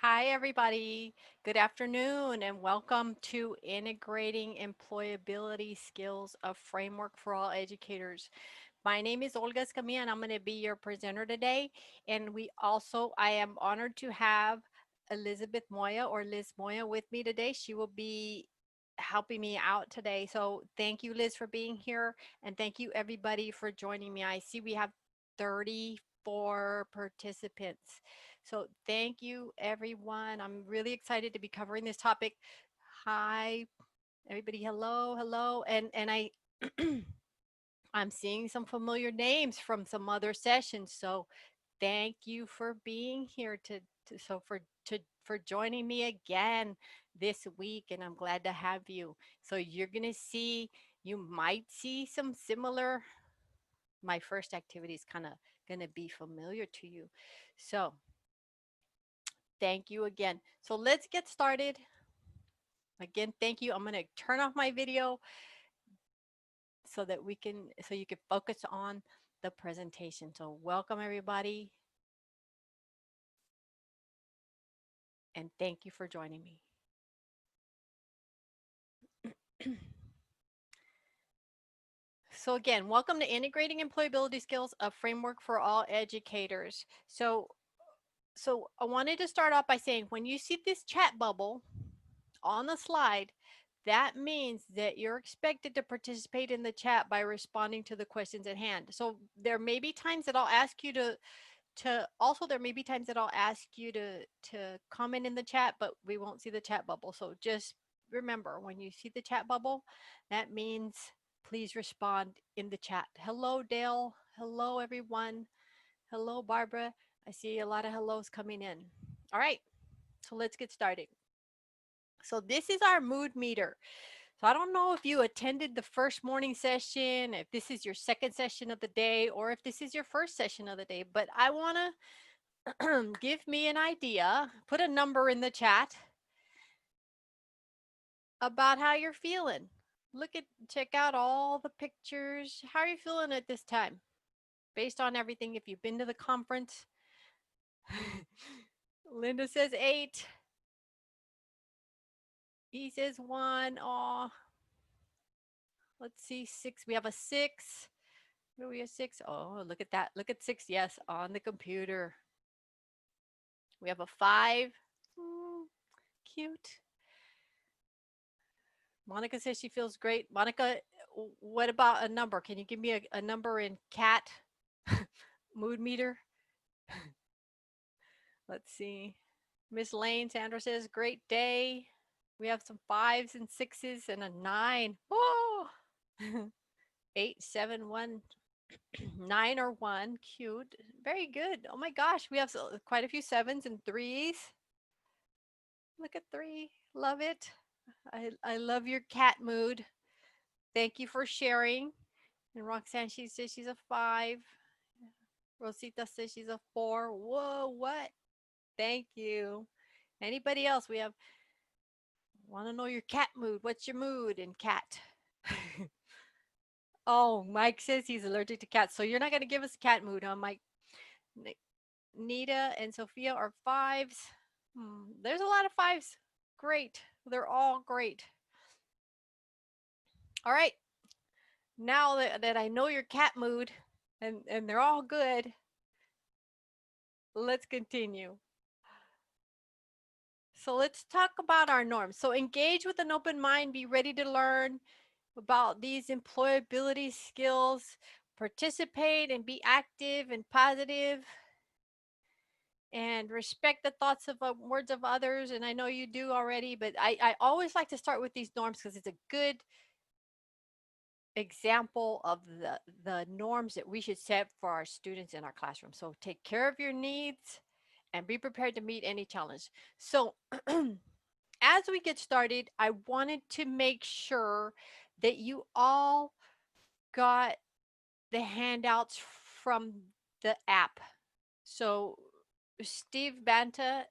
Hi, everybody. Good afternoon, and welcome to Integrating Employability Skills, a framework for all educators. My name is Olga Escamilla, and I'm going to be your presenter today. And I am honored to have Elizabeth Moya or Liz Moya with me today. She will be helping me out today. So thank you, Liz, for being here. And thank you, everybody, for joining me. I see we have 34 participants. So thank you, everyone. I'm really excited to be covering this topic. Hi, everybody. Hello, hello. And I'm seeing some familiar names from some other sessions. So thank you for being here for joining me again this week, and I'm glad to have you. So you might see some similar. My first activity is kind of going to be familiar to you. So thank you again. So let's get started. Again, thank you. I'm going to turn off my video so you can focus on the presentation. So welcome everybody, and thank you for joining me. So again, welcome to Integrating Employability Skills, a framework for all educators. So I wanted to start off by saying, when you see this chat bubble on the slide, that means that you're expected to participate in the chat by responding to the questions at hand. So there may be times that I'll ask you there may be times that I'll ask you to comment in the chat, but we won't see the chat bubble. So just remember, when you see the chat bubble, that means please respond in the chat. Hello, Dale. Hello, everyone. Hello, Barbara. I see a lot of hellos coming in. All right, so let's get started. So this is our mood meter. So I don't know if you attended the first morning session, if this is your second session of the day, or if this is your first session of the day, but I want to give me an idea, put a number in the chat about how you're feeling. Check out all the pictures. How are you feeling at this time? Based on everything, if you've been to the conference. Linda says 8. He says 1. Aw. Let's see, 6. We have a 6. What do we have? 6. Oh, look at that. Look at 6. Yes, on the computer. We have a 5. Cute. Monica says she feels great. Monica, what about a number? Can you give me a number in cat mood meter? Let's see. Miss Lane, Sandra says, great day. We have some 5s and 6s and a 9. Oh, 8, 7, 1, 9 or 1. Cute. Very good. Oh my gosh, we have quite a few 7s and 3s. Look at 3. Love it. I love your cat mood. Thank you for sharing. And Roxanne, she says she's a 5. Rosita says she's a 4. Whoa, what? Thank you. Anybody else? We have, want to know your cat mood. What's your mood in cat? Oh, Mike says he's allergic to cats. So you're not going to give us a cat mood, huh, Mike? Nita and Sophia are 5s. There's a lot of 5s. Great. They're all great. All right. Now that I know your cat mood and they're all good, let's continue. So let's talk about our norms. So engage with an open mind, be ready to learn about these employability skills, participate and be active and positive, and respect the thoughts of words of others. And I know you do already, but I always like to start with these norms because it's a good example of the norms that we should set for our students in our classroom. So take care of your needs and be prepared to meet any challenge. So as we get started, I wanted to make sure that you all got the handouts from the app. So Steve Banta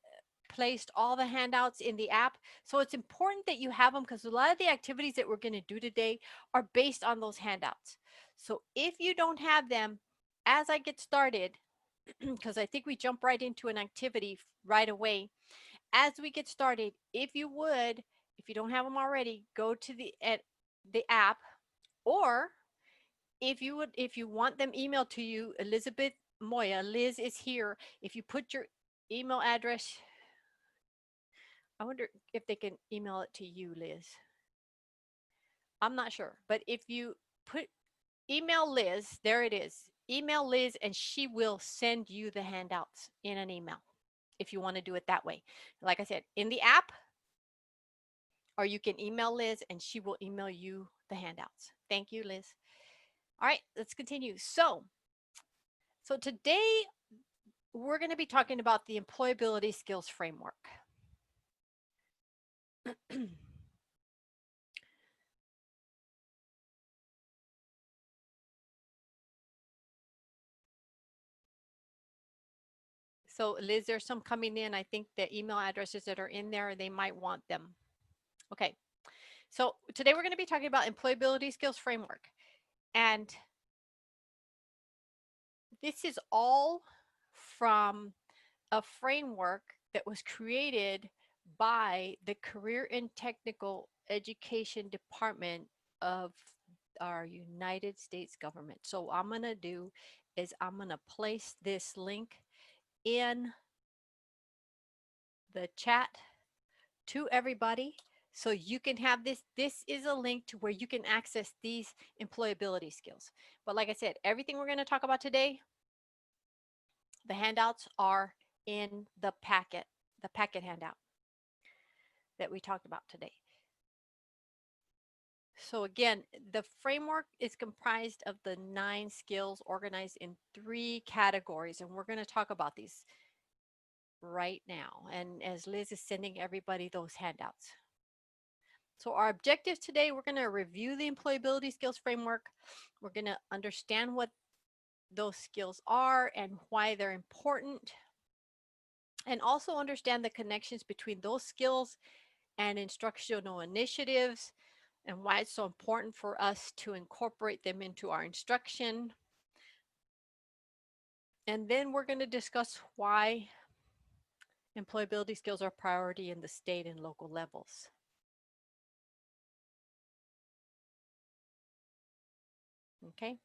placed all the handouts in the app. So it's important that you have them because a lot of the activities that we're going to do today are based on those handouts. So if you don't have them, as I get started, because I think we jump right into an activity right away, as we get started, if you would, if you don't have them already, go to the app, or if you want them emailed to you, Elizabeth Moya, Liz is here. If you put your email address, I wonder if they can email it to you, Liz. I'm not sure, but if you put email Liz, there it is. Email Liz and she will send you the handouts in an email if you want to do it that way. Like I said, in the app, or you can email Liz and she will email you the handouts. Thank you, Liz. All right, let's continue. So today we're going to be talking about the employability skills framework. So Liz, there's some coming in. I think the email addresses that are in there, they might want them. Okay. So today we're going to be talking about employability skills framework. And this is all from a framework that was created by the Career and Technical Education Department of our United States government. So what I'm going to do is I'm going to place this link in the chat to everybody so you can have this. This is a link to where you can access these employability skills. But like I said, everything we're going to talk about today, the handouts are in the packet handout that we talked about today. So again, the framework is comprised of the 9 skills organized in 3 categories, and we're going to talk about these right now. And as Liz is sending everybody those handouts. So our objectives today, we're going to review the employability skills framework. We're going to understand what those skills are and why they're important, and also understand the connections between those skills and instructional initiatives, and why it's so important for us to incorporate them into our instruction. And then we're going to discuss why employability skills are a priority in the state and local levels. Okay.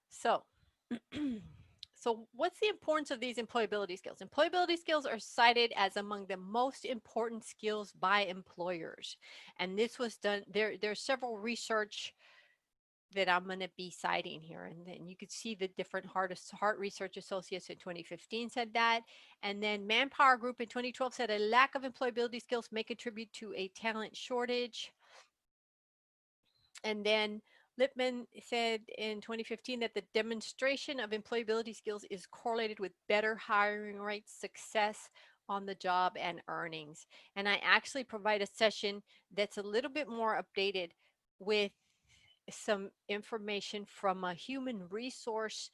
So, so what's the importance of these employability skills? Employability skills are cited as among the most important skills by employers. And this was done, there's several research that I'm going to be citing here. And then you could see the different Heart Research Associates in 2015 said that. And then Manpower Group in 2012 said a lack of employability skills may contribute to a talent shortage. And then Lippman said in 2015 that the demonstration of employability skills is correlated with better hiring rates, success on the job, and earnings. And I actually provide a session that's a little bit more updated with some information from a human resource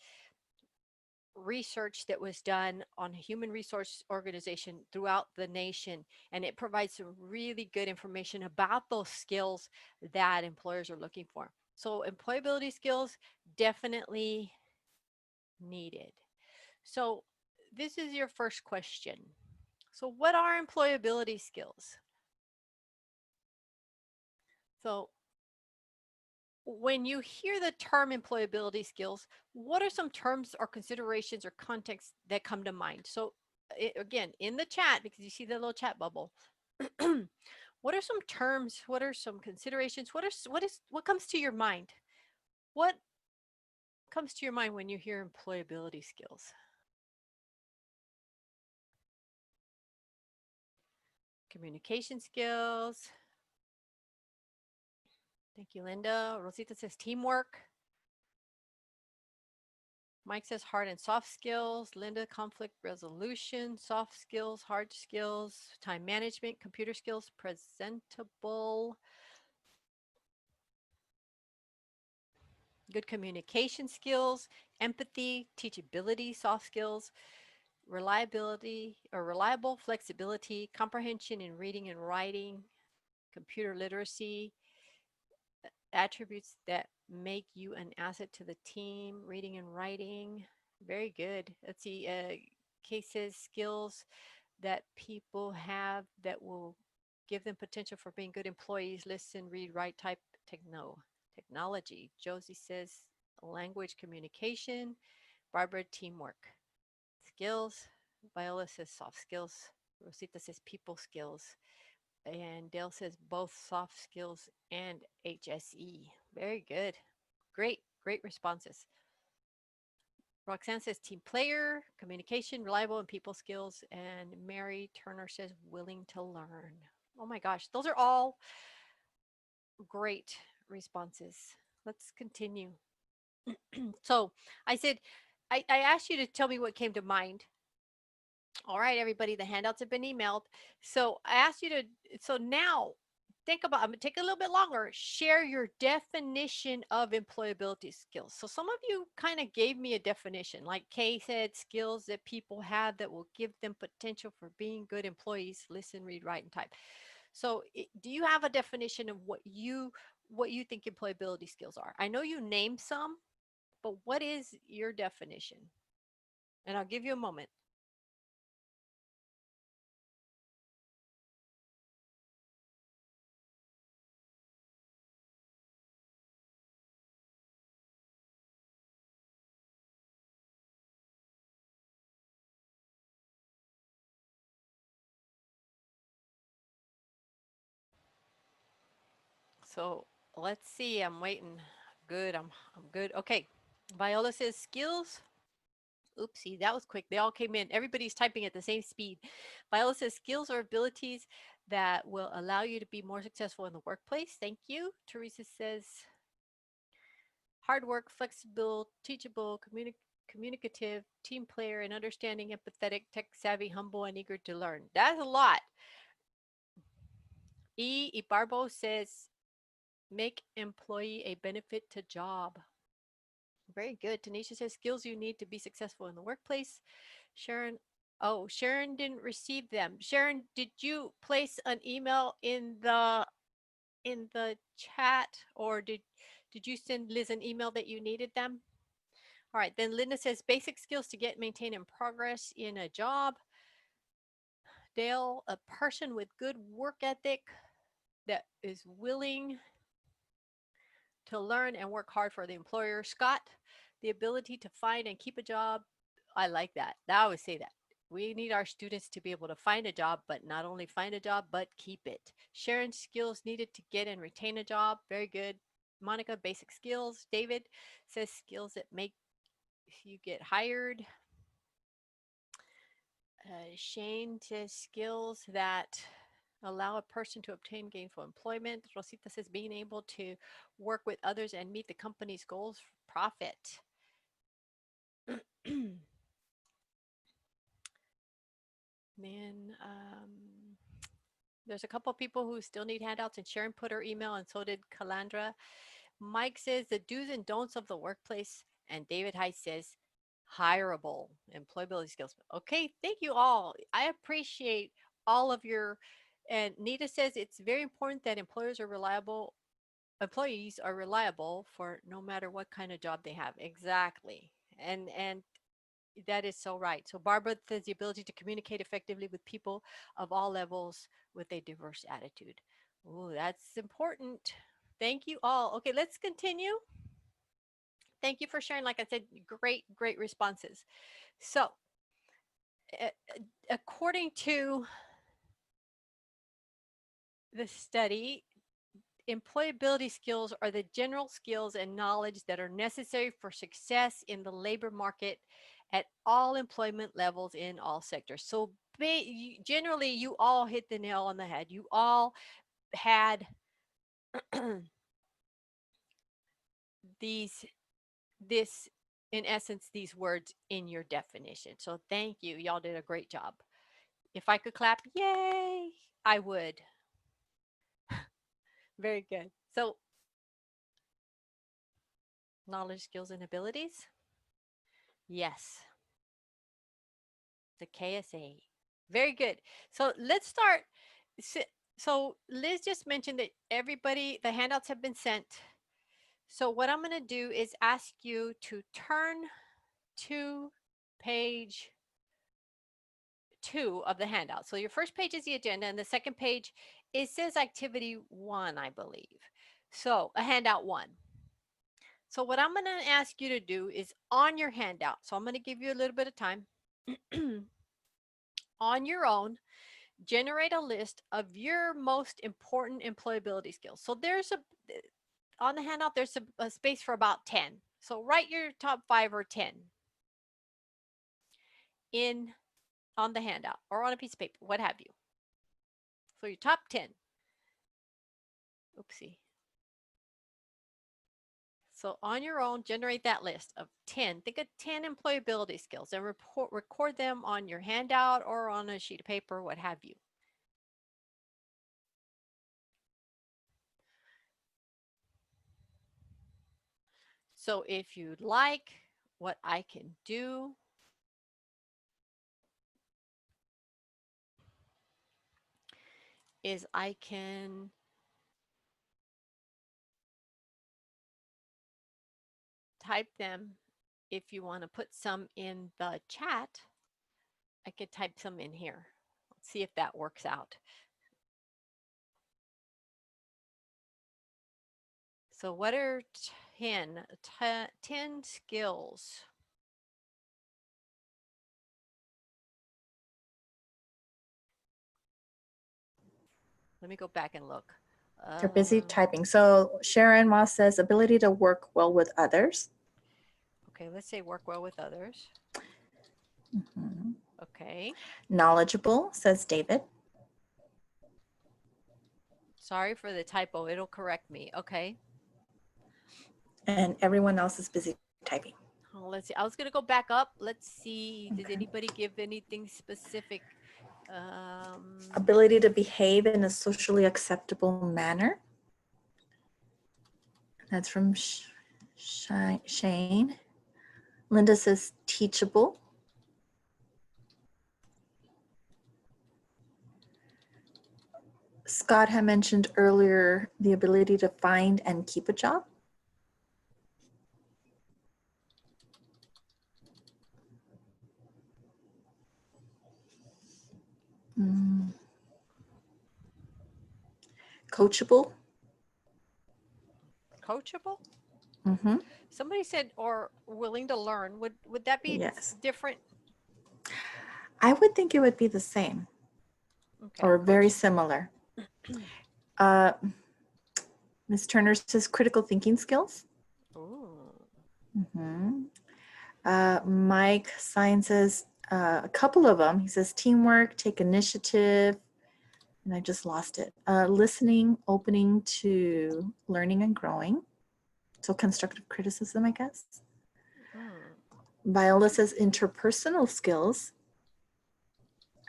research that was done on a human resource organization throughout the nation, and it provides some really good information about those skills that employers are looking for. So employability skills definitely needed. So this is your first question. So what are employability skills? So when you hear the term employability skills, what are some terms or considerations or contexts that come to mind? So again, in the chat, because you see the little chat bubble, what are some terms? What are some considerations? What comes to your mind? What comes to your mind when you hear employability skills? Communication skills. Thank you, Linda. Rosita says teamwork. Mike says hard and soft skills. Linda, conflict resolution, soft skills, hard skills, time management, computer skills, presentable, good communication skills, empathy, teachability, soft skills, reliability or reliable, flexibility, comprehension in reading and writing, computer literacy, attributes that make you an asset to the team, reading and writing. Very good. Let's see, cases, skills that people have that will give them potential for being good employees. Listen, read, write, type, technology. Josie says language communication. Barbara, teamwork. Skills. Viola says soft skills. Rosita says people skills. And Dale says both soft skills and HSE. Very good. Great, great responses. Roxanne says team player, communication, reliable, and people skills. And Mary Turner says willing to learn. Oh my gosh, those are all great responses. Let's continue. So I said, I asked you to tell me what came to mind. All right, everybody, the handouts have been emailed. So I asked you to, so now think about, I'm going to take a little bit longer, share your definition of employability skills. So some of you kind of gave me a definition, like Kay said, skills that people have that will give them potential for being good employees, listen, read, write, and type. So do you have a definition of what you think employability skills are? I know you named some, but what is your definition? And I'll give you a moment. So let's see. I'm waiting. Good. I'm good. Okay. Viola says skills. Oopsie, that was quick. They all came in. Everybody's typing at the same speed. Viola says skills or abilities that will allow you to be more successful in the workplace. Thank you. Teresa says hard work, flexible, teachable, communicative, team player, and understanding, empathetic, tech savvy, humble, and eager to learn. That's a lot. Ibarbo says make employee a benefit to job. Very good. Tanisha says skills you need to be successful in the workplace. Sharon, oh, Sharon didn't receive them. Sharon, did you place an email in the chat, or did you send Liz an email that you needed them? All right, then Linda says basic skills to get, maintain, and progress in a job. Dale, a person with good work ethic that is willing to learn and work hard for the employer. Scott, the ability to find and keep a job. I like that. I always say that. We need our students to be able to find a job, but not only find a job, but keep it. Sharon, skills needed to get and retain a job. Very good. Monica, basic skills. David says skills that make you get hired. Shane says skills that allow a person to obtain gainful employment. Rosita says being able to work with others and meet the company's goals for profit. Then there's a couple of people who still need handouts, and Sharon put her email, and so did Calandra. Mike says the do's and don'ts of the workplace, and David Heiss says hireable employability skills. Okay, thank you all. I appreciate all of your. And Nita says it's very important that employees are reliable for no matter what kind of job they have. Exactly. And that is so right. So Barbara says the ability to communicate effectively with people of all levels with a diverse attitude. Oh, that's important. Thank you all. Okay, let's continue. Thank you for sharing. Like I said, great, great responses. So, according to the study, employability skills are the general skills and knowledge that are necessary for success in the labor market at all employment levels in all sectors. So generally, you all hit the nail on the head. You all had these, this, in essence, these words in your definition. So thank you. Y'all did a great job. If I could clap, yay, I would. Very good. So knowledge, skills, and abilities. Yes, the KSA. Very good. So let's start. So Liz just mentioned that everybody, the handouts have been sent. So what I'm going to do is ask you to turn to page 2 of the handout. So your first page is the agenda, and the second page, it says activity 1, I believe. So a handout 1. So what I'm going to ask you to do is on your handout. So I'm going to give you a little bit of time on your own, generate a list of your most important employability skills. So there's on the handout, there's a space for about 10. So write your top 5 or 10 in on the handout or on a piece of paper, what have you. So your top 10. Oopsie. So on your own, generate that list of 10. Think of 10 employability skills and record them on your handout or on a sheet of paper, what have you. So if you'd like, what I can do is I can type them. If you want to put some in the chat, I could type some in here. Let's see if that works out. So what are 10 skills? Let me go back and look. They're busy typing. So Sharon Moss says ability to work well with others. Okay, let's say work well with others. Mm-hmm. Okay. Knowledgeable, says David. Sorry for the typo. It'll correct me. Okay. And everyone else is busy typing. Oh, let's see. I was going to go back up. Let's see. Okay. Did anybody give anything specific? Ability to behave in a socially acceptable manner. That's from Shane. Linda says teachable. Scott had mentioned earlier the ability to find and keep a job. Coachable. Coachable? Mm-hmm. Somebody said, or willing to learn. Would that be different? I would think it would be the same. Okay. Or very similar. Ms. Turner says critical thinking skills. Ooh. Mm-hmm. Mike Sign says a couple of them. He says teamwork, take initiative, and I just lost it. Listening, opening to learning and growing. So constructive criticism, I guess. Viola says interpersonal skills,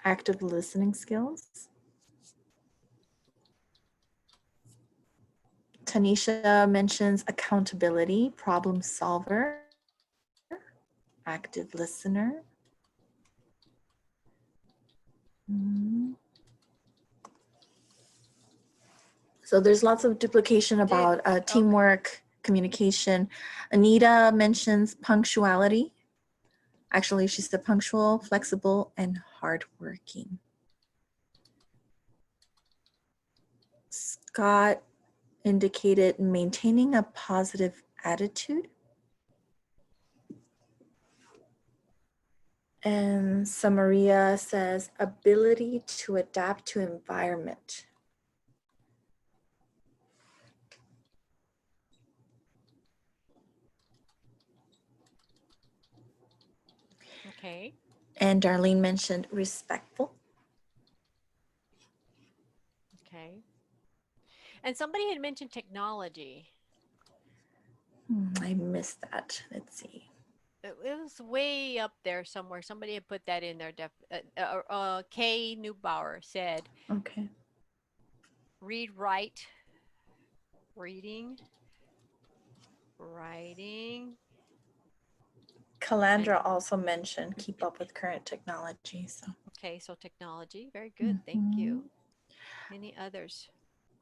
active listening skills. Tanisha mentions accountability, problem solver, active listener. So there's lots of duplication about teamwork, communication. Anita mentions punctuality. Actually, she said punctual, flexible, and hardworking. Scott indicated maintaining a positive attitude. And Samaria says ability to adapt to environment. Okay. And Darlene mentioned respectful. Okay. And somebody had mentioned technology. I missed that. Let's see. It was way up there somewhere. Somebody had put that in there. Kay Neubauer said, okay. Read, write, reading, writing. Calandra also mentioned keep up with current technology. So okay, so technology, very good. Thank you. Any others?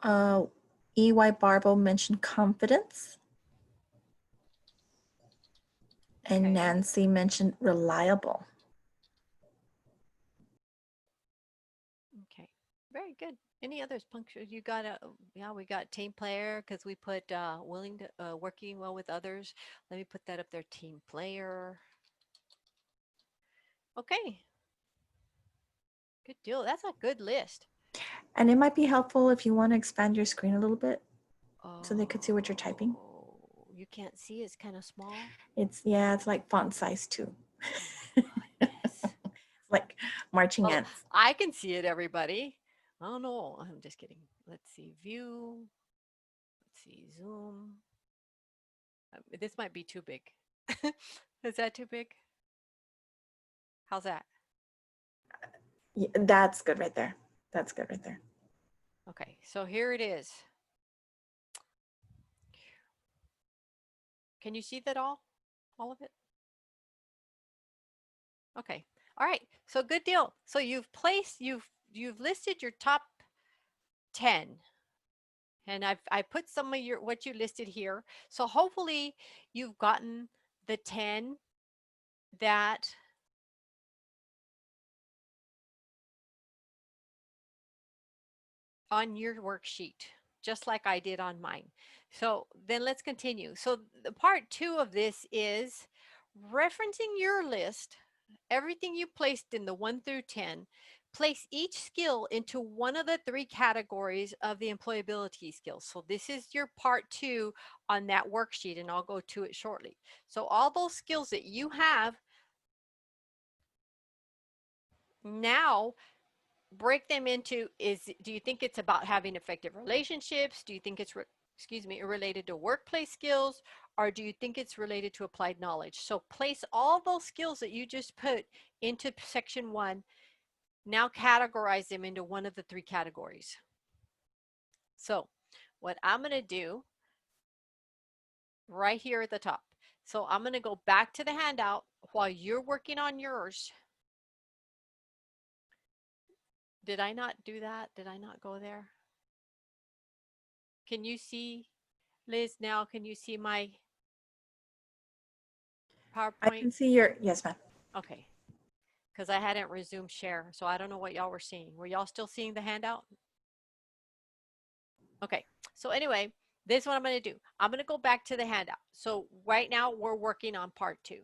E.Y. Barbo mentioned confidence. And Okay. Nancy mentioned reliable. Okay. Very good. Any others? Puncture? You got a, yeah, we got team player because we put willing to, working well with others. Let me put that up there. Team player. Okay. Good deal. That's a good list. And it might be helpful if you want to expand your screen a little bit so they could see what you're typing. Oh, you can't see. It's kind of small. Yeah, it's like font size too. Oh my goodness. Like marching Well, ants. I can see it, everybody. Oh no, I'm just kidding. Let's see. View. Let's see. Zoom. This might be too big. Is that too big? How's that? Yeah, that's good right there. That's good right there. Okay, so here it is. Can you see that all? All of it? Okay. All right. So good deal. So you've listed your top 10, and I put some of your what you listed here. So hopefully you've gotten the 10 that on your worksheet, just like I did on mine. So then let's continue. So the part 2 of this is referencing your list, everything you placed in the 1 through 10, place each skill into one of the 3 categories of the employability skills. So this is your part 2 on that worksheet, and I'll go to it shortly. So all those skills that you have now, break them into, do you think it's about having effective relationships? Do you think it's excuse me, related to workplace skills, or do you think it's related to applied knowledge? So place all those skills that you just put into section 1. Now categorize them into one of the 3 categories. So what I'm going to do right here at the top, so I'm going to go back to the handout while you're working on yours. Did I not do that? Did I not go there? Can you see, Liz, now? Can you see my I PowerPoint? can see your, yes, ma'am. Okay, because I hadn't resumed share, so I don't know what y'all were seeing. Were y'all still seeing the handout? Okay, so anyway, this is what I'm going to do. I'm going to go back to the handout. So right now we're working on part 2.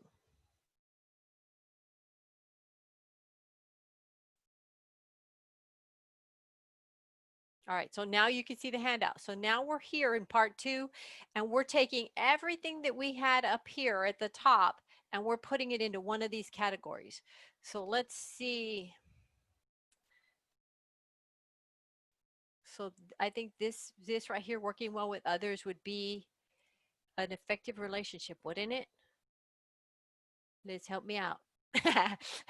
All right, so now you can see the handout. So now we're here in part 2, and we're taking everything that we had up here at the top, and we're putting it into one of these categories. So let's see. So I think this right here, working well with others, would be an effective relationship, wouldn't it? Liz, help me out. Let's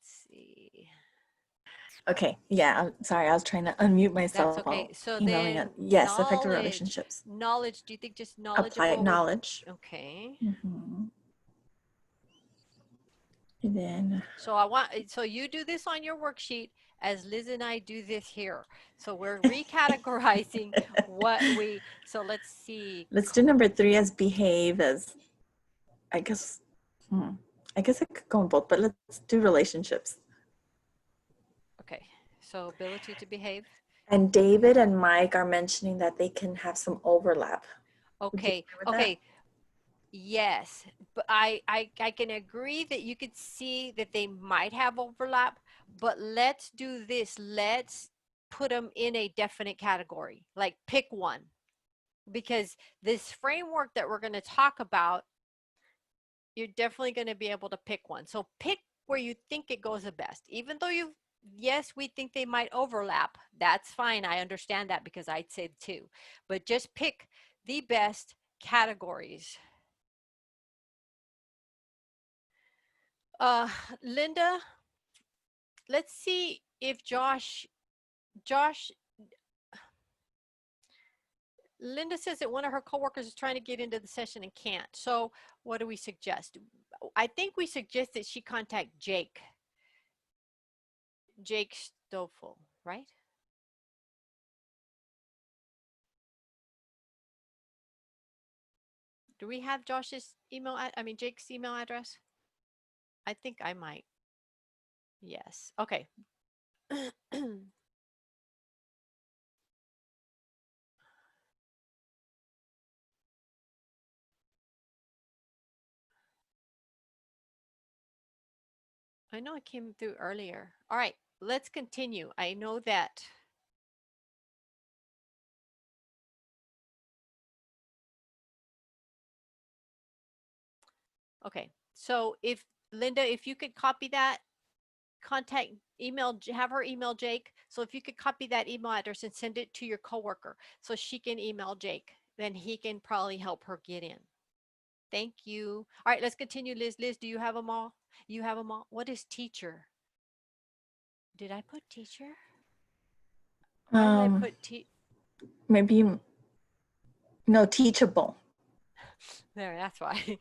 see. Okay, yeah, I'm sorry. I was trying to unmute That's myself okay. while So emailing it. then Yes, effective knowledge. relationships. Knowledge, do you think just Applied knowledgeable would, knowledge. okay. Mhm. And then So I want, so you do this on your worksheet as Liz and I do this here. So we're recategorizing what we, so let's see. let's do number 3 as behave as, I guess, hmm, I guess it could go in both, but let's do relationships. Okay, so ability to behave. And David and Mike are mentioning that they can have some overlap. Would you Okay, agree with that? okay. Yes, but I can agree that you could see that they might have overlap, but let's do this. Let's put them in a definite category. Like pick one, because this framework that we're going to talk about, you're definitely going to be able to pick one. So pick where you think it goes the best. Even though you, yes, we think they might overlap. That's fine. I understand that because I'd say two, but just pick the best categories. Uh, Linda, let's see if Josh, Linda says that one of her coworkers is trying to get into the session and can't. So what do we suggest? I think we suggest that she contact Jake Stoffel, right? Do we have Josh's email? I mean, Jake's email address? I think I might. Yes. Okay. I know it came through earlier. All right, let's continue. I know that. Okay, so if Linda, if you could copy that, contact email, have her email Jake. So if you could copy that email address and send it to your coworker so she can email Jake, then he can probably help her get in. Thank you. All right, let's continue. Liz, do you have them all? You have them all? What is teacher? Did I put teacher? Why did I put Maybe no, teachable. there? That's why.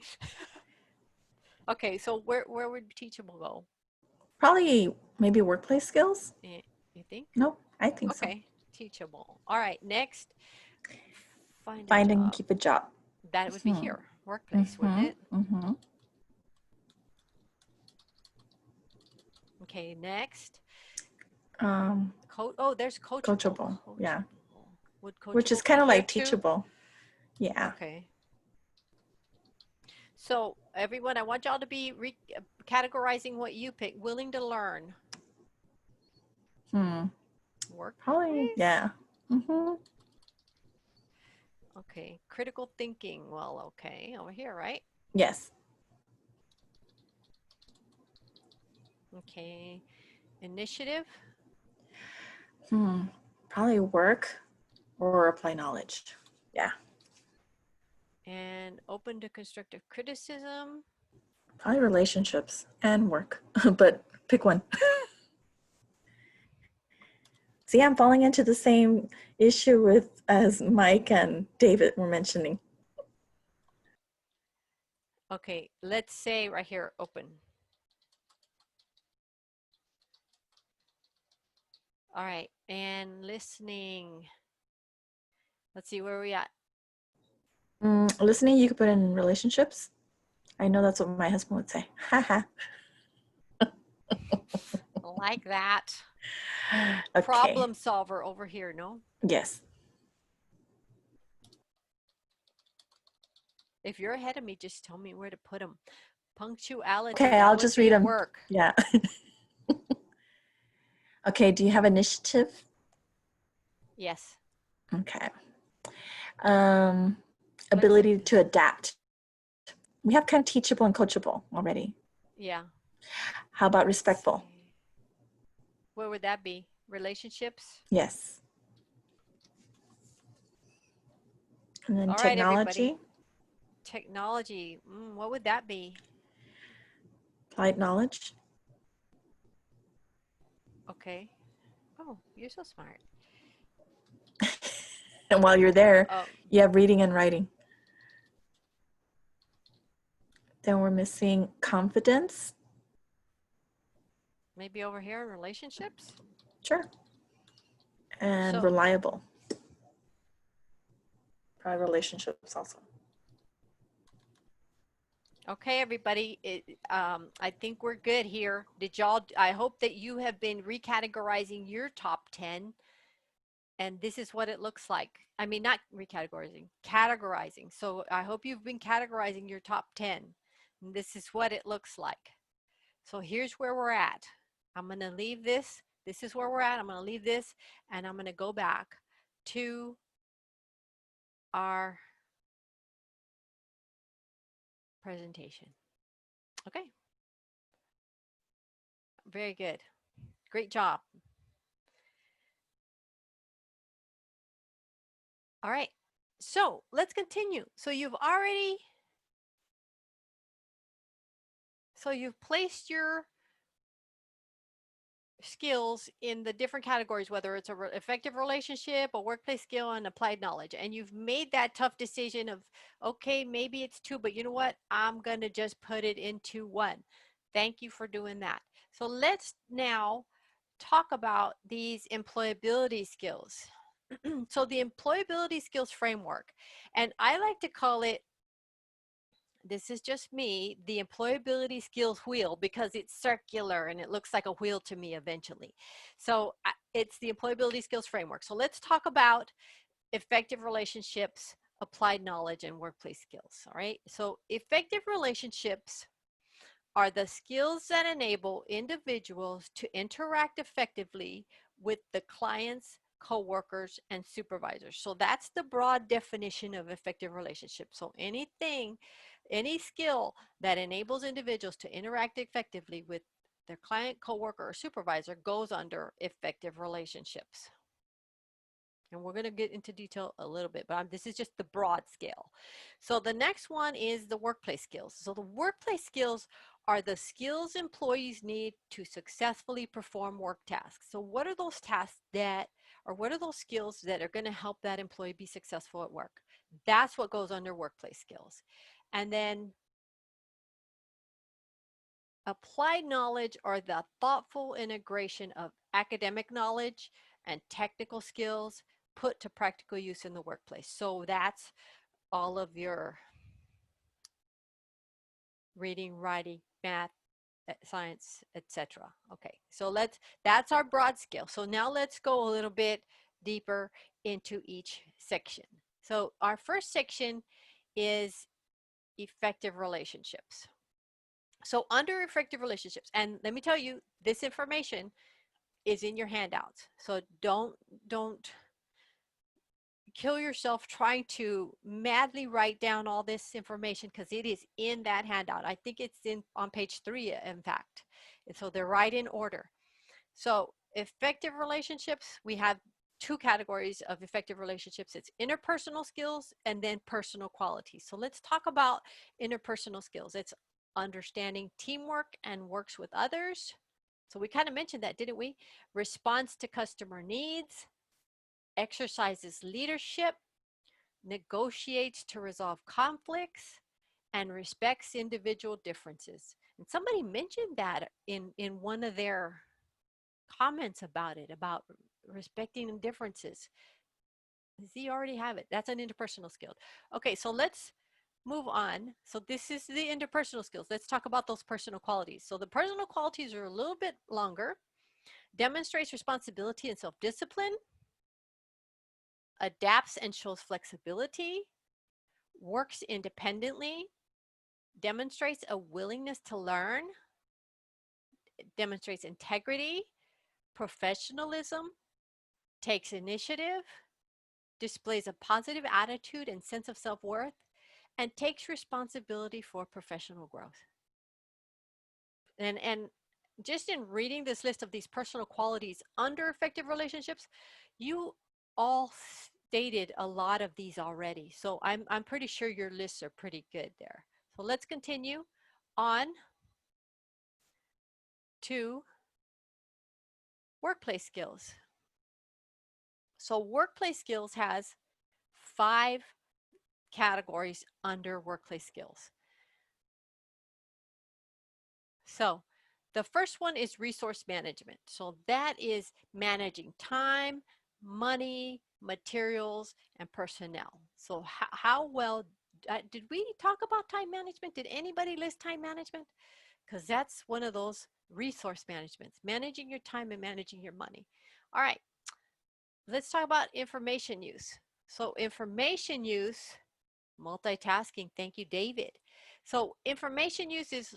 Okay, so where would teachable go? Probably maybe workplace skills. You think? No, I think so. Okay, teachable. All right, next, find a Find and job. keep a job. That would be here, workplace, wouldn't it? Okay, next. Um, Oh, there's coachable. Coachable. Yeah. Would Which is coachable kind be of here like too? teachable. Yeah. Okay. So everyone, I want y'all to be categorizing what you pick. Willing to learn. Probably, Workplace. yeah. Okay. Critical thinking. Well, okay. Over here, right? Yes. Okay. Initiative. Probably work or apply knowledge. Yeah. And open to constructive criticism. Probably relationships and work, but pick one. See, I'm falling into the same issue with as Mike and David were mentioning. Okay, let's say right here, open. All right, and listening. Let's see, where are we at? Listening, you could put in relationships. I know that's what my husband would say. Haha. Like that. Okay. Problem solver over here, no? Yes. If you're ahead of me, just tell me where to put them. Punctuality. Okay, That I'll would just be read them. work. Yeah. Okay, do you have initiative? Yes. Okay. Ability to adapt. We have kind of teachable and coachable already. Yeah. How about respectful? Where would that be? Relationships? Yes. And then All right, technology. everybody. Technology. What would that be? Applied knowledge. Okay. Oh, you're so smart. And while you're there, you have reading and writing. Then we're missing confidence. Maybe over here in relationships? Sure. And reliable. Probably relationships also. Okay, everybody. I think we're good here. I hope that you have been recategorizing your top 10. And this is what it looks like. I mean, not recategorizing, categorizing. So I hope you've been categorizing your top 10. And this is what it looks like. So here's where we're at. I'm going to leave this. This is where we're at. I'm going to leave this and I'm going to go back to our presentation. Okay. Very good. Great job. All right. So let's continue. So you've placed your skills in the different categories, whether it's a effective relationship, a workplace skill, and applied knowledge. And you've made that tough decision of, okay, maybe it's two, but you know what? I'm going to just put it into one. Thank you for doing that. So let's now talk about these employability skills. So the employability skills framework, and I like to call it this is just me, the employability skills wheel, because it's circular and it looks like a wheel to me eventually. So it's the employability skills framework. So let's talk about effective relationships, applied knowledge, and workplace skills. All right. So effective relationships are the skills that enable individuals to interact effectively with the clients, coworkers, and supervisors. So that's the broad definition of effective relationships. So anything, any skill that enables individuals to interact effectively with their client, coworker, or supervisor goes under effective relationships. And we're going to get into detail a little bit, but this is just the broad scale. So the next one is the workplace skills. So the workplace skills are the skills employees need to successfully perform work tasks. So what are those tasks that, or what are those skills that are going to help that employee be successful at work? That's what goes under workplace skills. And then applied knowledge or the thoughtful integration of academic knowledge and technical skills put to practical use in the workplace. So that's all of your reading, writing, math, science, etc. Okay, so that's our broad scale. So now let's go a little bit deeper into each section. So our first section is effective relationships. So under effective relationships, and let me tell you, this information is in your handouts. So don't kill yourself trying to madly write down all this information, because it is in that handout. I think it's in on page 3, in fact. And so they're right in order. So effective relationships, we have two categories of effective relationships. It's interpersonal skills and then personal qualities. So let's talk about interpersonal skills. It's understanding teamwork and works with others. So we kind of mentioned that, didn't we? Response to customer needs, exercises leadership, negotiates to resolve conflicts, and respects individual differences. And somebody mentioned that in one of their comments about it, about respecting differences. Does he already have it? That's an interpersonal skill. Okay, so let's move on. So this is the interpersonal skills. Let's talk about those personal qualities. So the personal qualities are a little bit longer. Demonstrates responsibility and self-discipline, adapts and shows flexibility, works independently, demonstrates a willingness to learn, demonstrates integrity, professionalism, takes initiative, displays a positive attitude and sense of self-worth, and takes responsibility for professional growth. And just in reading this list of these personal qualities under effective relationships, you all stated a lot of these already. So I'm pretty sure your lists are pretty good there. So let's continue on to workplace skills. So workplace skills has 5 categories under workplace skills. So the first one is resource management. So that is managing time, money, materials, and personnel. So how well, did we talk about time management? Did anybody list time management? Because that's one of those resource managements, managing your time and managing your money. All right, let's talk about information use. So information use, multitasking, thank you, David. So information use is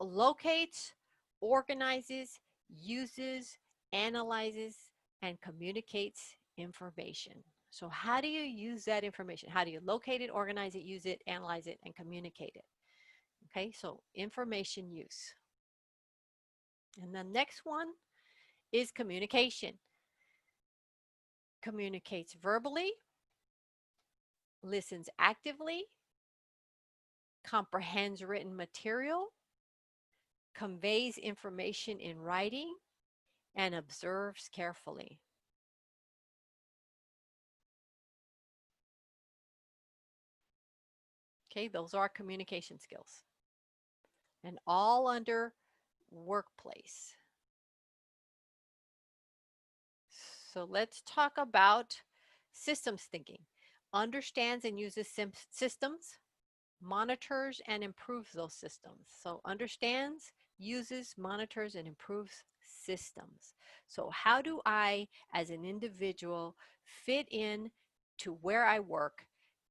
locates, organizes, uses, analyzes, and communicates information. So how do you use that information? How do you locate it, organize it, use it, analyze it, and communicate it? Okay, so information use. And the next one is communication. Communicates verbally, listens actively, comprehends written material, conveys information in writing, and observes carefully. Okay, those are communication skills. And all under workplace. So let's talk about systems thinking. Understands and uses systems, monitors and improves those systems. So understands, uses, monitors, and improves systems. So how do I, as an individual, fit in to where I work,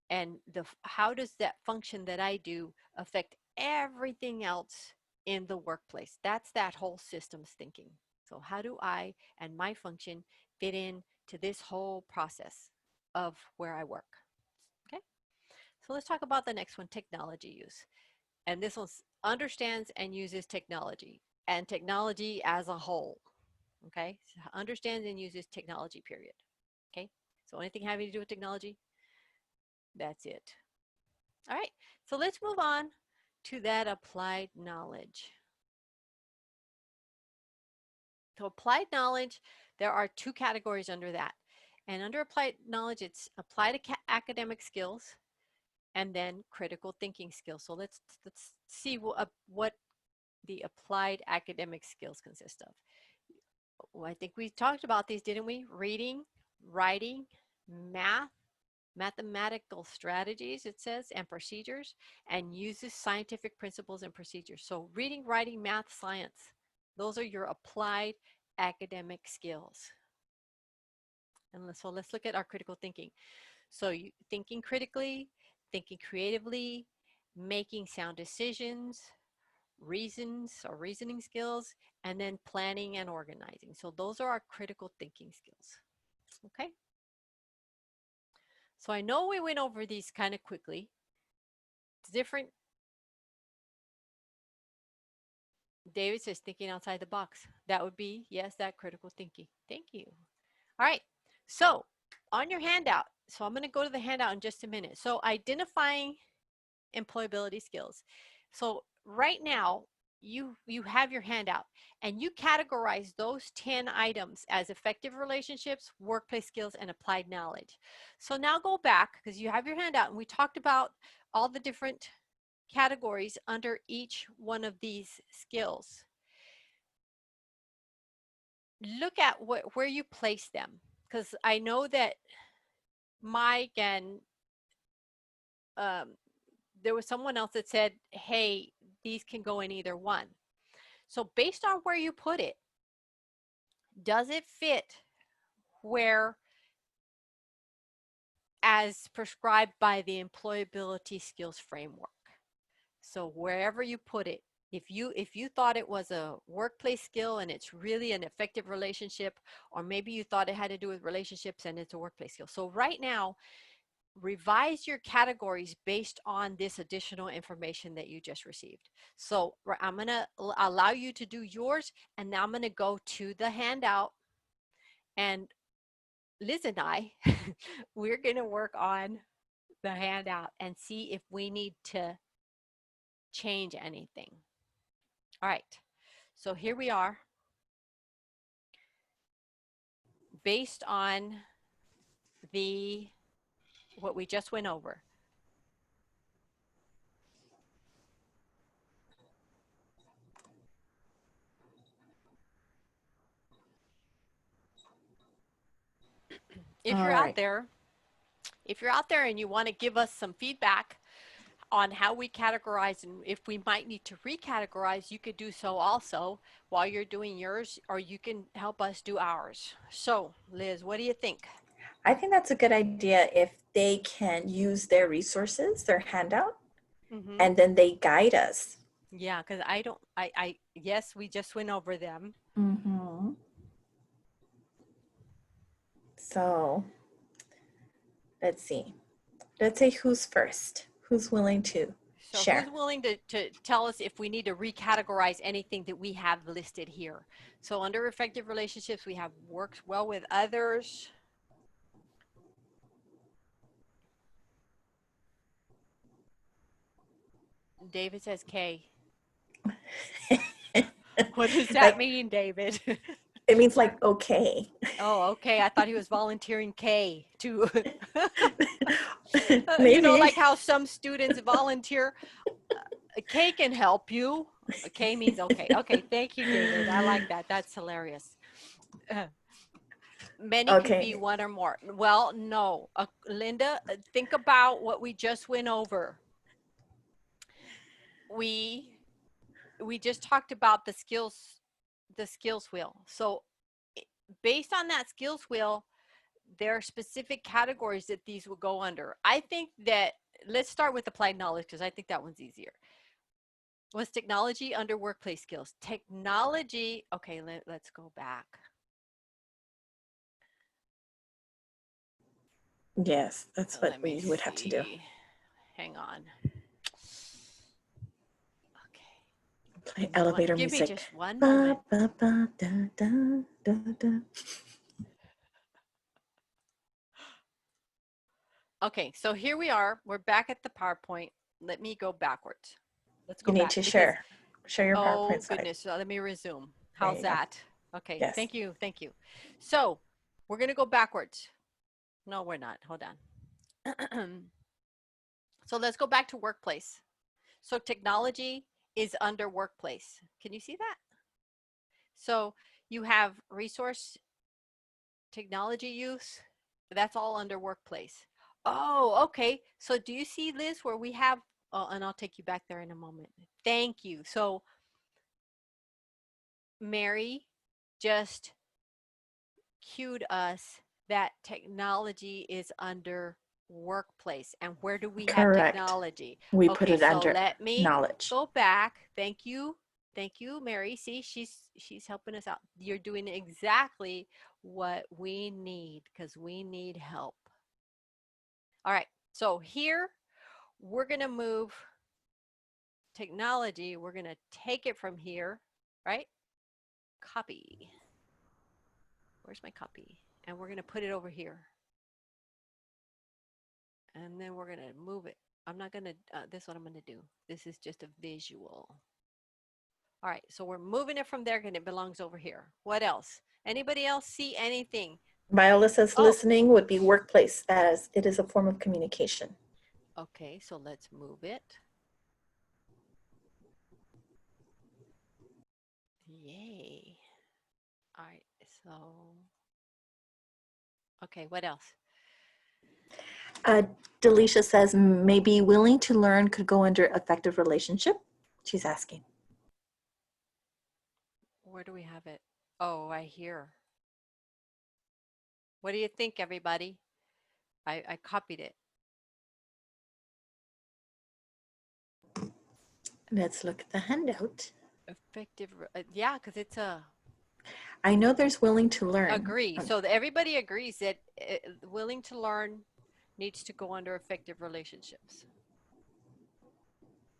and how does that function that I do affect everything else in the workplace? That's that whole systems thinking. So how do I and my function fit in to this whole process of where I work? Okay. So let's talk about the next one, technology use. And this one understands and uses technology, and technology as a whole. Okay. So understands and uses technology, period. Okay. So anything having to do with technology, that's it. All right. So let's move on to that applied knowledge. So applied knowledge, there are two categories under that. And under applied knowledge, it's applied academic skills and then critical thinking skills. So let's see what the applied academic skills consist of. Well, I think we talked about these, didn't we? Reading, writing, math, mathematical strategies, it says, and procedures, and uses scientific principles and procedures. So reading, writing, math, science, those are your applied academic skills. And so let's look at our critical thinking. So thinking critically, thinking creatively, making sound decisions, reasoning skills, and then planning and organizing. So those are our critical thinking skills. Okay. So I know we went over these kind of quickly. It's different. David says thinking outside the box. That would be, yes, that critical thinking. Thank you. All right. So on your handout, so I'm going to go to the handout in just a minute. So identifying employability skills. So right now, you have your handout and you categorize those 10 items as effective relationships, workplace skills, and applied knowledge. So now go back because you have your handout and we talked about all the different categories under each one of these skills. Look at where you place them, because I know that Mike and there was someone else that said, hey, these can go in either one. So based on where you put it, does it fit where as prescribed by the employability skills framework? So wherever you put it, if you thought it was a workplace skill and it's really an effective relationship, or maybe you thought it had to do with relationships and it's a workplace skill. So right now, revise your categories based on this additional information that you just received. So I'm going to allow you to do yours, and now I'm going to go to the handout, and Liz and I, we're going to work on the handout and see if we need to change anything. All right. So here we are based on what we just went over. If All you're out right. there, if you're out there and you want to give us some feedback on how we categorize and if we might need to recategorize, you could do so also while you're doing yours, or you can help us do ours. So Liz, what do you think? I think that's a good idea if they can use their resources, their handout, Mm-hmm. and then they guide us. Yeah, because yes, we just went over them. Mm-hmm. So let's see. Let's say who's first? Who's willing to So who's share? willing to tell us if we need to recategorize anything that we have listed here? So under effective relationships, we have works well with others. David says K. What does that Like, mean, David? it means like okay. Oh, okay. I thought he was volunteering K to, Maybe. like how some students volunteer. K can help you. K means okay. Okay. Thank you, David. I like that. That's hilarious. Many can be Okay. one or more. Well, no. Linda, think about what we just went over. we just talked about the skills wheel. So based on that skills wheel, there are specific categories that these will go under. I think that let's start with applied knowledge because I think that one's easier. Was technology under workplace skills? Technology, okay, let's go back. Yes, that's what Let me we would have to do. see. Hang on. Play elevator Give me music. just one Ba, moment. ba, ba, da, da, da, da. Okay, so here we are. We're back at the PowerPoint. Let me go backwards. Let's You go need back to because, share your oh PowerPoint slide. goodness, so let me resume. There How's you go. that? Okay, Yes. thank you, thank you. So we're gonna go backwards. No, we're not. Hold on. So let's go back to workplace. So technology is under workplace. Can you see that? So you have resource technology use. That's all under workplace. Oh, okay. So do you see, Liz, where we have, oh, and I'll take you back there in a moment. Thank you. So Mary just cued us that technology is under workplace. And where do we have Correct. technology? We put Okay, it so under let me knowledge. go back. Thank you. Thank you, Mary. See, she's helping us out. You're doing exactly what we need because we need help. All right. So here we're going to move technology. We're going to take it from here, right? Copy. Where's my copy? And we're going to put it over here. And then we're going to move it. I'm not going to, this is what I'm going to do. This is just a visual. All right. So we're moving it from there and it belongs over here. What else? Anybody else see anything? Viola says listening would be workplace as it is a form of communication. Okay. So let's move it. Yay. All right. So, okay. What else? Delisha says maybe willing to learn could go under effective relationship. She's asking. Where do we have it? Oh, right here. What do you think, everybody? I copied it. Let's look at the handout. Effective, yeah, because it's a I know there's willing to learn. agree. So everybody agrees that willing to learn needs to go under effective relationships.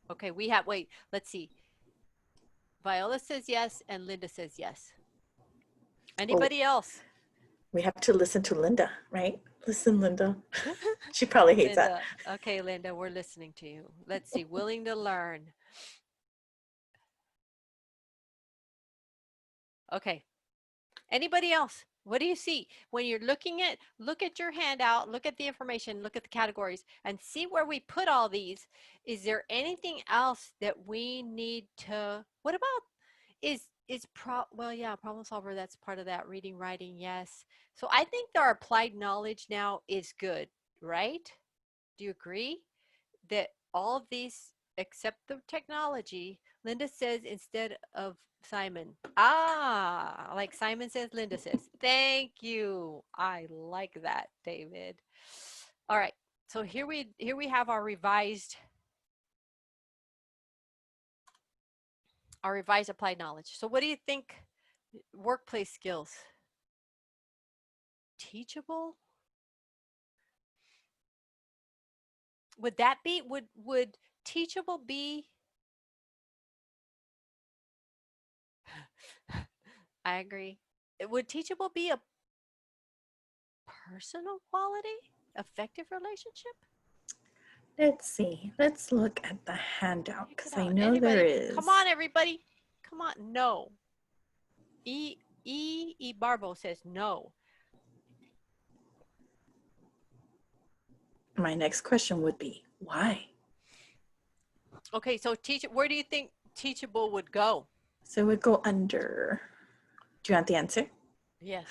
Okay, we have, wait, let's see. Viola says yes and Linda says yes. Anybody else? We have to listen to Linda, right? Listen, Linda. She probably hates Linda. Okay, Linda, we're listening to you. Let's see, willing to learn. Okay. Anybody else? What do you see when you're looking at, look at your handout, look at the information, look at the categories and see where we put all these. Is there anything else that we need to, what about well, yeah, problem solver, that's part of that. Reading, writing, yes. So I think our applied knowledge now is good, right? Do you agree that all of these except the technology, Linda says instead of Simon. Ah, like Simon says, Linda says. Thank you. I like that, David. All right. So here we have our revised applied knowledge. So what do you think? Workplace skills. Teachable? Would that be, would teachable be? I agree. Would teachable be a personal quality? Effective relationship? Let's see. Let's look at the handout Check because it I out. know there Anybody? is. Come on, everybody. Come on. No. E. Barbo says no. My next question would be, why? Okay, so where do you think teachable would go? So it would go under, do you want the answer? Yes.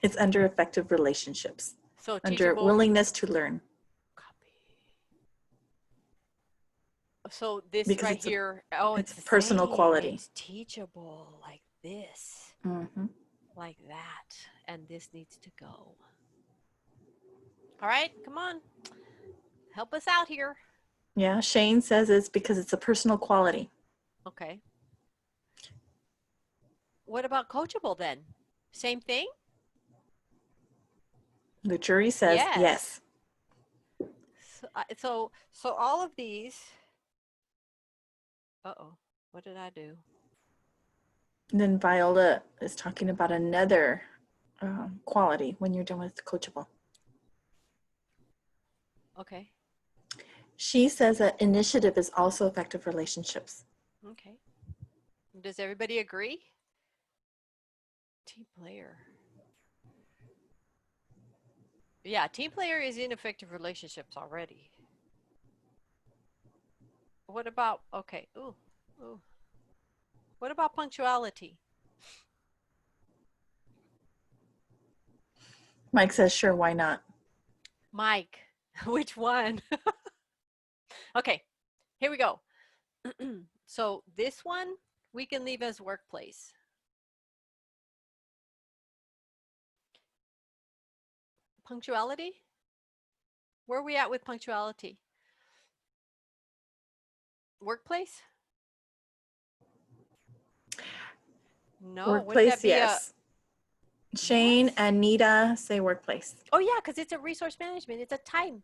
It's under effective relationships. So Under teachable. willingness to learn. Copy. So this because right here, it's it's the a personal same. quality. It's teachable like this, Hmm. like that. And this needs to go. All right, come on. Help us out here. Yeah, Shane says it's because it's a personal quality. Okay. What about coachable then? Same thing? The jury says Yes. yes. So all of these. Uh-oh. What did I do? And then Viola is talking about another quality when you're done with coachable. Okay. She says that initiative is also effective relationships. Okay. Does everybody agree? Team player. Yeah, team player is in effective relationships already. What about, okay, ooh. What about punctuality? Mike says, sure, why not? Mike, which one? Okay, here we go. So this one we can leave as workplace. Punctuality? Where are we at with punctuality? Workplace? No, wouldn't that Workplace, be a yes. Shane yes? and Nita say workplace. Oh yeah, because it's a resource management. It's a time.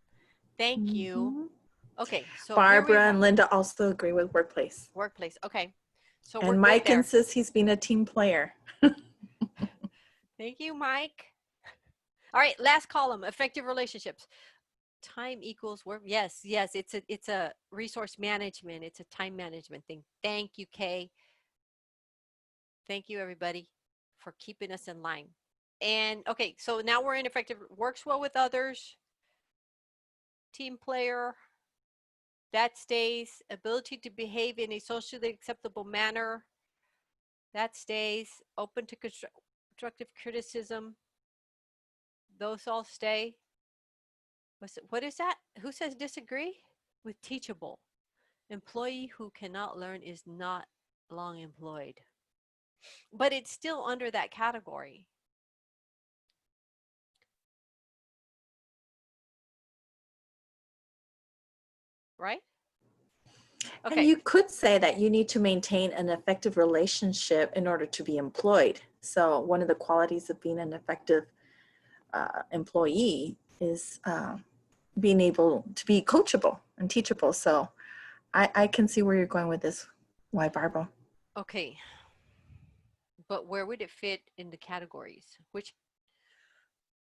Thank you. Mm-hmm. Okay, so here we Barbara have and Linda also agree with workplace. workplace. Okay, so we're And good Mike there. insists he's being a team player. Thank you, Mike. All right, last column, effective relationships. Time equals work. Yes, yes, it's a resource management. It's a time management thing. Thank you, Kay. Thank you, everybody, for keeping us in line. And okay, so now we're in effective, works well with others, team player, that stays, ability to behave in a socially acceptable manner, that stays, open to constructive criticism, those all stay. What is that? Who says disagree? With teachable. Employee who cannot learn is not long employed. But it's still under that category, right? And Okay. you could say that you need to maintain an effective relationship in order to be employed. So, one of the qualities of being an effective employee is being able to be coachable and teachable. So, I can see where you're going with this. Why, Barbara? Okay. But where would it fit in the categories? Which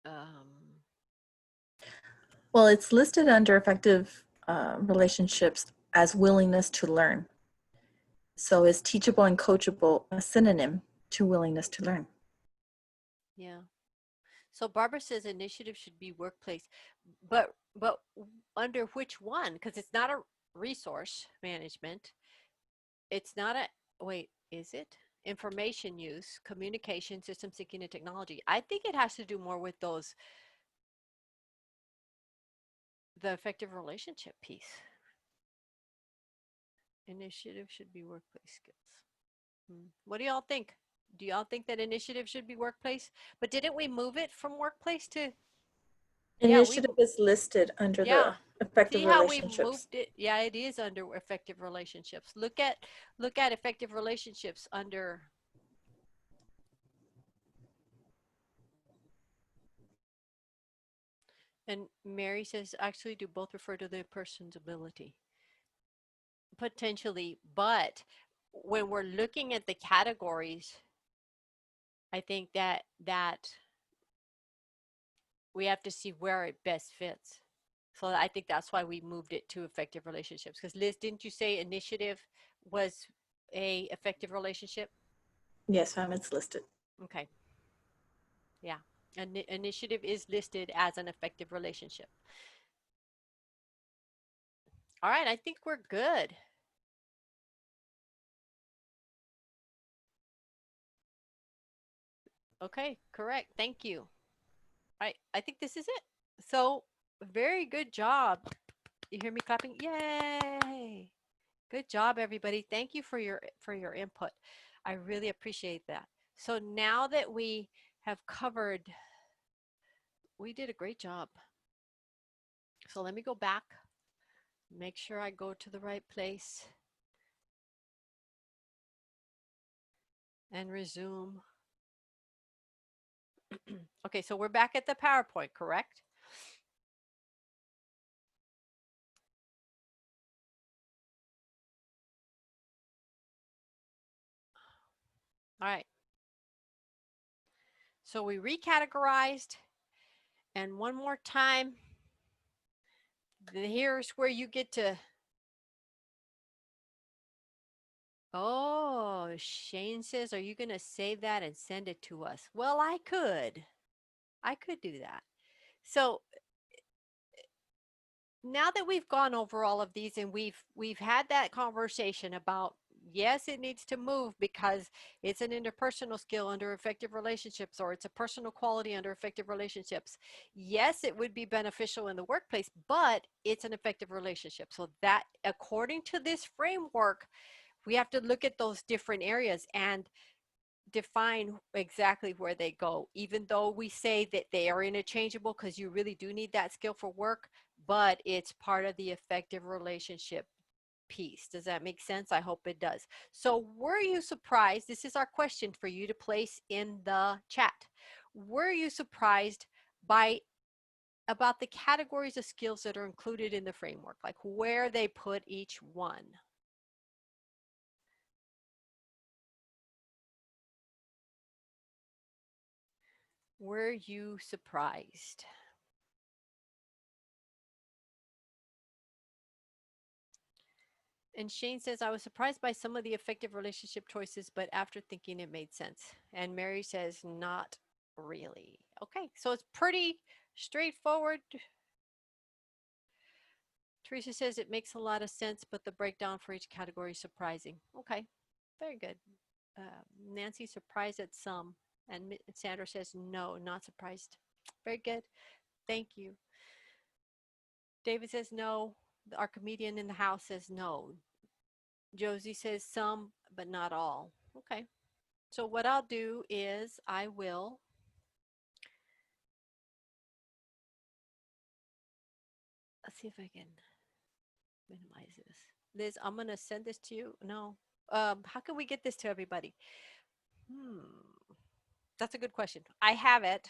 um Well, it's listed under effective relationships as willingness to learn. So, is teachable and coachable a synonym to willingness to learn? yeah. So Barbara says initiative should be workplace. But under which one? Because it's not a resource management. It's not a wait, is it? Information use, communication, system seeking and technology. I think it has to do more with those the effective relationship piece. Initiative should be workplace skills. What do y'all think? Do y'all think that initiative should be workplace? But didn't we move it from workplace to yeah, we Initiative is listed under yeah. the effective See how we relationships. moved it? Yeah, it is under effective relationships. Look at effective relationships under and Mary says actually do both refer to the person's ability. Potentially, but when we're looking at the categories, I think that we have to see where it best fits. So I think that's why we moved it to effective relationships. Because Liz, didn't you say initiative was a effective relationship? Yes, ma'am, it's listed. Okay, yeah. Initiative is listed as an effective relationship. All right, I think we're good. Okay, correct. Thank you. All right, I think this is it. So very good job. You hear me clapping? Yay! Good job, everybody. Thank you for your input. I really appreciate that. So now that we have covered, we did a great job. So let me go back, make sure I go to the right place and resume. Okay, so we're back at the PowerPoint, correct? All right. So we recategorized, and one more time, here's where you get to. Oh, Shane says, are you going to save that and send it to us? Well, I could. I could do that. So now that we've gone over all of these and we've had that conversation about, yes, it needs to move because it's an interpersonal skill under effective relationships, or it's a personal quality under effective relationships. Yes, it would be beneficial in the workplace, but it's an effective relationship. So that, according to this framework, we have to look at those different areas and define exactly where they go, even though we say that they are interchangeable, because you really do need that skill for work, but it's part of the effective relationship piece. Does that make sense? I hope it does. So were you surprised? This is our question for you to place in the chat. Were you surprised by about the categories of skills that are included in the framework, like where they put each one? Were you surprised? And Shane says, I was surprised by some of the effective relationship choices, but after thinking it made sense. And Mary says, not really. Okay, so it's pretty straightforward. Teresa says it makes a lot of sense, but the breakdown for each category is surprising. Okay, very good. Uh, Nancy surprised at some, and Sandra says, no, not surprised. Very good. Thank you. David says no. Our comedian in the house says no. Josie says some, but not all. Okay. So what I'll do is I will, let's see if I can minimize this. Liz, I'm going to send this to you. No. How can we get this to everybody? Hmm. That's a good question. I have it.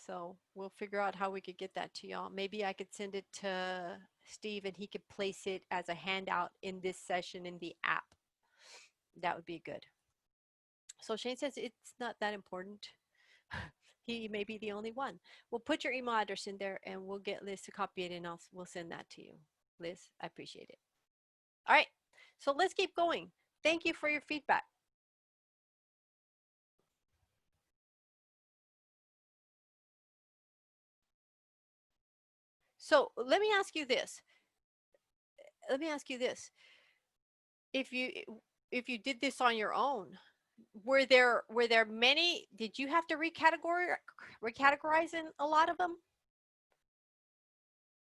So we'll figure out how we could get that to y'all. Maybe I could send it to Steve and he could place it as a handout in this session in the app. That would be good. So Shane says it's not that important. He may be the only one. We'll put your email address in there and we'll get Liz to copy it and we'll send that to you. Liz, I appreciate it. All right, so let's keep going. Thank you for your feedback. So let me ask you this. Let me ask you this. If you did this on your own, were there many, did you have to recategorize in a lot of them?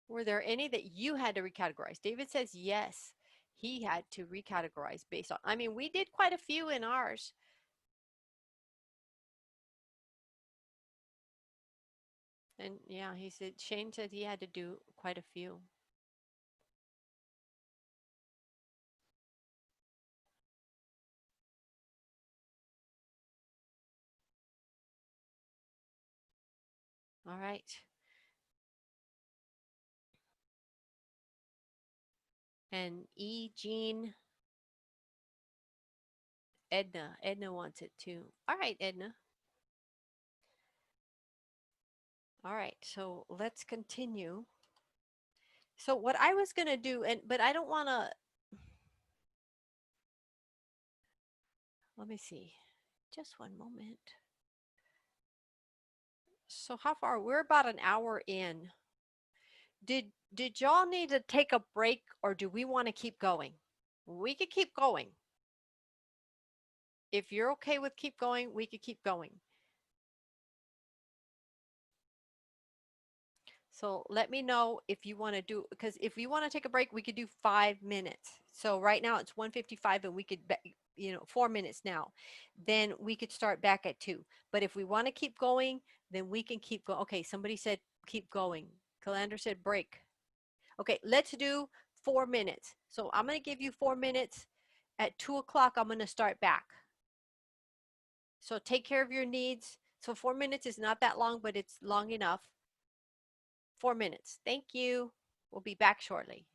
Were there any that you had to recategorize? David says yes, he had to recategorize based on, I mean, we did quite a few in ours. And yeah, he said, Shane said he had to do quite a few. All right. And Jean, Edna wants it too. All right, Edna. All right, so let's continue. So what I was going to do, but I don't want to, let me see, just one moment. So how far? We're about an hour in. Did y'all need to take a break or do we want to keep going? We could keep going. If you're okay with keep going, we could keep going. So let me know if you want to do, because if you want to take a break, we could do 5 minutes. So right now it's 1:55 and we could, 4 minutes now. Then we could start back at 2. But if we want to keep going, then we can keep going. Okay, somebody said keep going. Calandra said break. Okay, let's do 4 minutes. So I'm going to give you 4 minutes. At 2 o'clock, I'm going to start back. So take care of your needs. So 4 minutes is not that long, but it's long enough. 4 minutes. Thank you. We'll be back shortly.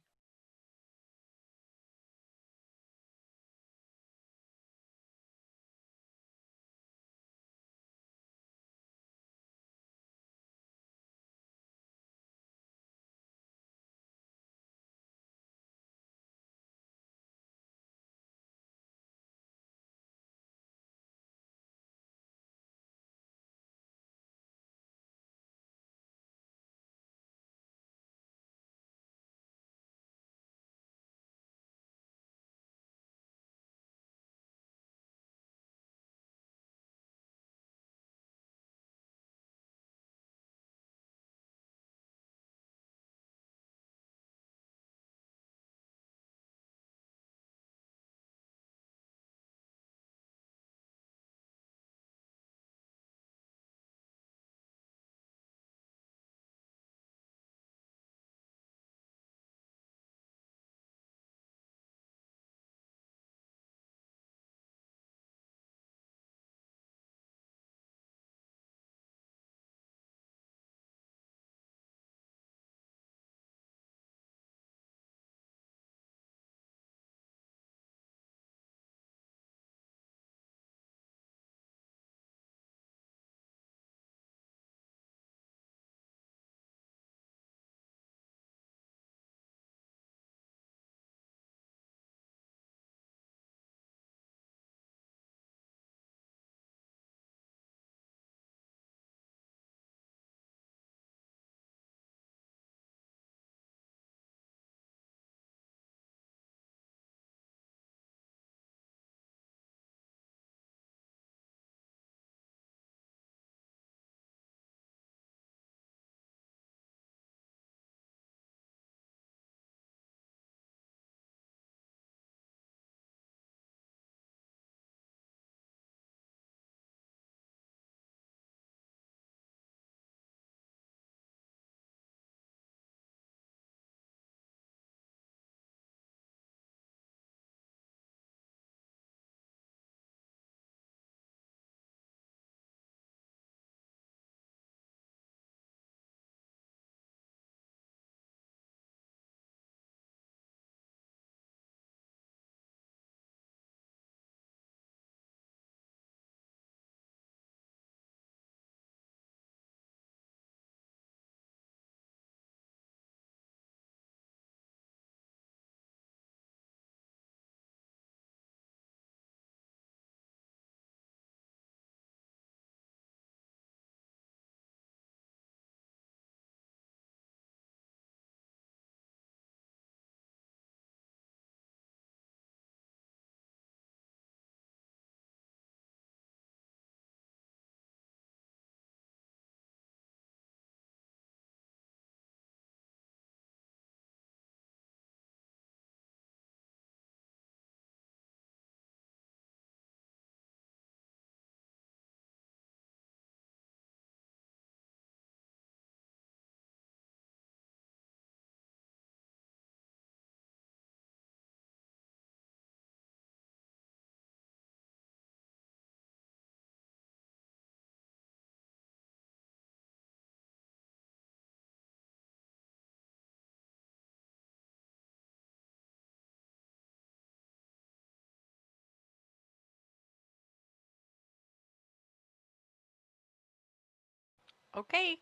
Okay.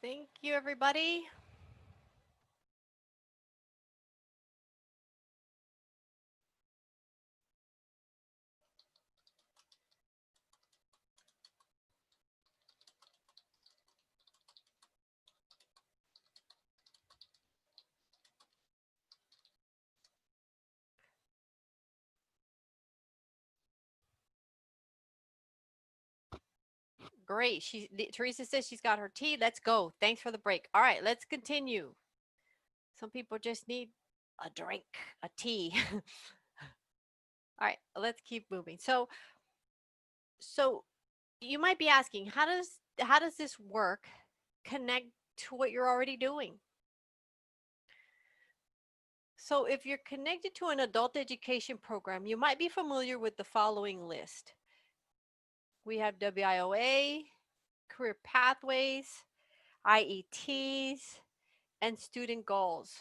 Thank you, everybody. Great. Teresa says she's got her tea. Let's go. Thanks for the break. All right, let's continue. Some people just need a drink, a tea. All right, let's keep moving. So you might be asking, how does this work connect to what you're already doing? So if you're connected to an adult education program, you might be familiar with the following list. We have WIOA, career pathways, IETs, and student goals.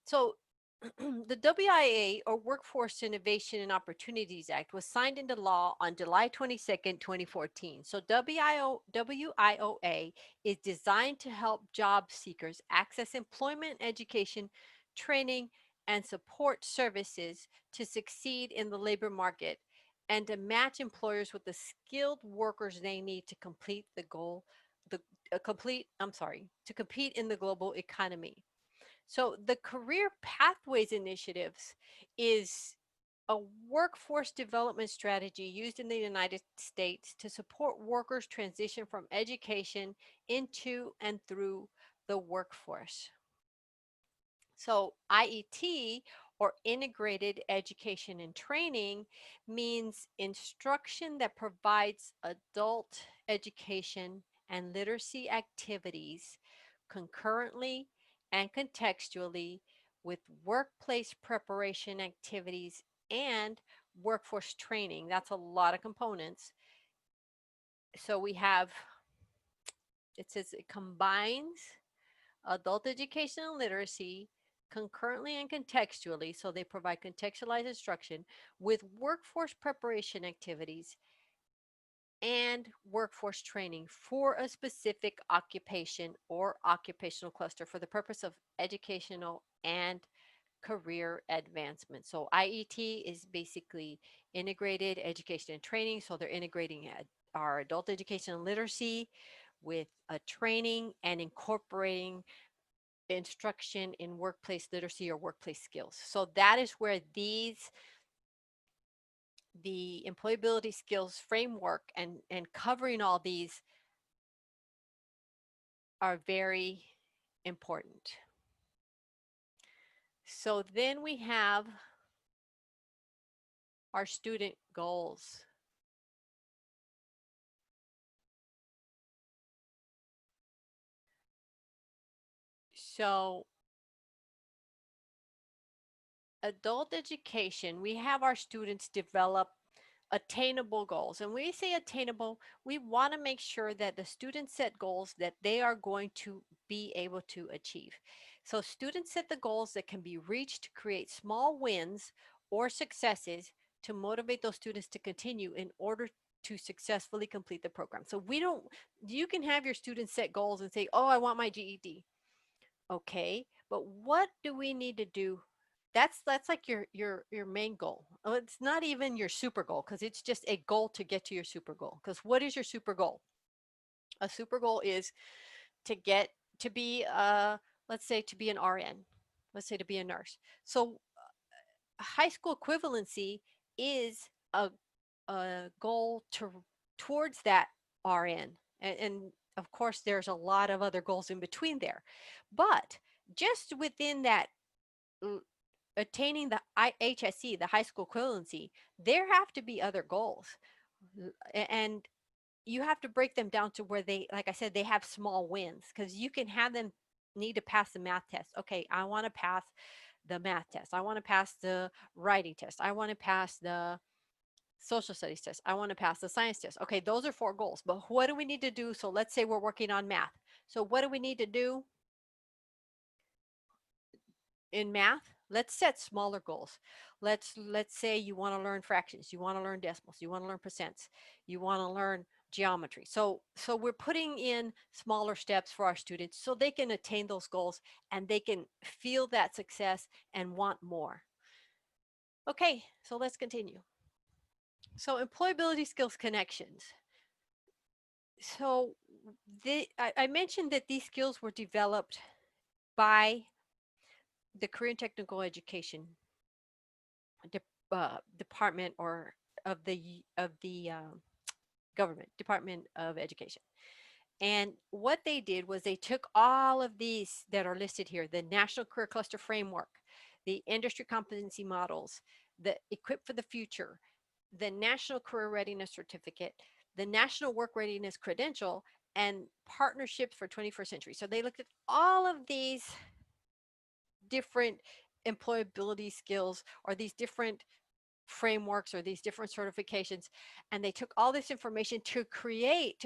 So the WIA, or Workforce Innovation and Opportunities Act, was signed into law on July 22nd, 2014. So WIOA is designed to help job seekers access employment, education, training, and support services to succeed in the labor market and to match employers with the skilled workers they need to complete the goal, the to compete in the global economy. So the Career Pathways Initiatives is a workforce development strategy used in the United States to support workers transition from education into and through the workforce. So IET, or Integrated Education and Training, means instruction that provides adult education and literacy activities concurrently and contextually with workplace preparation activities and workforce training. That's a lot of components. So we have, it says it combines adult education and literacy concurrently and contextually, so they provide contextualized instruction with workforce preparation activities and workforce training for a specific occupation or occupational cluster for the purpose of educational and career advancement. So IET is basically integrated education and training. So they're integrating our adult education and literacy with a training and incorporating instruction in workplace literacy or workplace skills. So that is where the employability skills framework and covering all these are very important. So then we have our student goals. So adult education, we have our students develop attainable goals. And when we say attainable, we want to make sure that the students set goals that they are going to be able to achieve. So students set the goals that can be reached to create small wins or successes to motivate those students to continue in order to successfully complete the program. So you can have your students set goals and say, oh, I want my GED. Okay, but what do we need to do? That's like your main goal. Oh, it's not even your super goal because it's just a goal to get to your super goal. Because what is your super goal? A super goal is to get to be let's say to be an RN, let's say to be a nurse. So high school equivalency is a goal towards that RN. And of course, there's a lot of other goals in between there. But just within that, attaining the HSE, the high school equivalency, there have to be other goals. And you have to break them down to where they, like I said, they have small wins because you can have them need to pass the math test. Okay, I want to pass the math test. I want to pass the writing test. I want to pass the social studies test. I want to pass the science test. Okay, those are 4 goals. But what do we need to do? So let's say we're working on math. So what do we need to do in math? Let's set smaller goals. Let's say you want to learn fractions, you want to learn decimals, you want to learn percents, you want to learn geometry. So we're putting in smaller steps for our students so they can attain those goals and they can feel that success and want more. Okay, so let's continue. So employability skills connections. So I mentioned that these skills were developed by the Career and Technical Education department or of the government, Department of Education. And what they did was they took all of these that are listed here, the National Career Cluster Framework, the Industry Competency Models, the Equip for the Future, the National Career Readiness Certificate, the National Work Readiness Credential, and Partnerships for 21st Century. So they looked at all of these different employability skills or these different frameworks or these different certifications, and they took all this information to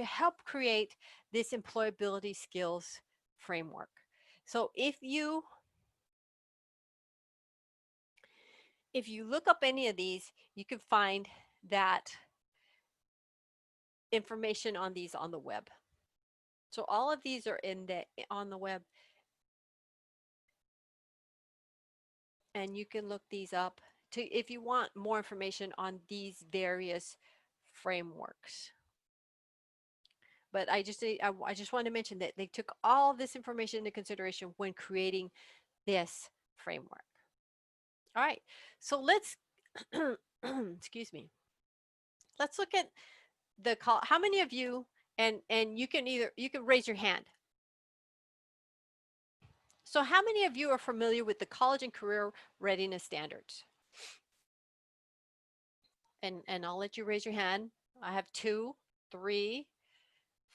help create this employability skills framework. So if you look up any of these, you can find that information on these on the web. So all of these are on the web, and you can look these up to if you want more information on these various frameworks. But I just want to mention that they took all this information into consideration when creating this framework. All right, so let's excuse me. Let's look at the call. How many of you, and you can raise your hand. So how many of you are familiar with the college and career readiness standards? And I'll let you raise your hand. I have 2, 3,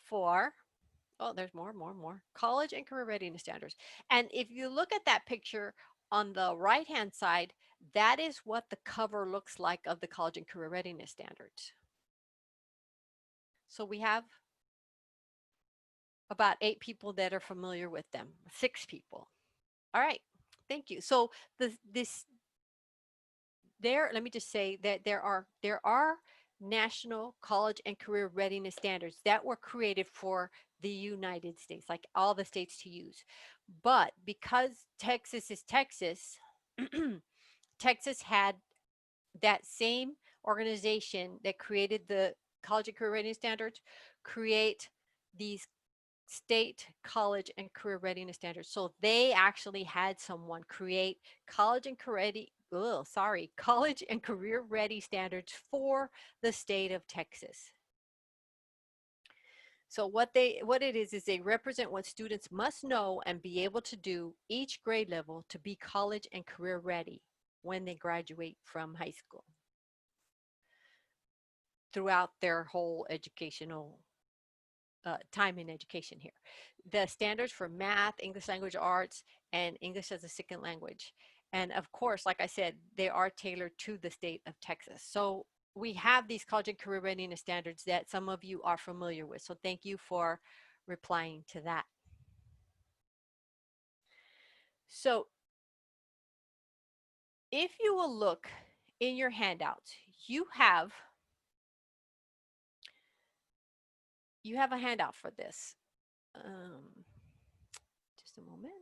4. Oh, there's more. College and career readiness standards. And if you look at that picture on the right-hand side, that is what the cover looks like of the college and career readiness standards. So we have about 8 people that are familiar with them, 6 people. All right, thank you. So let me just say that there are national college and career readiness standards that were created for the United States, like all the states to use. But because Texas is Texas, Texas had that same organization that created the college and career readiness standards create these state college and career readiness standards. So they actually had someone create college and career college and career ready standards for the state of Texas. So what it is they represent what students must know and be able to do each grade level to be college and career ready when they graduate from high school throughout their whole educational time in education here. The standards for math, English language arts, and English as a second language. And of course, like I said, they are tailored to the state of Texas. So we have these college and career readiness standards that some of you are familiar with. So thank you for replying to that. So if you will look in your handouts, you have a handout for this. Just a moment.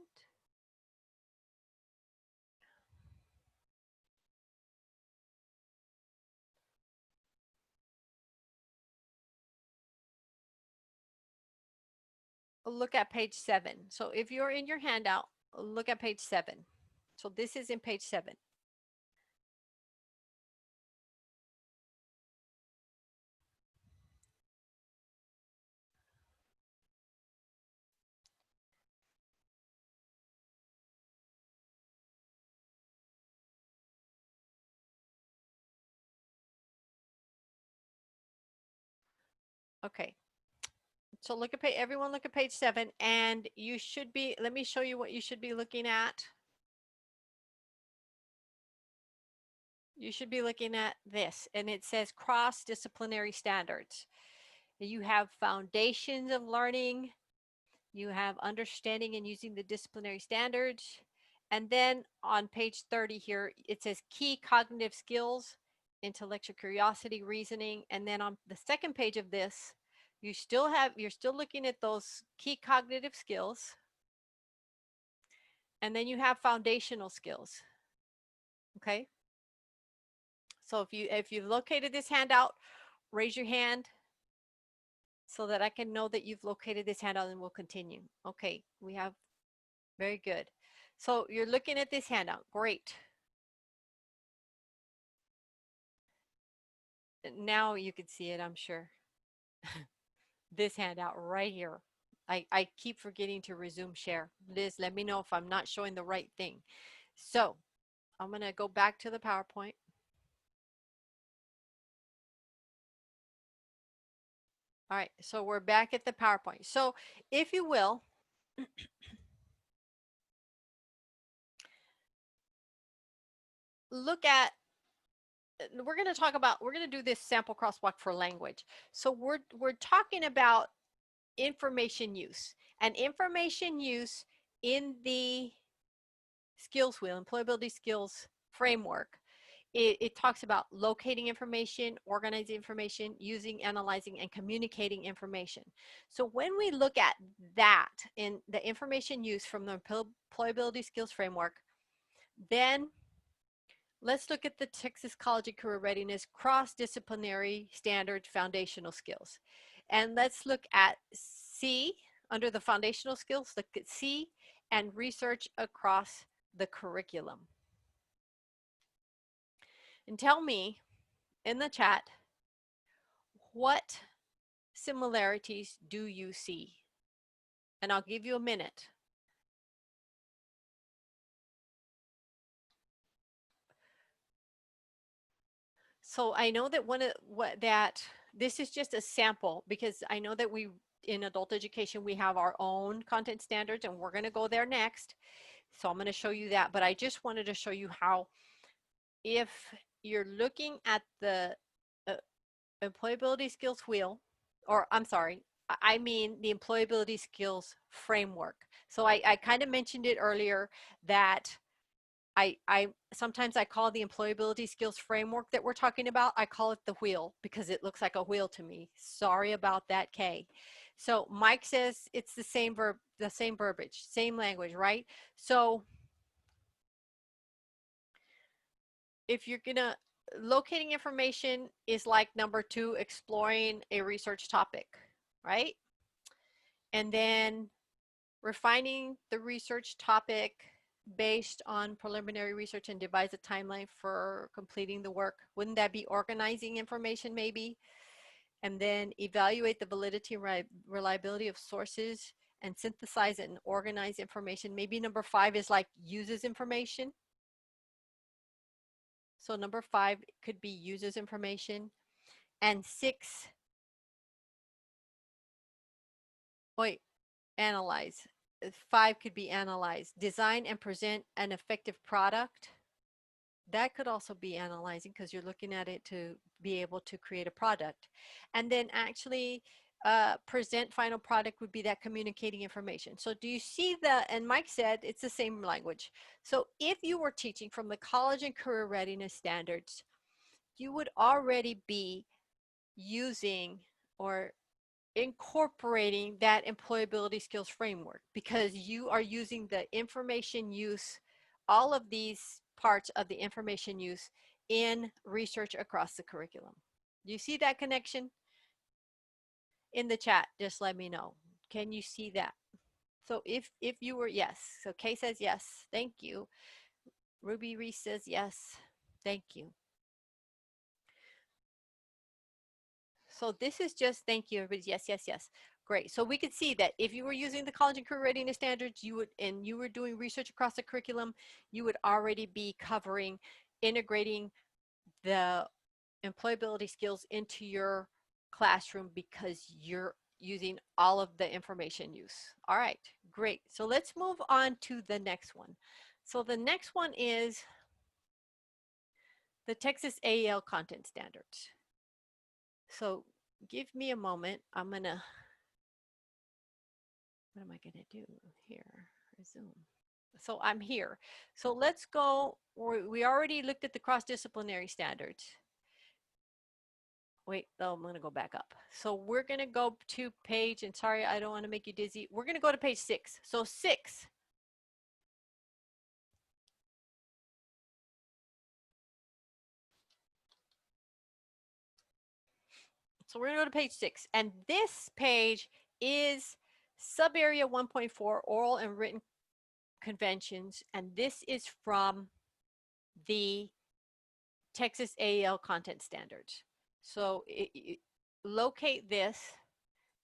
Look at page 7. So if you're in your handout, look at page 7. So this is in page 7. Okay. So everyone look at page 7, and you should be, let me show you what you should be looking at. You should be looking at this, and it says cross-disciplinary standards. You have foundations of learning, you have understanding and using the disciplinary standards, and then on page 30 here, it says key cognitive skills, intellectual curiosity, reasoning, and then on the second page of this, you're still looking at those key cognitive skills, and then you have foundational skills. Okay, so if you've located this handout, raise your hand so that I can know that you've located this handout, and we'll continue. Okay, we have, very good. So you're looking at this handout, great. Now you can see it, I'm sure. this handout right here. I keep forgetting to resume share. Liz, let me know if I'm not showing the right thing. So I'm going to go back to the PowerPoint. All right, so we're back at the PowerPoint. So if you will, look at, we're going to talk about, we're going to do this sample crosswalk for language. So we're talking about information use, and information use in the skills wheel, employability skills framework. It talks about locating information, organizing information, using, analyzing, and communicating information. So when we look at that in the information use from the employability skills framework, then let's look at the Texas College and Career Readiness cross-disciplinary standard foundational skills. And let's look at C under the foundational skills, look at C and research across the curriculum. And tell me in the chat, what similarities do you see? And I'll give you a minute. So I know that one of what that this is just a sample, because I know that we in adult education we have our own content standards, and we're going to go there next. So I'm going to show you that, but I just wanted to show you how, if you're looking at the uh, employability skills wheel, or I'm sorry, I mean the employability skills framework. So I kind of mentioned it earlier that I sometimes I call the employability skills framework that we're talking about, I call it the wheel because it looks like a wheel to me. Sorry about that, Kay. So Mike says it's the same verbiage, same language, right? So if you're gonna, locating information is like number 2, exploring a research topic, right? And then refining the research topic based on preliminary research and devise a timeline for completing the work. Wouldn't that be organizing information maybe? And then evaluate the validity and reliability of sources and synthesize and organize information. Maybe number 5 is like uses information. So number 5 could be uses information. And 6, wait, analyze. 5 could be analyze. Design and present an effective product. That could also be analyzing because you're looking at it to be able to create a product. And then actually present final product would be that communicating information. So do you see the, and Mike said it's the same language. So if you were teaching from the college and career readiness standards, you would already be using or incorporating that employability skills framework, because you are using the information use, all of these parts of the information use in research across the curriculum. Do you see that connection? In the chat, just let me know. Can you see that? So if you were, yes. So Kay says yes. Thank you. Ruby Reese says yes. Thank you. So this is just, thank you everybody. Yes, yes, yes. Great. So we could see that if you were using the college and career readiness standards, you would, and you were doing research across the curriculum, you would already be covering, integrating the employability skills into your classroom because you're using all of the information use. All right, great. So let's move on to the next one. So the next one is the Texas AEL content standards. So give me a moment. I'm gonna, what am I gonna do here? Resume. So I'm here. So let's go, we already looked at the cross-disciplinary standards. Wait, oh, I'm gonna go back up. So we're gonna go to page, and sorry, I don't wanna make you dizzy. We're gonna go to page 6. So 6. So we're gonna go to page 6. And this page is sub-area 1.4, oral and written conventions. And this is from the Texas AEL content standards. So locate this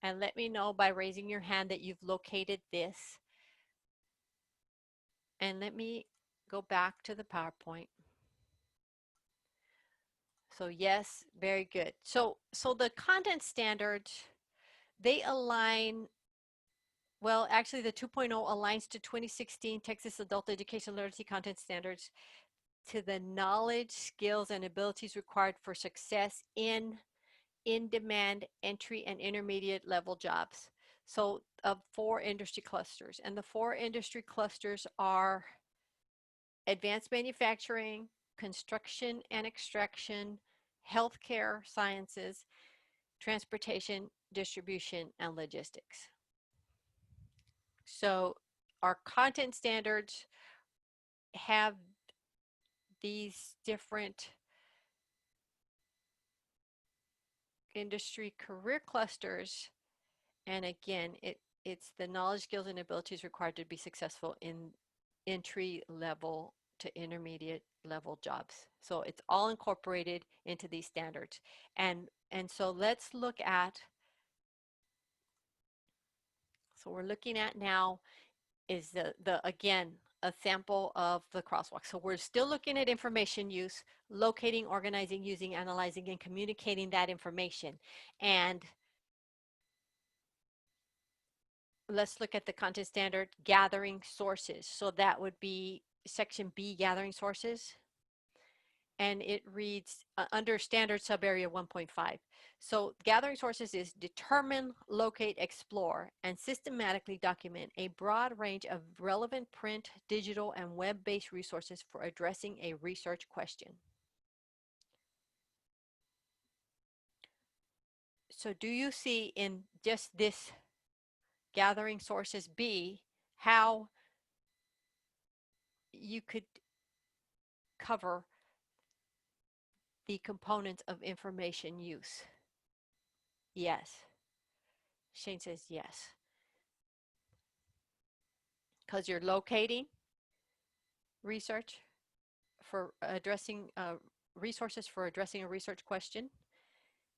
and let me know by raising your hand that you've located this. And let me go back to the PowerPoint. So yes, very good. So the content standards, they align, well, actually the 2.0 aligns to 2016 Texas Adult Education Literacy Content Standards to the knowledge, skills, and abilities required for success in demand entry and intermediate level jobs. So of 4 industry clusters, and the 4 industry clusters are advanced manufacturing, construction and extraction, healthcare sciences, transportation, distribution, and logistics. So our content standards have these different industry career clusters. And again, it's the knowledge, skills, and abilities required to be successful in entry level to intermediate level jobs. So it's all incorporated into these standards. And so let's look at, so we're looking at now is the again, a sample of the crosswalk. So we're still looking at information use, locating, organizing, using, analyzing, and communicating that information. And let's look at the content standard, gathering sources. So that would be section B, gathering sources. And it reads under standard sub area 1.5. So gathering sources is determine, locate, explore, and systematically document a broad range of relevant print, digital, and web-based resources for addressing a research question. So do you see in just this gathering sources B how you could cover the components of information use? Yes. Shane says yes. Because you're locating research for addressing resources for addressing a research question,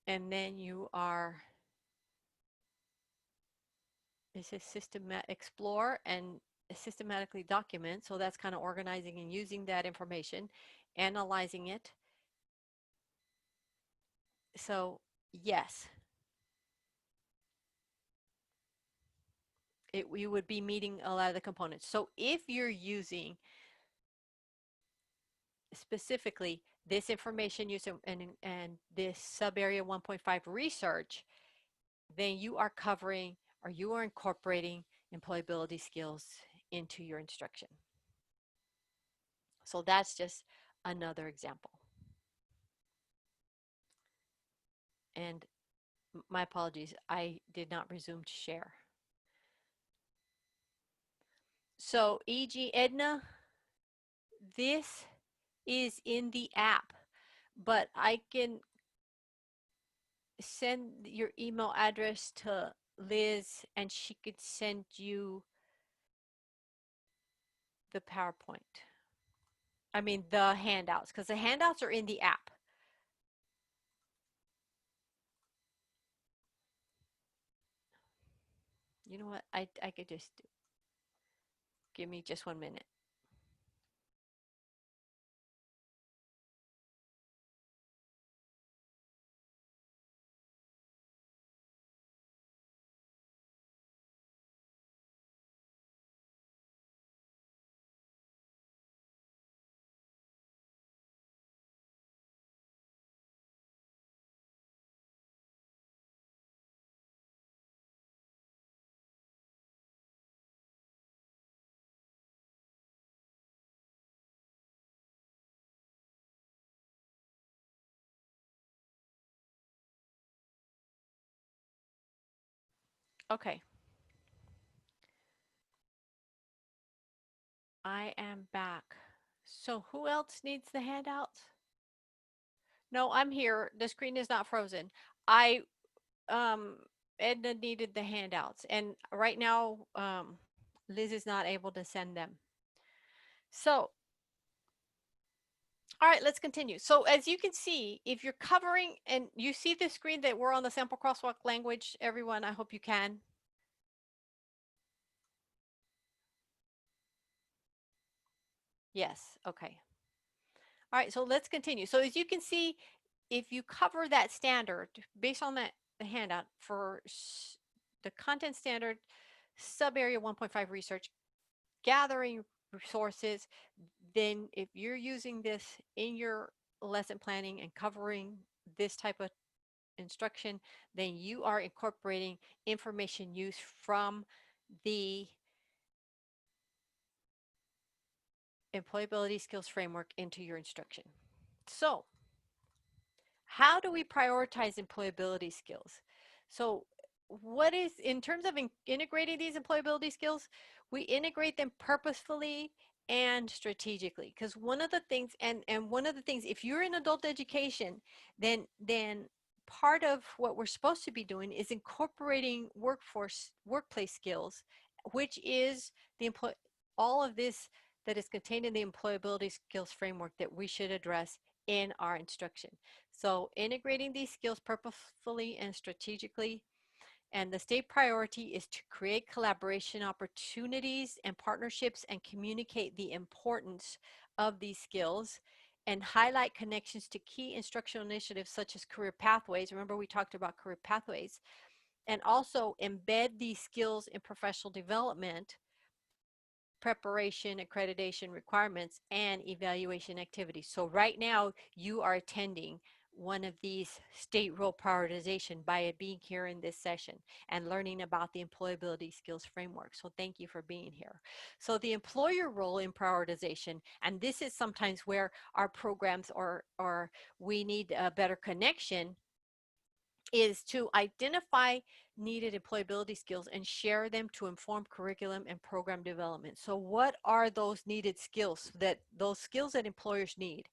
and then you are, it says explore and systematically document, so that's kind of organizing and using that information, analyzing it. So yes, you would be meeting a lot of the components. So if you're using specifically this information use and this sub area 1.5 research, then you are covering or you are incorporating employability skills into your instruction. So that's just another example. And my apologies, I did not resume to share. So e.g. Edna, this is in the app, but I can send your email address to Liz and she could send you the PowerPoint. I mean, the handouts, because the handouts are in the app. You know what? I could just give me just 1 minute. Okay. I am back. So who else needs the handouts? No, I'm here. The screen is not frozen. I um Edna needed the handouts and right now Liz is not able to send them. So, All right, let's continue. So as you can see, if you're covering, and you see the screen that we're on the sample crosswalk language, everyone, I hope you can. Yes, okay. All right, so let's continue. So as you can see, if you cover that standard based on that the handout for the content standard sub area 1.5 research, gathering resources, then if you're using this in your lesson planning and covering this type of instruction, then you are incorporating information use from the employability skills framework into your instruction. So how do we prioritize employability skills? So what is, in terms of integrating these employability skills, we integrate them purposefully and strategically, because one of the things, and one of the things, if you're in adult education, then part of what we're supposed to be doing is incorporating workplace skills, which is the employ all of this that is contained in the employability skills framework that we should address in our instruction. So integrating these skills purposefully and strategically. And the state priority is to create collaboration opportunities and partnerships and communicate the importance of these skills and highlight connections to key instructional initiatives such as career pathways. Remember, we talked about career pathways. And also embed these skills in professional development, preparation, accreditation requirements, and evaluation activities. So right now you are attending one of these state role prioritization by being here in this session and learning about the employability skills framework. So thank you for being here. So the employer role in prioritization, and this is sometimes where our programs or we need a better connection, is to identify needed employability skills and share them to inform curriculum and program development. So what are those needed skills, those skills that employers need?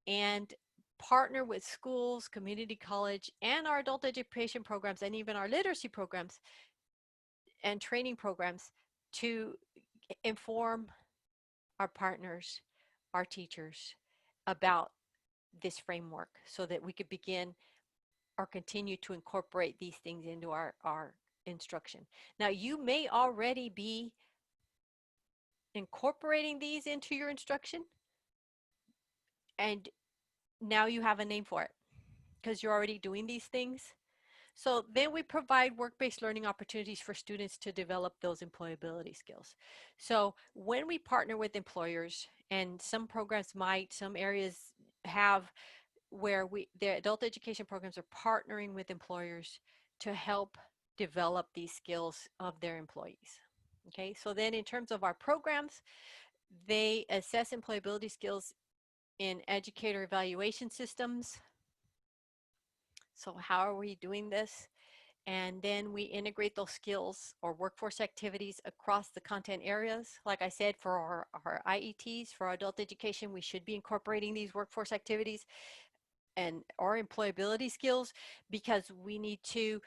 And partner with schools, community college, and our adult education programs, and even our literacy programs and training programs to inform our partners, our teachers about this framework so that we could begin or continue to incorporate these things into our instruction. Now, you may already be incorporating these into your instruction, and now you have a name for it because you're already doing these things. So then we provide work-based learning opportunities for students to develop those employability skills. So when we partner with employers, and some programs might, some areas have where the adult education programs are partnering with employers to help develop these skills of their employees. Okay, so then in terms of our programs, they assess employability skills in educator evaluation systems. So how are we doing this? And then we integrate those skills or workforce activities across the content areas. Like I said, for our IETs, for our adult education, we should be incorporating these workforce activities and our employability skills, because we need to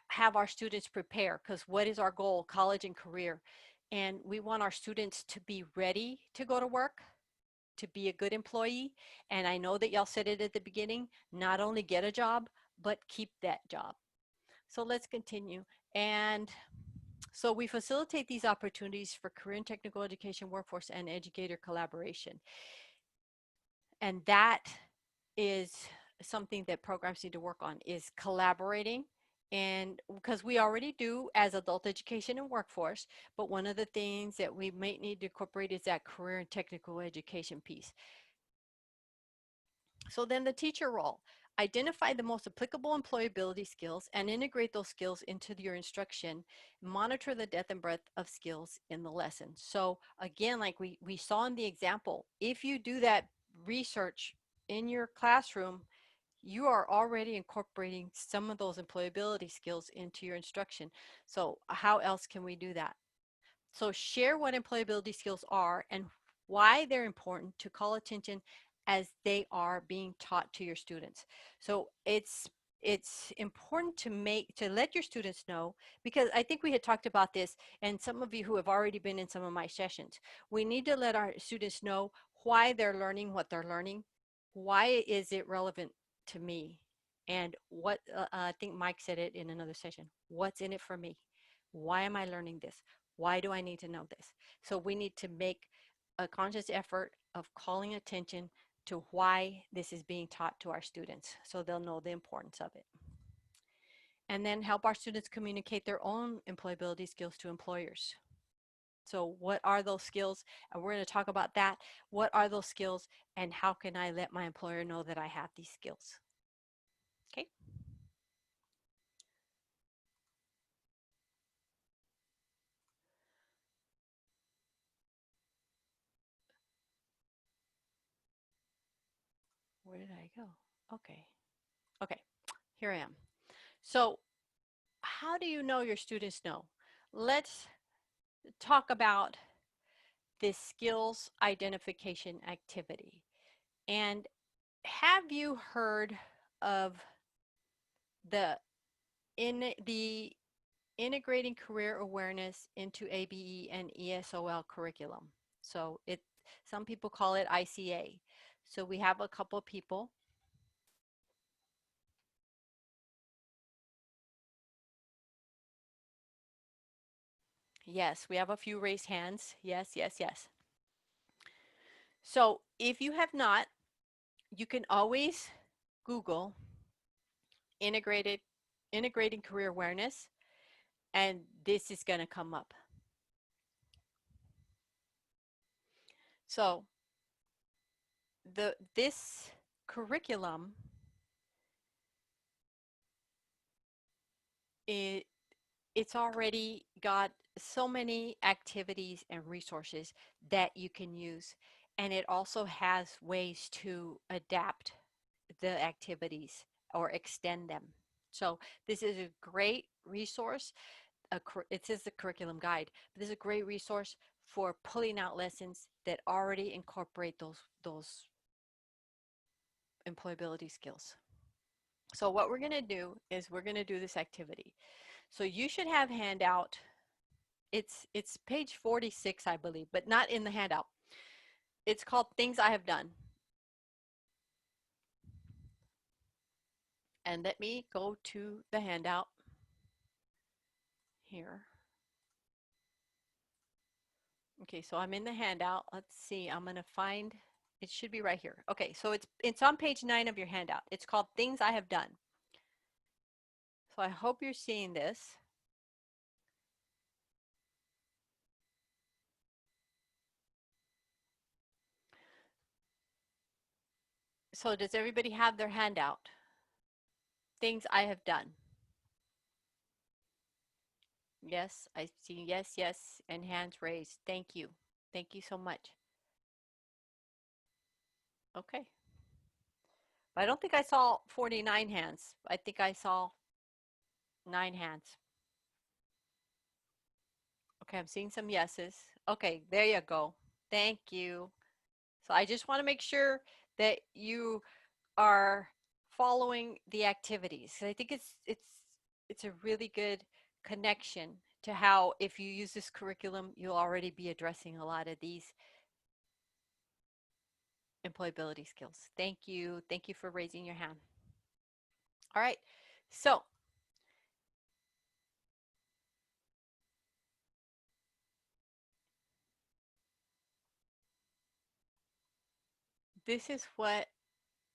have our students prepare, because what is our goal? College and career. And we want our students to be ready to go to work, to be a good employee. And I know that y'all said it at the beginning, not only get a job, but keep that job. So let's continue. And so we facilitate these opportunities for career and technical education workforce and educator collaboration. And that is something that programs need to work on, is collaborating. And because we already do as adult education and workforce, but one of the things that we may need to incorporate is that career and technical education piece. So then the teacher role, identify the most applicable employability skills and integrate those skills into your instruction. Monitor the depth and breadth of skills in the lesson. So again, like we saw in the example, if you do that research in your classroom, you are already incorporating some of those employability skills into your instruction. So how else can we do that? So share what employability skills are and why they're important to call attention as they are being taught to your students. So it's important to let your students know, because I think we had talked about this, and some of you who have already been in some of my sessions, we need to let our students know why they're learning what they're learning. Why is it relevant to me? And what I think Mike said it in another session. What's in it for me? Why am I learning this? Why do I need to know this? So we need to make a conscious effort of calling attention to why this is being taught to our students so they'll know the importance of it. And then help our students communicate their own employability skills to employers. So what are those skills? And we're going to talk about that. What are those skills and how can I let my employer know that I have these skills? Okay. Where did I go? Okay. Okay. Here I am. So how do you know your students know? Let's talk about this skills identification activity. And have you heard of the the integrating career awareness into ABE and ESOL curriculum? So some people call it ICA. So we have a couple of people. Yes, we have a few raised hands. Yes, yes, yes. So if you have not, you can always Google integrated integrating career awareness, and this is going to come up. So this curriculum, it's already got so many activities and resources that you can use, and it also has ways to adapt the activities or extend them. So this is a great resource. It says the curriculum guide, but this is a great resource for pulling out lessons that already incorporate those employability skills. So what we're going to do is we're going to do this activity. So you should have handout. It's page 46, I believe, but not in the handout. It's called Things I Have Done. And let me go to the handout here. Okay, so I'm in the handout. Let's see. I'm going to find, it should be right here. Okay, so it's on page 9 of your handout. It's called Things I Have Done. So I hope you're seeing this. So does everybody have their handout? Things I have done. Yes, I see. Yes, yes, and hands raised. Thank you. Thank you so much. Okay. But I don't think I saw 49 hands. I think I saw 9 hands. Okay, I'm seeing some yeses. Okay, there you go. Thank you. So I just want to make sure that you are following the activities. I think it's a really good connection to how if you use this curriculum, you'll already be addressing a lot of these employability skills. Thank you. Thank you for raising your hand. All right. So this is what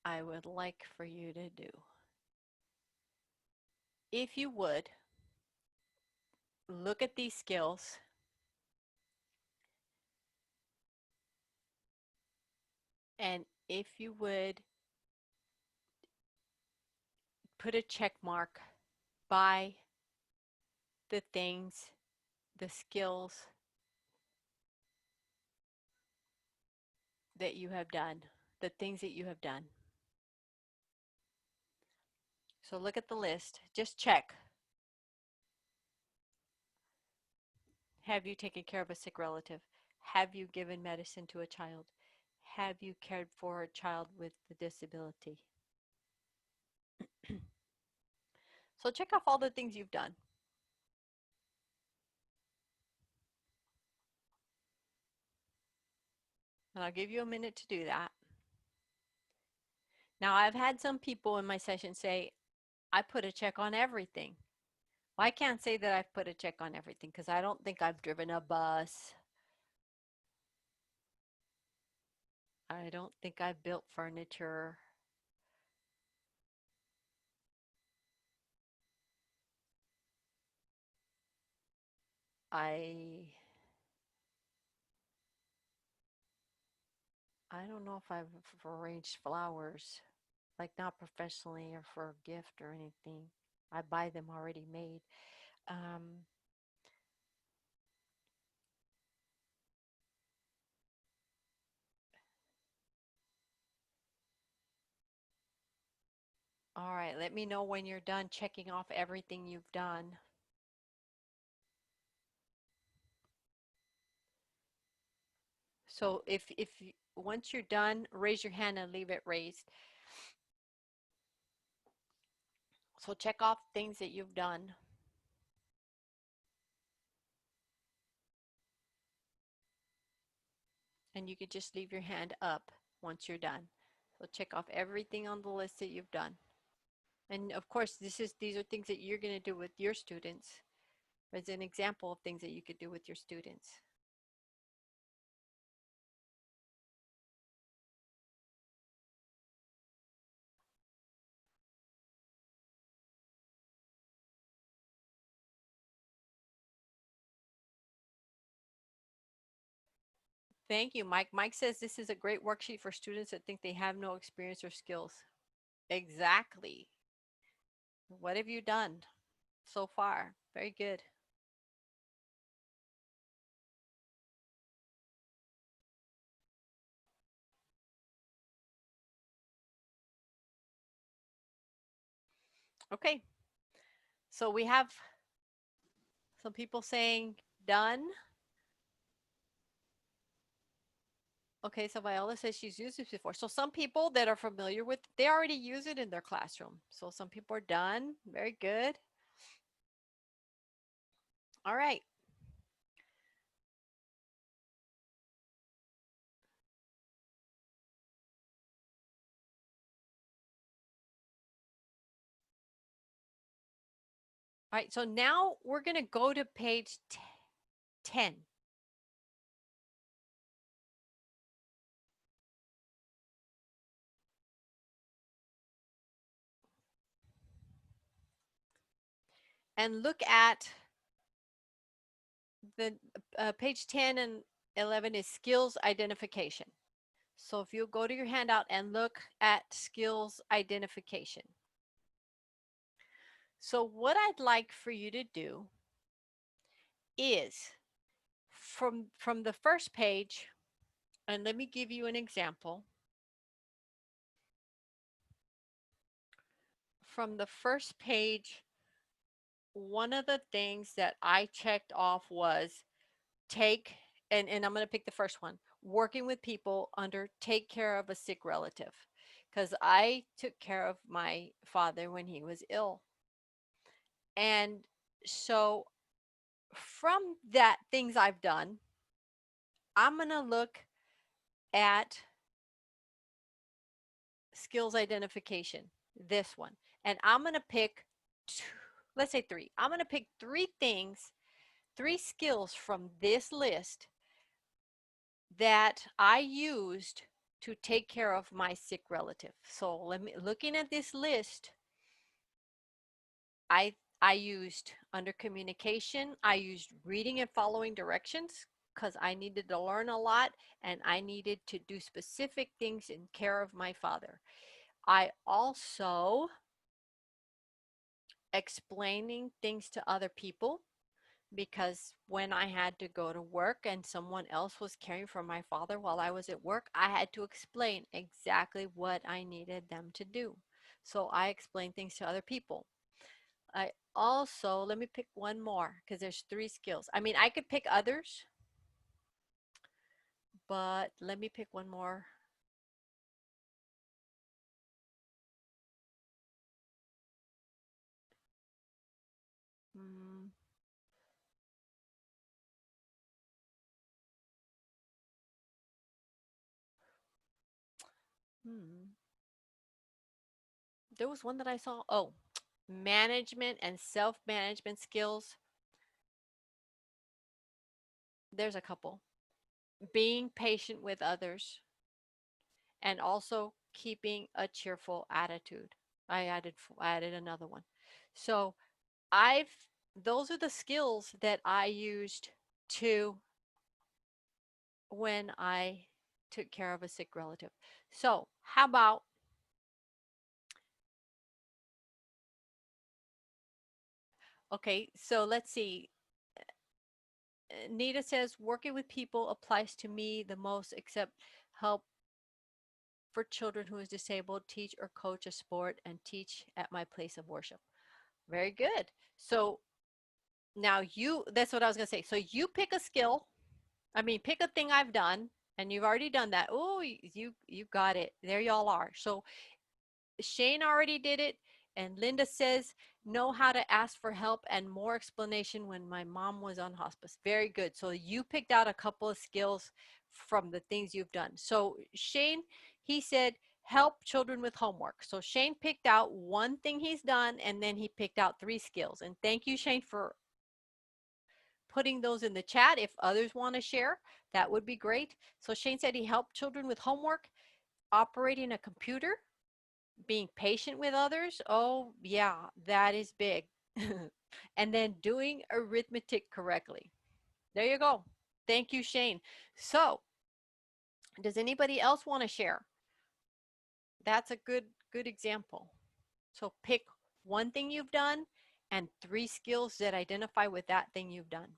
I would like for you to do. If you would, look at these skills and if you would put a check mark by the things, the skills that you have done, the things that you have done. So look at the list, just check. Have you taken care of a sick relative? Have you given medicine to a child? Have you cared for a child with a disability? So check off all the things you've done. And I'll give you a minute to do that. Now, I've had some people in my session say, I put a check on everything. Well, I can't say that I've put a check on everything because I don't think I've driven a bus. I don't think I've built furniture. I I don't know if I've arranged flowers, like not professionally or for a gift or anything. I buy them already made. Um, all right, let me know when you're done checking off everything you've done. So once you're done, raise your hand and leave it raised. So check off things that you've done. And you could just leave your hand up once you're done. So check off everything on the list that you've done. And of course, these are things that you're going to do with your students as an example of things that you could do with your students. Thank you, Mike. Mike says this is a great worksheet for students that think they have no experience or skills. Exactly. What have you done so far? Very good. Okay. So we have some people saying done. Okay, so Viola says she's used this before. So some people that are familiar with, they already use it in their classroom. So some people are done. Very good. All right. All right. So now we're going to go to page 10. And look at the page 10 and 11 is skills identification. So if you go to your handout and look at skills identification. So what I'd like for you to do is from the first page, and let me give you an example. From the first page, one of the things that I checked off was take, and I'm going to pick the first one, working with people under take care of a sick relative. Because I took care of my father when he was ill. And so from that things I've done, I'm going to look at skills identification, this one. And I'm going to pick two, let's say three. I'm going to pick three things, three skills from this list that I used to take care of my sick relative. So looking at this list, I I used under communication, I used reading and following directions because I needed to learn a lot and I needed to do specific things in care of my father. I also explaining things to other people because when I had to go to work and someone else was caring for my father while I was at work, I had to explain exactly what I needed them to do. So I explained things to other people. I also, let me pick one more because there's three skills. I mean, I could pick others, but let me pick one more. Hmm. Hmm. There was one that I saw. Oh, management and self-management skills. There's a couple. Being patient with others and also keeping a cheerful attitude. I added another one. So, I've those are the skills that I used to when I took care of a sick relative. So, how about okay, so let's see. Nita says working with people applies to me the most except help for children who is disabled, teach or coach a sport and teach at my place of worship. Very good. So now that's what I was going to say. So you pick a skill. I mean, pick a thing I've done and you've already done that. Oh, you got it. There y'all are. So Shane already did it. And Linda says, know how to ask for help and more explanation when my mom was on hospice. Very good. So you picked out a couple of skills from the things you've done. So Shane, he said, help children with homework. So Shane picked out one thing he's done and then he picked out 3 skills. And thank you, Shane, for putting those in the chat. If others want to share, that would be great. So Shane said he helped children with homework, operating a computer, being patient with others. Oh, yeah, that is big. And then doing arithmetic correctly. There you go. Thank you, Shane. So, does anybody else want to share? That's a good example. So, pick one thing you've done and 3 skills that identify with that thing you've done.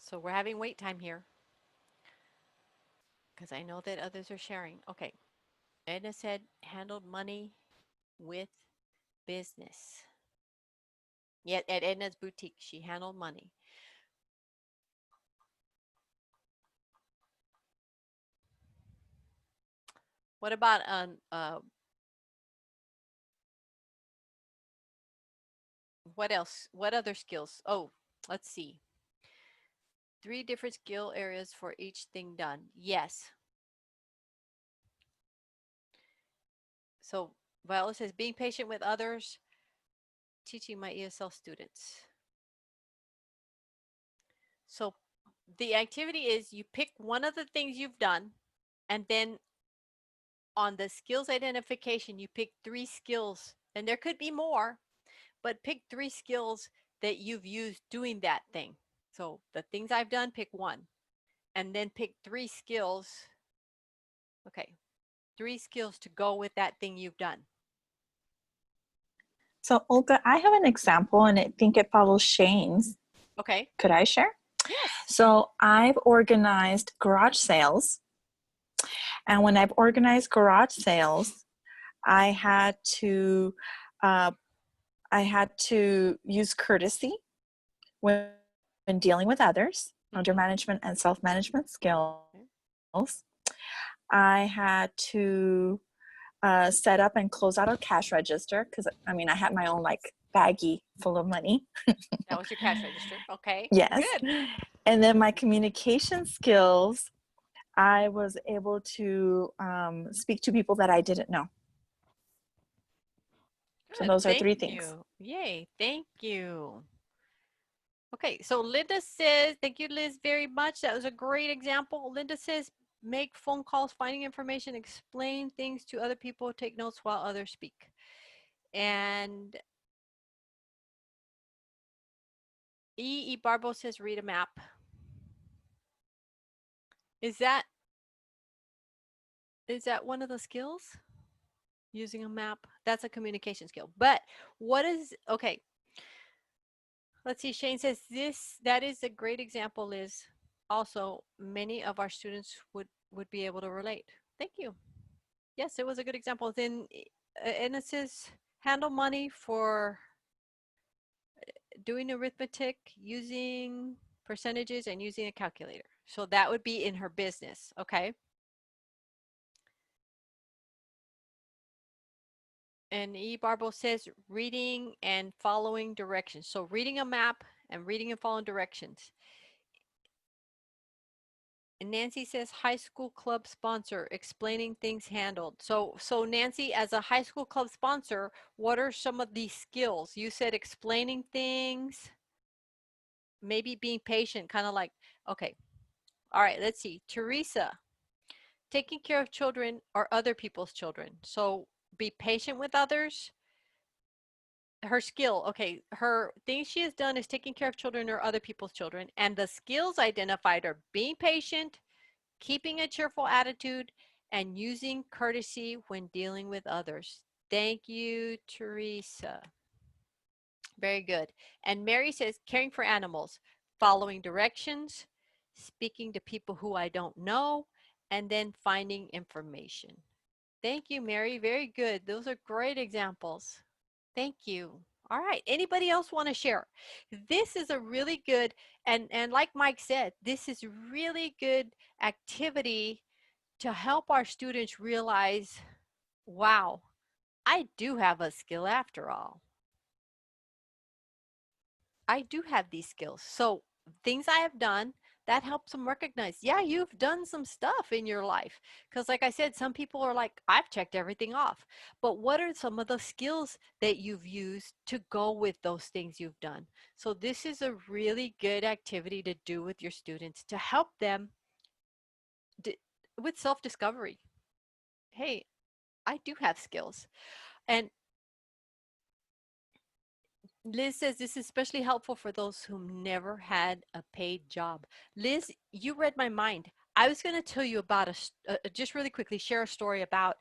So, we're having wait time here because I know that others are sharing. Okay. Edna said handled money with business. Yet at Edna's boutique, she handled money. What about what else? What other skills? Oh, let's see. 3 different skill areas for each thing done. Yes. So Viola says being patient with others, teaching my ESL students. So the activity is you pick one of the things you've done, and then on the skills identification, you pick 3 skills, and there could be more, but pick 3 skills that you've used doing that thing. So the things I've done, pick one, and then pick 3 skills. Okay, 3 skills to go with that thing you've done. So Olga, I have an example and I think it follows Shane's. Okay. Could I share? Yes. So I've organized garage sales. And when I've organized garage sales, I had to uh, use courtesy when dealing with others under management and self-management skills. I had to set up and close out a cash register because I mean I had my own like baggie full of money. That was your cash register. Okay. Yes. Good. And then my communication skills, I was able to speak to people that I didn't know. So Good. those are 3 Thank things. you. Yay. Thank you. Okay. So Linda says, thank you, Liz, very much. That was a great example. Linda says, make phone calls, finding information, explain things to other people, take notes while others speak. And E. Barbo says, read a map. Is that one of the skills? Using a map? That's a communication skill. But what is, okay. Let's see, Shane says that is a great example, Liz. Also, many of our students would be able to relate. Thank you. Yes, it was a good example. Then, and it says handle money for doing arithmetic, using percentages, and using a calculator. So that would be in her business, okay? And E. Barbo says reading and following directions. So reading a map and reading and following directions. And Nancy says high school club sponsor, explaining things handled. So Nancy, as a high school club sponsor, what are some of these skills? You said explaining things, maybe being patient, kind of like, okay. All right, let's see. Teresa, taking care of children or other people's children. So be patient with others. Her skill, okay, her thing she has done is taking care of children or other people's children. And the skills identified are being patient, keeping a cheerful attitude, and using courtesy when dealing with others. Thank you, Teresa. Very good. And Mary says, caring for animals, following directions, speaking to people who I don't know, and then finding information. Thank you, Mary. Very good. Those are great examples. Thank you. All right. Anybody else want to share? This is a really good, and like Mike said, this is really good activity to help our students realize, wow, I do have a skill after all. I do have these skills. So things I have done, that helps them recognize, yeah, you've done some stuff in your life. Because like I said, some people are like, I've checked everything off. But what are some of the skills that you've used to go with those things you've done? So this is a really good activity to do with your students to help them with self-discovery. Hey, I do have skills. And Liz says this is especially helpful for those who never had a paid job. Liz, you read my mind. I was going to tell you about just really quickly, share a story about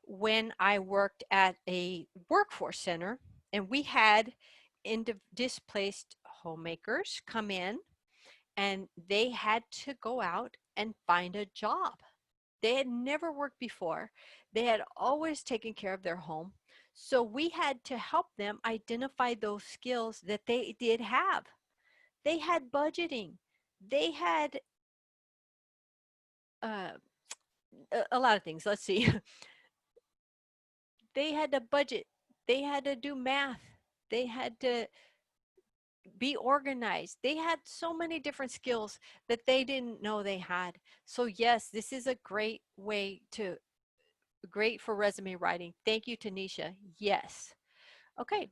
when I worked at a workforce center and we had displaced homemakers come in and they had to go out and find a job. They had never worked before. They had always taken care of their home. So we had to help them identify those skills that they did have. They had budgeting. They had uh, a lot of things. Let's see. They had to budget. They had to do math. They had to be organized. They had so many different skills that they didn't know they had. So yes, this is a great way to great for resume writing. Thank you, Tanisha. Yes. Okay.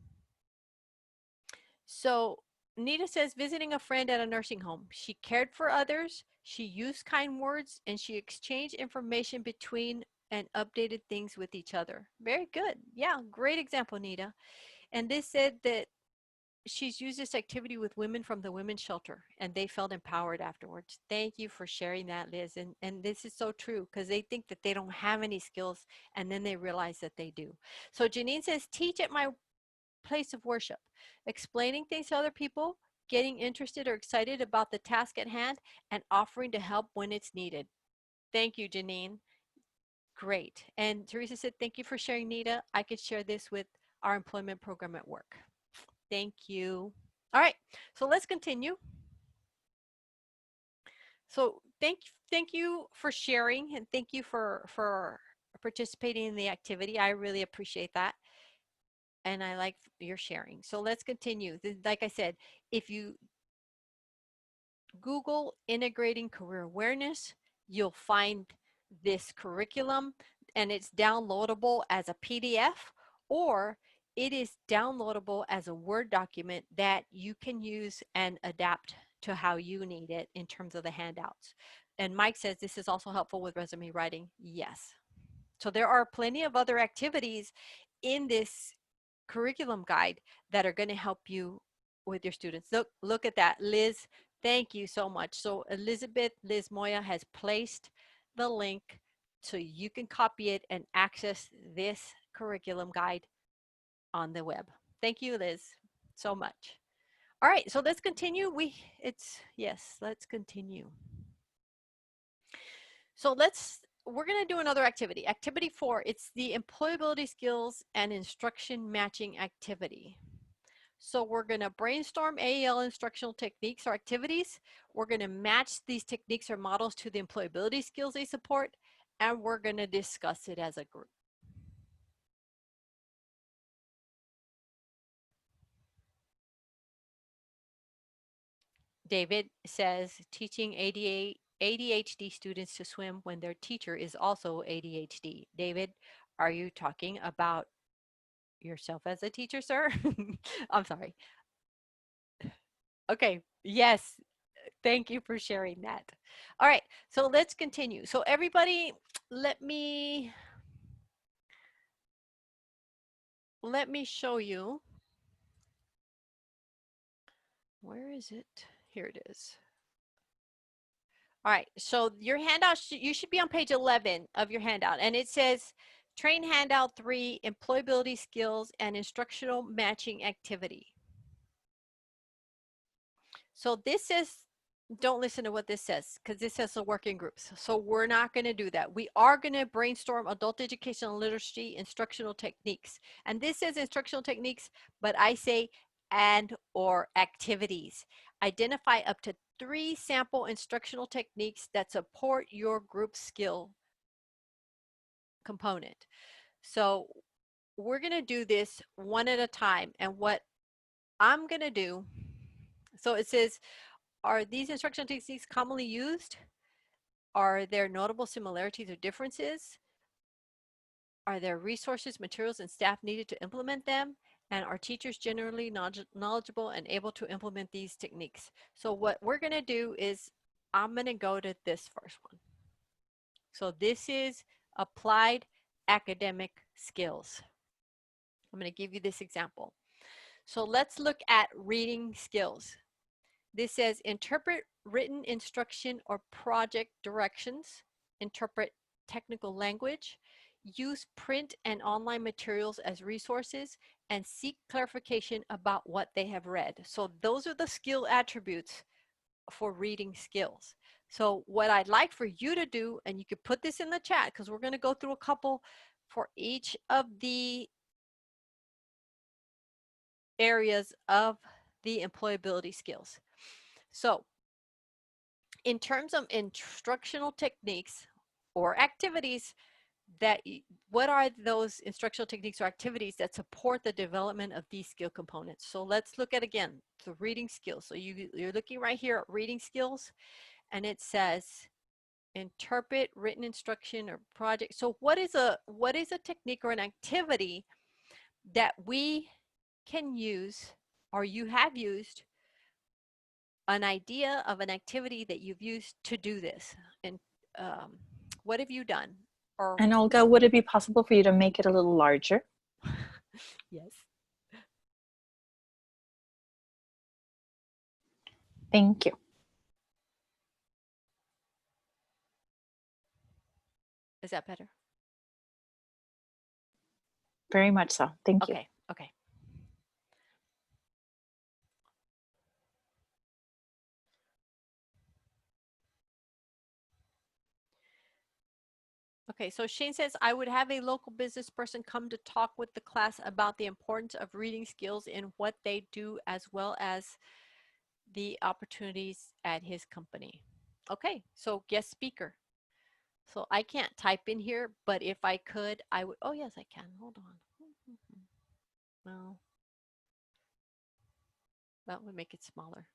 So Nita says visiting a friend at a nursing home. She cared for others. She used kind words and she exchanged information between and updated things with each other. Very good. Yeah, great example, Nita. And this said that she's used this activity with women from the women's shelter and they felt empowered afterwards. Thank you for sharing that, Liz. And this is so true because they think that they don't have any skills and then they realize that they do. So Janine says, teach at my place of worship, explaining things to other people, getting interested or excited about the task at hand, and offering to help when it's needed. Thank you, Janine. Great. And Teresa said, thank you for sharing, Nita. I could share this with our employment program at work. Thank you. All right, so let's continue. So thank you for sharing and thank you for participating in the activity. I really appreciate that. And I like your sharing. So let's continue. Like I said, if you Google integrating career awareness, you'll find this curriculum and it's downloadable as a PDF or it is downloadable as a Word document that you can use and adapt to how you need it in terms of the handouts. And Mike says this is also helpful with resume writing. Yes. So there are plenty of other activities in this curriculum guide that are going to help you with your students. Look at that. Liz, thank you so much. So Elizabeth, Liz Moya has placed the link so you can copy it and access this curriculum guide on the web. Thank you, Liz, so much. All right, so let's continue. Yes, let's continue. So we're going to do another activity. Activity 4, it's the employability skills and instruction matching activity. So we're going to brainstorm AEL instructional techniques or activities. We're going to match these techniques or models to the employability skills they support, and we're going to discuss it as a group. David says teaching ADHD students to swim when their teacher is also ADHD. David, are you talking about yourself as a teacher, sir? I'm sorry. Okay, yes, thank you for sharing that. All right, so let's continue. So everybody, let me show you. Where is it? Here it is. All right, so your handout, you should be on page 11 of your handout, and it says train handout 3, employability skills and instructional matching activity. So this is, don't listen to what this says, because this says the working groups. So we're not going to do that. We are going to brainstorm adult educational literacy instructional techniques. And this is instructional techniques, but I say and or activities. Identify up to 3 sample instructional techniques that support your group skill component. So we're going to do this one at a time. And what I'm going to do, so it says, are these instructional techniques commonly used? Are there notable similarities or differences? Are there resources, materials, and staff needed to implement them? And are teachers generally knowledgeable and able to implement these techniques? So what we're going to do is I'm going to go to this first one. So this is applied academic skills. I'm going to give you this example. So let's look at reading skills. This says interpret written instruction or project directions, interpret technical language, use print and online materials as resources, and seek clarification about what they have read. So those are the skill attributes for reading skills. So what I'd like for you to do, and you could put this in the chat because we're going to go through a couple for each of the areas of the employability skills. So in terms of instructional techniques or activities that, what are those instructional techniques or activities that support the development of these skill components? So let's look at, again, the reading skills. So you're looking right here at reading skills, and it says interpret written instruction or project. So what is a technique or an activity that we can use, or you have used, an idea of an activity that you've used to do this? And what have you done? Or And Olga, would it be possible for you to make it a little larger? yes. Thank you. Is that better? Very much so. Thank you. Okay, okay. Okay, so Shane says, I would have a local business person come to talk with the class about the importance of reading skills in what they do, as well as the opportunities at his company. Okay, so guest speaker. So I can't type in here, but if I could, I would. Oh, yes, I can. Hold on. Well, that would make it smaller.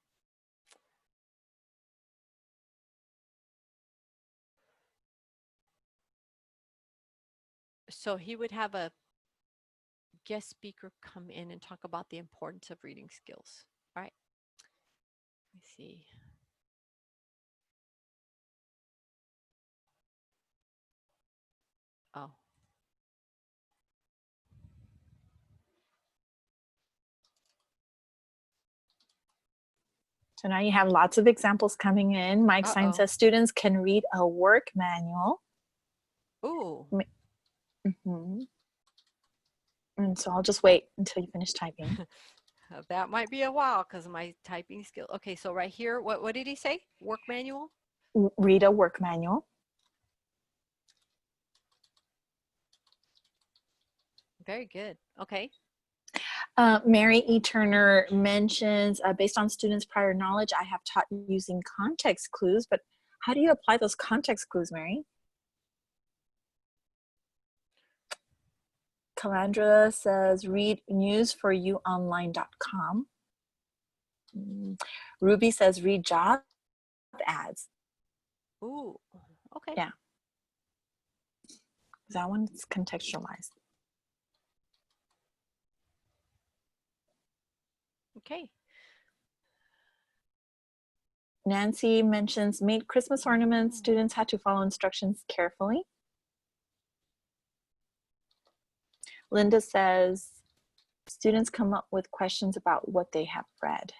So he would have a guest speaker come in and talk about the importance of reading skills. All right. Let me see. Oh. So now you have lots of examples coming in. Mike Sign Uh-oh. says students can read a work manual. Ooh. Mm-hmm. And so I'll just wait until you finish typing. That might be a while because of my typing skill. Okay, so right here, what did he say? Work manual? Read a work manual. Very good. Okay. Mary E. Turner mentions, based on students' prior knowledge, I have taught using context clues, but how do you apply those context clues, Mary? Calandra says, read newsforyouonline.com. Ruby says, read job ads. Ooh, okay. Yeah. That one's contextualized. Okay. Nancy mentions, made Christmas ornaments. Students had to follow instructions carefully. Linda says, students come up with questions about what they have read.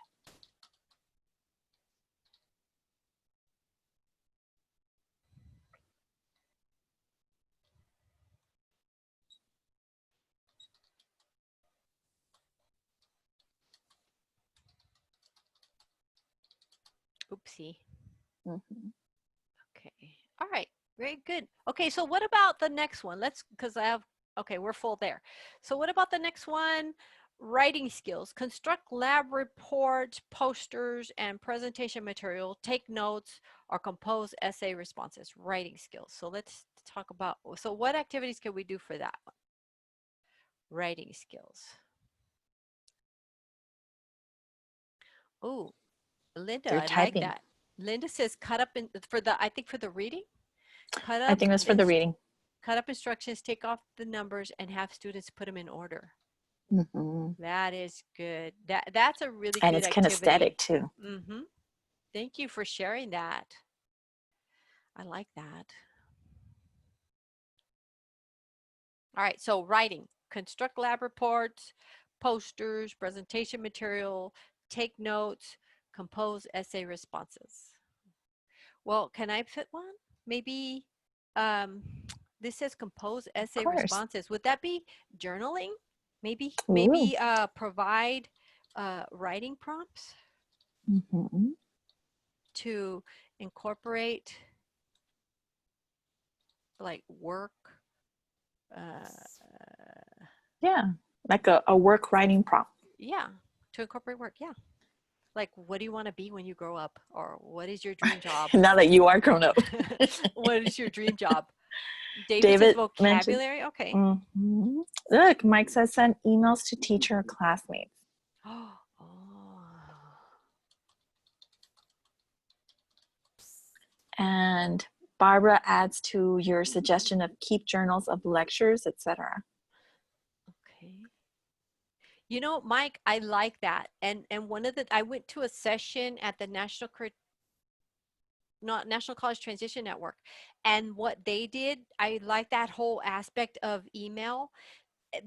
Oopsie. Mm-hmm. Okay. All right. Very good. Okay. So what about the next one? Because I have, okay, we're full there. So what about the next one? Writing skills. Construct lab reports, posters, and presentation material. Take notes or compose essay responses. Writing skills. So let's talk about, so what activities can we do for that one? Writing skills. Oh, Linda, They're I like typing. that. Linda says cut up in for the, I think for the reading, cut I up think it was for the reading. cut up instructions, take off the numbers, and have students put them in order. Mm-hmm. That is good. That's a really And good it's kinesthetic activity. too. Mm-hmm. Thank you for sharing that. I like that. All right, so writing, construct lab reports, posters, presentation material, take notes, compose essay responses. Well, can I fit one? Maybe um, this says compose Of essay course. responses. Would that be journaling? Maybe Ooh. provide writing prompts Mm-hmm. to incorporate like work. Uh, Yeah, like a work writing prompt. yeah, to incorporate work. Yeah. Like, what do you want to be when you grow up? Or what is your dream job? Now that you are grown up. What is your dream job? David says David mentioned, vocabulary. Okay. mm-hmm. Look, Mike says send emails to teacher or classmates. Oh. And Barbara adds to your suggestion of keep journals of lectures, etc. Okay. You know, Mike, I like that. And one of the, I went to a session at the National College Transition Network, and what they did, I like that whole aspect of email,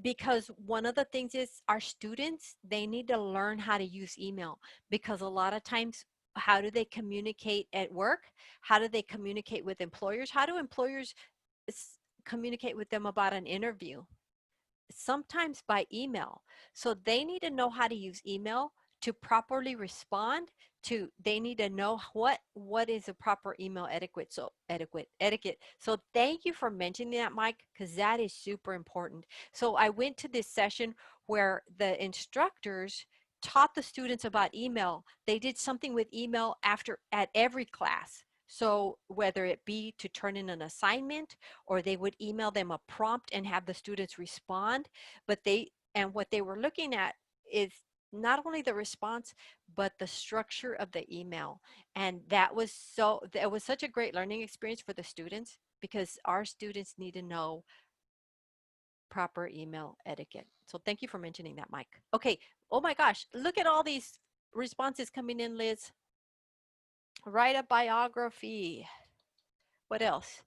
because one of the things is our students, they need to learn how to use email, because a lot of times, how do they communicate at work? How do they communicate with employers? How do employers communicate with them about an interview? Sometimes by email. So they need to know how to use email to properly respond to, they need to know what is a proper email etiquette. So etiquette. So thank you for mentioning that, Mike, because that is super important. So I went to this session where the instructors taught the students about email. They did something with email at every class. So whether it be to turn in an assignment, or they would email them a prompt and have the students respond, and what they were looking at is not only the response, but the structure of the email. And that was such a great learning experience for the students, because our students need to know proper email etiquette. So thank you for mentioning that, Mike. Okay. Oh my gosh, look at all these responses coming in, Liz. Write a biography. What else?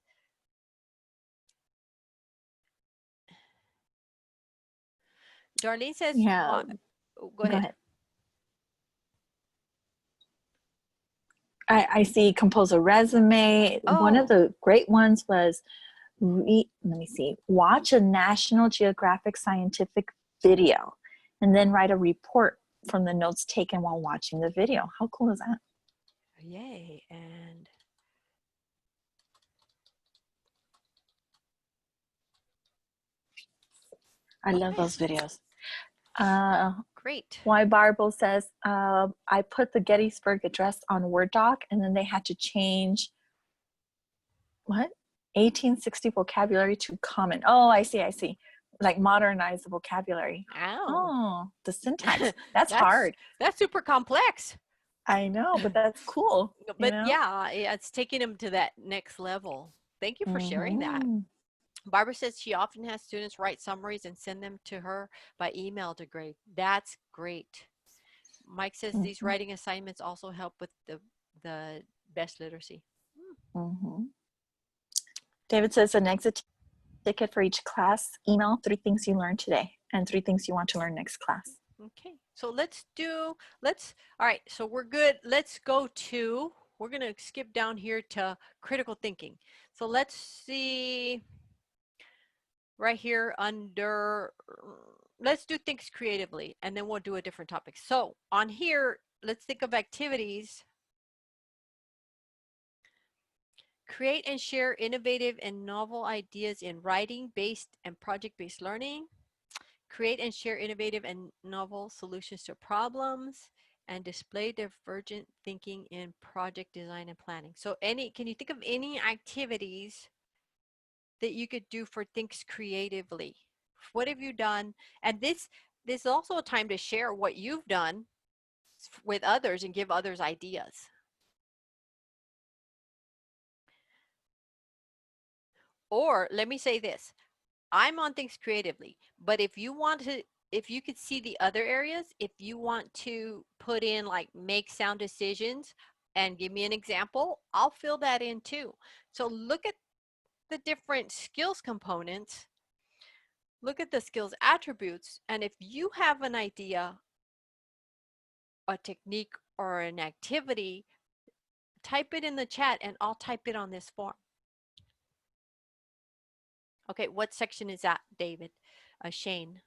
Darlene says, Yeah, go go ahead. ahead. I see compose a resume. One of Oh, the great ones was watch a National Geographic scientific video and then write a report from the notes taken while watching the video. How cool is that? yay. And I love okay. those videos. Great. Why Barble says, I put the Gettysburg Address on Word doc, and then they had to change what 1860 vocabulary to common. Oh, I see. Like modernize the vocabulary. Ow. Oh, the syntax. That's that's hard. that's super complex. I know, but that's cool. You But know. yeah, it's taking them to that next level. Thank you for sharing that. Mm-hmm. Barbara says she often has students write summaries and send them to her by email to grade. That's great. Mike says these Mm-hmm. writing assignments also help with the best literacy. Mm-hmm. David says an exit ticket for each class. Email 3 things you learned today and 3 things you want to learn next class. Okay, so all right, so we're good. Let's go to, we're going to skip down here to critical thinking. So let's see right here under, let's do things creatively, and then we'll do a different topic. So on here, let's think of activities. Create and share innovative and novel ideas in writing-based and project-based learning. Create and share innovative and novel solutions to problems, and display divergent thinking in project design and planning. So can you think of any activities that you could do for things creatively? What have you done? And this is also a time to share what you've done with others and give others ideas. Or let me say this, I'm on things creatively, but if you want to, if you could see the other areas, if you want to put in like make sound decisions and give me an example, I'll fill that in too. So look at the different skills components, look at the skills attributes, and if you have an idea, a technique, or an activity, type it in the chat and I'll type it on this form. Okay, what section is that, David? Shane.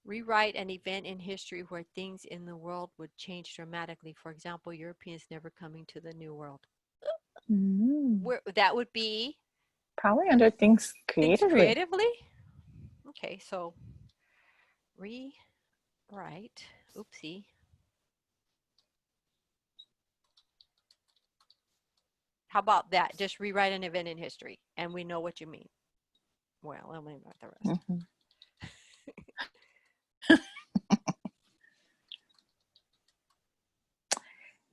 Rewrite an event in history where things in the world would change dramatically. For example, Europeans never coming to the New World. Where that would be Probably under things things creatively. creatively. Okay, so rewrite. Oopsie. How about that? Just rewrite an event in history, and we know what you mean. Well, I'll leave out the rest. Mm-hmm.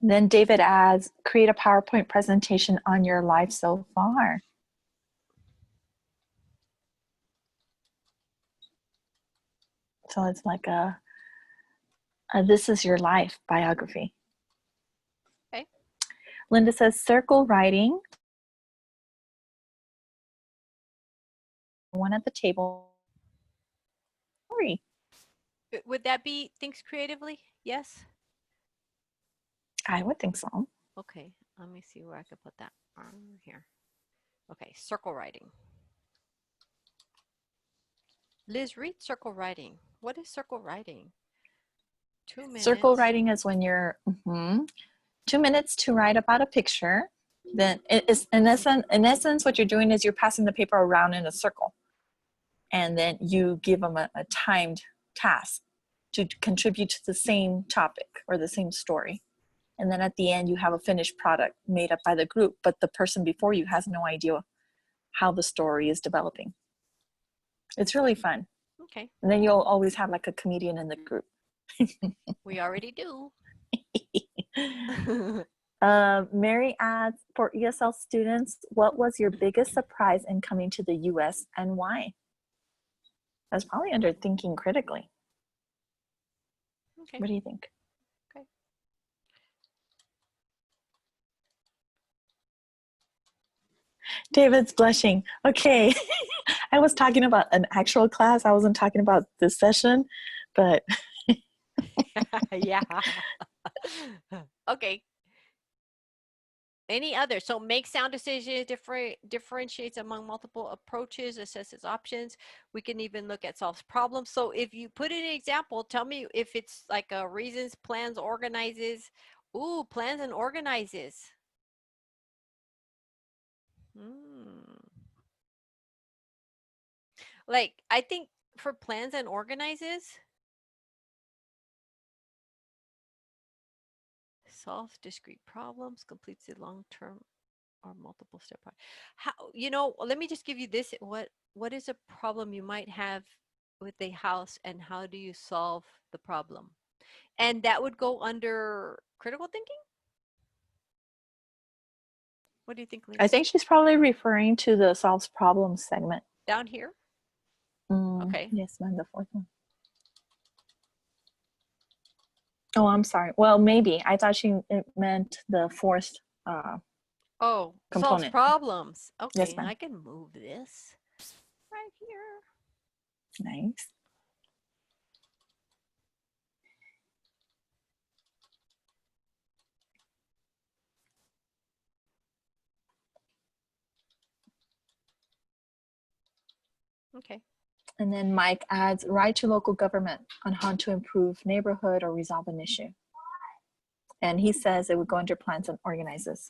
Then David adds, create a PowerPoint presentation on your life so far. So it's like a this is your life biography. Okay. Linda says, circle writing. One at the table. Would that be things creatively? Yes. I would think so. Okay. Let me see where I could put that here. Okay, circle writing. Liz, read circle writing. What is circle writing? 2 minutes. Circle writing is when you're 2 minutes to write about a picture. Then it is in essence, what you're doing is you're passing the paper around in a circle, and then you give them a timed task to contribute to the same topic or the same story. And then at the end, you have a finished product made up by the group, but the person before you has no idea how the story is developing. It's really fun. Okay. And then you'll always have like a comedian in the group. We already do. Mary adds, for ESL students, what was your biggest surprise in coming to the US and why? That's probably under thinking critically. Okay. What do you think? Okay. David's blushing. Okay. I was talking about an actual class. I wasn't talking about this session, but Yeah. Okay. Any other? So make sound decisions, differentiates among multiple approaches, assesses options. We can even look at solves problems. So if you put in an example, tell me if it's like a reasons, plans, organizes. Ooh, plans and organizes. Like, I think for plans and organizes, solves discrete problems, completes the long-term or multiple step. How, you know, let me just give you this. What is a problem you might have with a house, and how do you solve the problem? And that would go under critical thinking. What do you think, Linda? I think she's probably referring to the solves problems segment. Down here? Okay. Yes, ma'am, the fourth one. Oh, I'm sorry. Well, maybe. I thought it meant the fourth Oh, solves component. problems. Okay, Yes, ma'am. I can move this right here. Nice. Okay. And then Mike adds, write to local government on how to improve neighborhood or resolve an issue. And he says it would go under plans and organizes.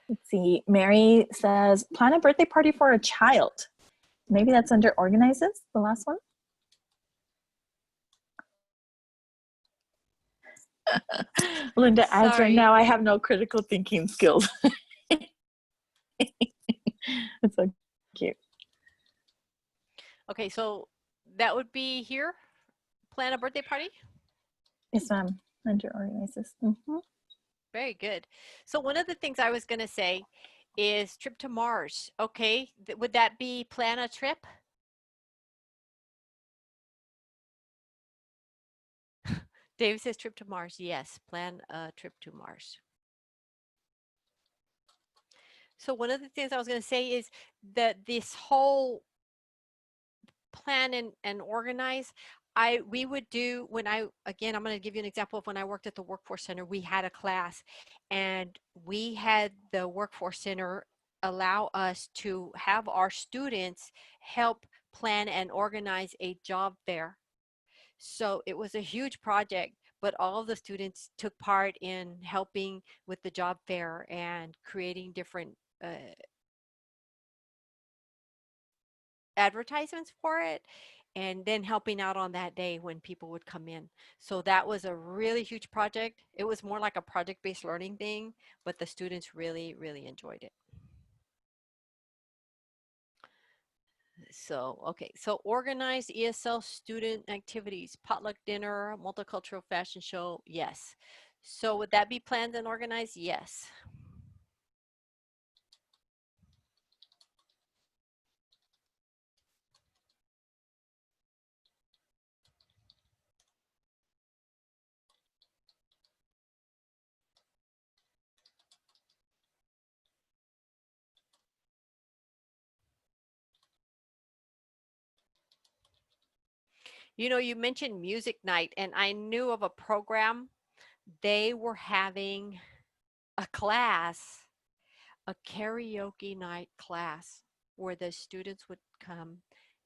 Let's see. Mary says, plan a birthday party for a child. Maybe that's under organizes, the last one. Linda adds, right now I have no critical thinking skills. It's so cute. Okay, so that would be here. Plan a birthday party. Yes, ma'am. Under organizes. Very good. So one of the things I was going to say is trip to Mars. Okay, would that be plan a trip? Dave says trip to Mars. Yes, plan a trip to Mars. So one of the things I was going to say is that this whole plan and organize, we would do when I'm going to give you an example of when I worked at the Workforce Center. We had a class, and we had the Workforce Center allow us to have our students help plan and organize a job fair. So it was a huge project, but all of the students took part in helping with the job fair and creating different advertisements for it, and then helping out on that day when people would come in. So that was a really huge project. It was more like a project-based learning thing, but the students really, really enjoyed it. So, okay, so organized ESL student activities, potluck dinner, multicultural fashion show, yes. So would that be planned and organized? Yes. You know, you mentioned music night, and I knew of a program. They were having a class, a karaoke night class, where the students would come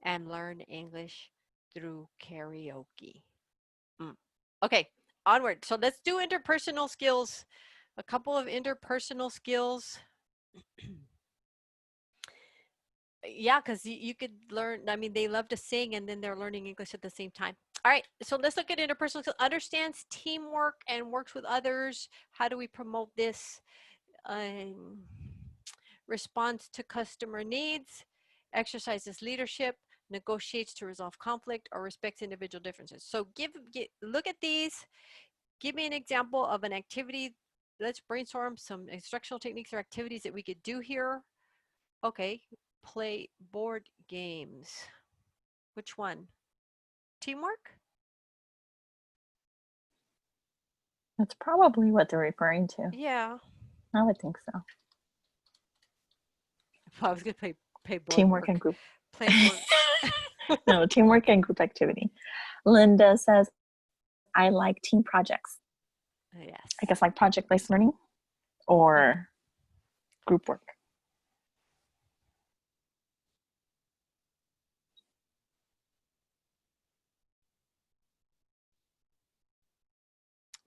and learn English through karaoke. Okay, onward. So let's do interpersonal skills. A couple of interpersonal skills. Yeah, because you could learn. I mean, they love to sing, and then they're learning English at the same time. All right, so let's look at interpersonal skills. Understands teamwork and works with others. How do we promote this? Responds to customer needs, exercises leadership, negotiates to resolve conflict, or respects individual differences. So look at these. Give me an example of an activity. Let's brainstorm some instructional techniques or activities that we could do here. Okay, play board games. Which one? Teamwork? That's probably what they're referring to. Yeah. I would think so. I was going to play board Teamwork work. and group. Play board. No, teamwork and group activity. Linda says, I like team projects. Yes. I guess like project-based learning or group work.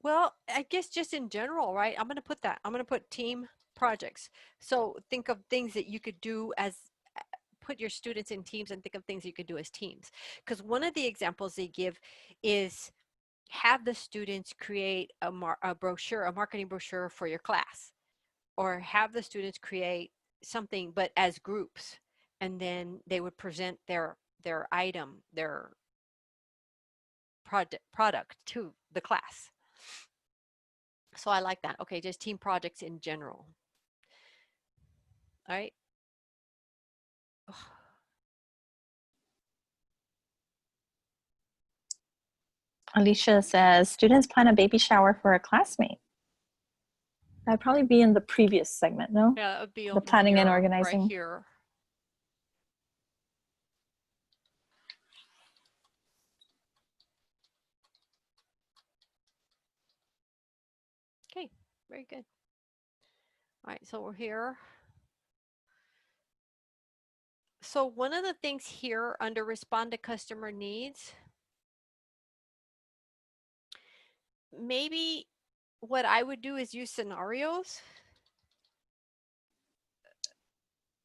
Well, I guess just in general, right? I'm going to put that. I'm going to put team projects. So think of things that you could do as put your students in teams and think of things you could do as teams. Because one of the examples they give is have the students create a brochure, a marketing brochure for your class, or have the students create something, but as groups, and then they would present their item, their product to the class. So I like that. Okay, just team projects in general. All right. Alicia says, students plan a baby shower for a classmate. That'd probably be in the previous segment, no? Yeah, that would be The over planning and here, right organizing. here. Okay, very good. All right, so we're here. So one of the things here under respond to customer needs, maybe what I would do is use scenarios,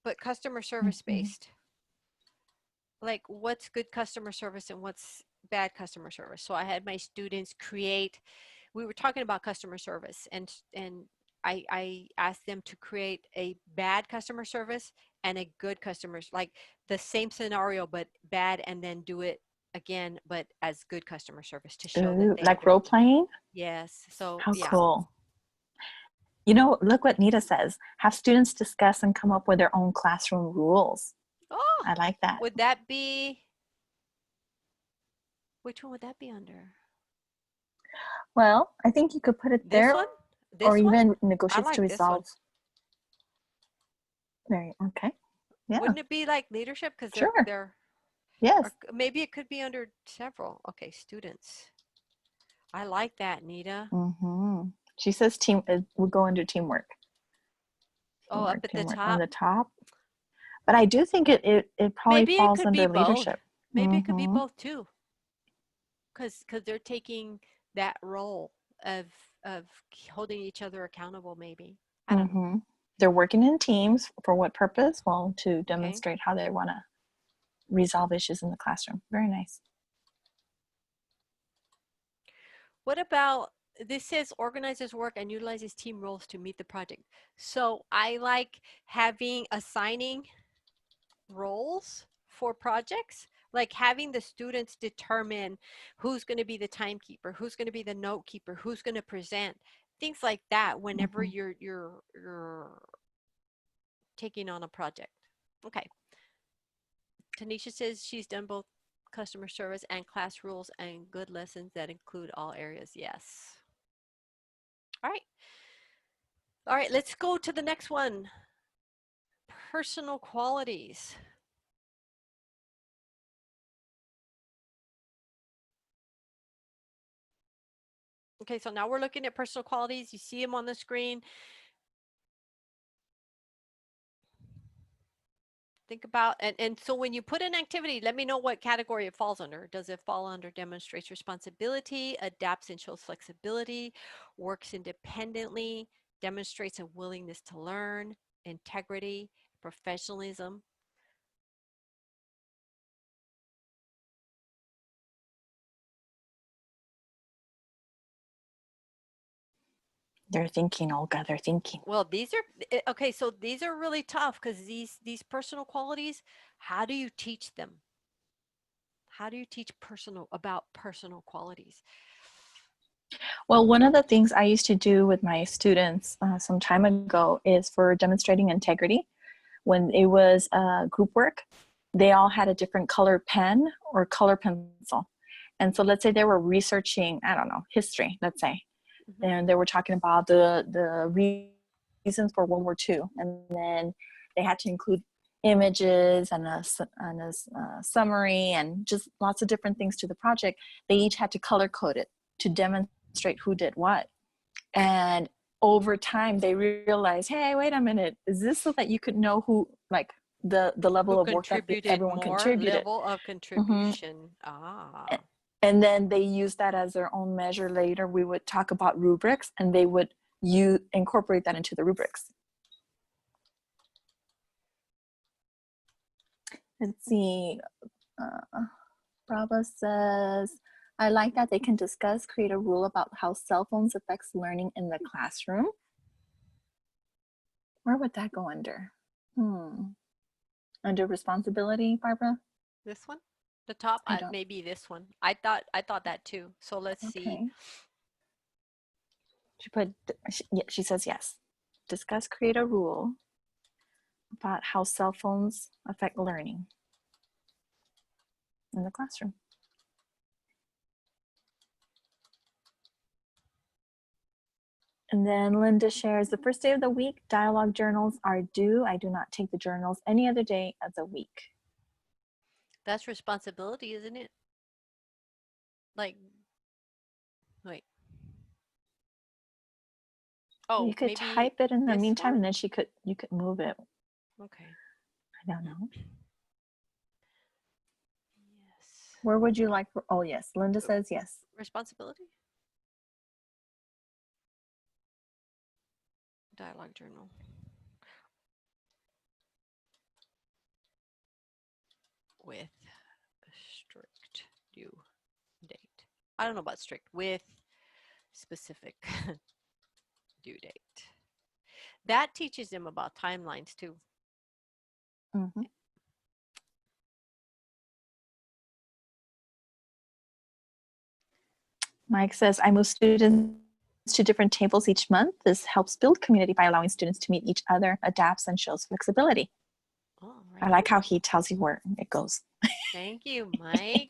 but customer service based. Like what's good customer service and what's bad customer service. So I had my students create, we were talking about customer service, and I asked them to create a bad customer service and a good customers, like the same scenario but bad, and then do it again but as good customer service to show that Ooh, they like don't. role playing? Yes. So How yeah. cool. You know, look what Nita says. Have students discuss and come up with their own classroom rules. Oh, I like that. would that be, which one would that be under? Well, I think you could put it This there one? or This one? even I negotiates to like this one. resolve. Very okay. Yeah. Wouldn't it be like leadership? Because Sure. they're Yes. or maybe it could be under several. Okay, students. I like that, Nita. Mm-hmm. She says team would go under teamwork. Oh, up at the Teamwork top. on the top. But I do think it probably Maybe it falls could be under both. leadership. Maybe it could be both too. Because they're taking that role of of holding each other accountable. Maybe I don't know. They're working in teams for what purpose? Well, to Okay. demonstrate how they want to resolve issues in the classroom. Very nice. What about this says organizes work and utilizes team roles to meet the project. So I like assigning roles for projects, like having the students determine who's going to be the timekeeper, who's going to be the note keeper, who's going to present, things like that whenever you're taking on a project. Okay. Tanisha says she's done both customer service and class rules and good lessons that include all areas. Yes. All right. All right, let's go to the next one. Personal qualities. Okay, so now we're looking at personal qualities. You see them on the screen. Think about, and so when you put an activity, let me know what category it falls under. Does it fall under demonstrates responsibility, adapts and shows flexibility, works independently, demonstrates a willingness to learn, integrity, professionalism? They're thinking, Olga, they're thinking. Well, these are, okay, so these are really tough because these personal qualities, how do you teach them? How do you teach about personal qualities? Well, one of the things I used to do with my students some time ago is for demonstrating integrity. When it was group work, they all had a different color pen or color pencil. And so let's say they were researching, I don't know, history, let's say. And they were talking about the reasons for World War II. And then they had to include images and a summary and just lots of different things to the project. They each had to color code it to demonstrate who did what. And over time, they realized, hey, wait a minute, is this so that you could know who, like, the level Who of work that contributed everyone more, contributed? level of contribution. Ah. And then they use that as their own measure later. We would talk about rubrics, and they would incorporate that into the rubrics. Let's see. Bravo says, I like that they can discuss, create a rule about how cell phones affects learning in the classroom. Where would that go under? Under responsibility, Barbara? This one? The top? I don't. Maybe this one. I thought that too. So let's see. She says yes. Discuss, create a rule about how cell phones affect learning in the classroom. And then Linda shares, the first day of the week, dialogue journals are due. I do not take the journals any other day of the week. That's responsibility, isn't it? Like, wait. Oh, you could maybe type it in the meantime, one? and then you could move it. Okay. I don't know. Yes. Where would you like? Oh, yes. Linda says yes. Responsibility? Dialogue journal. With a strict due date. I don't know about strict. With specific due date. That teaches them about timelines too. Mm-hmm. Mike says, I move students to different tables each month. This helps build community by allowing students to meet each other, adapts, and shows flexibility. Oh, right. I like how he tells you where it goes. Thank you, Mike.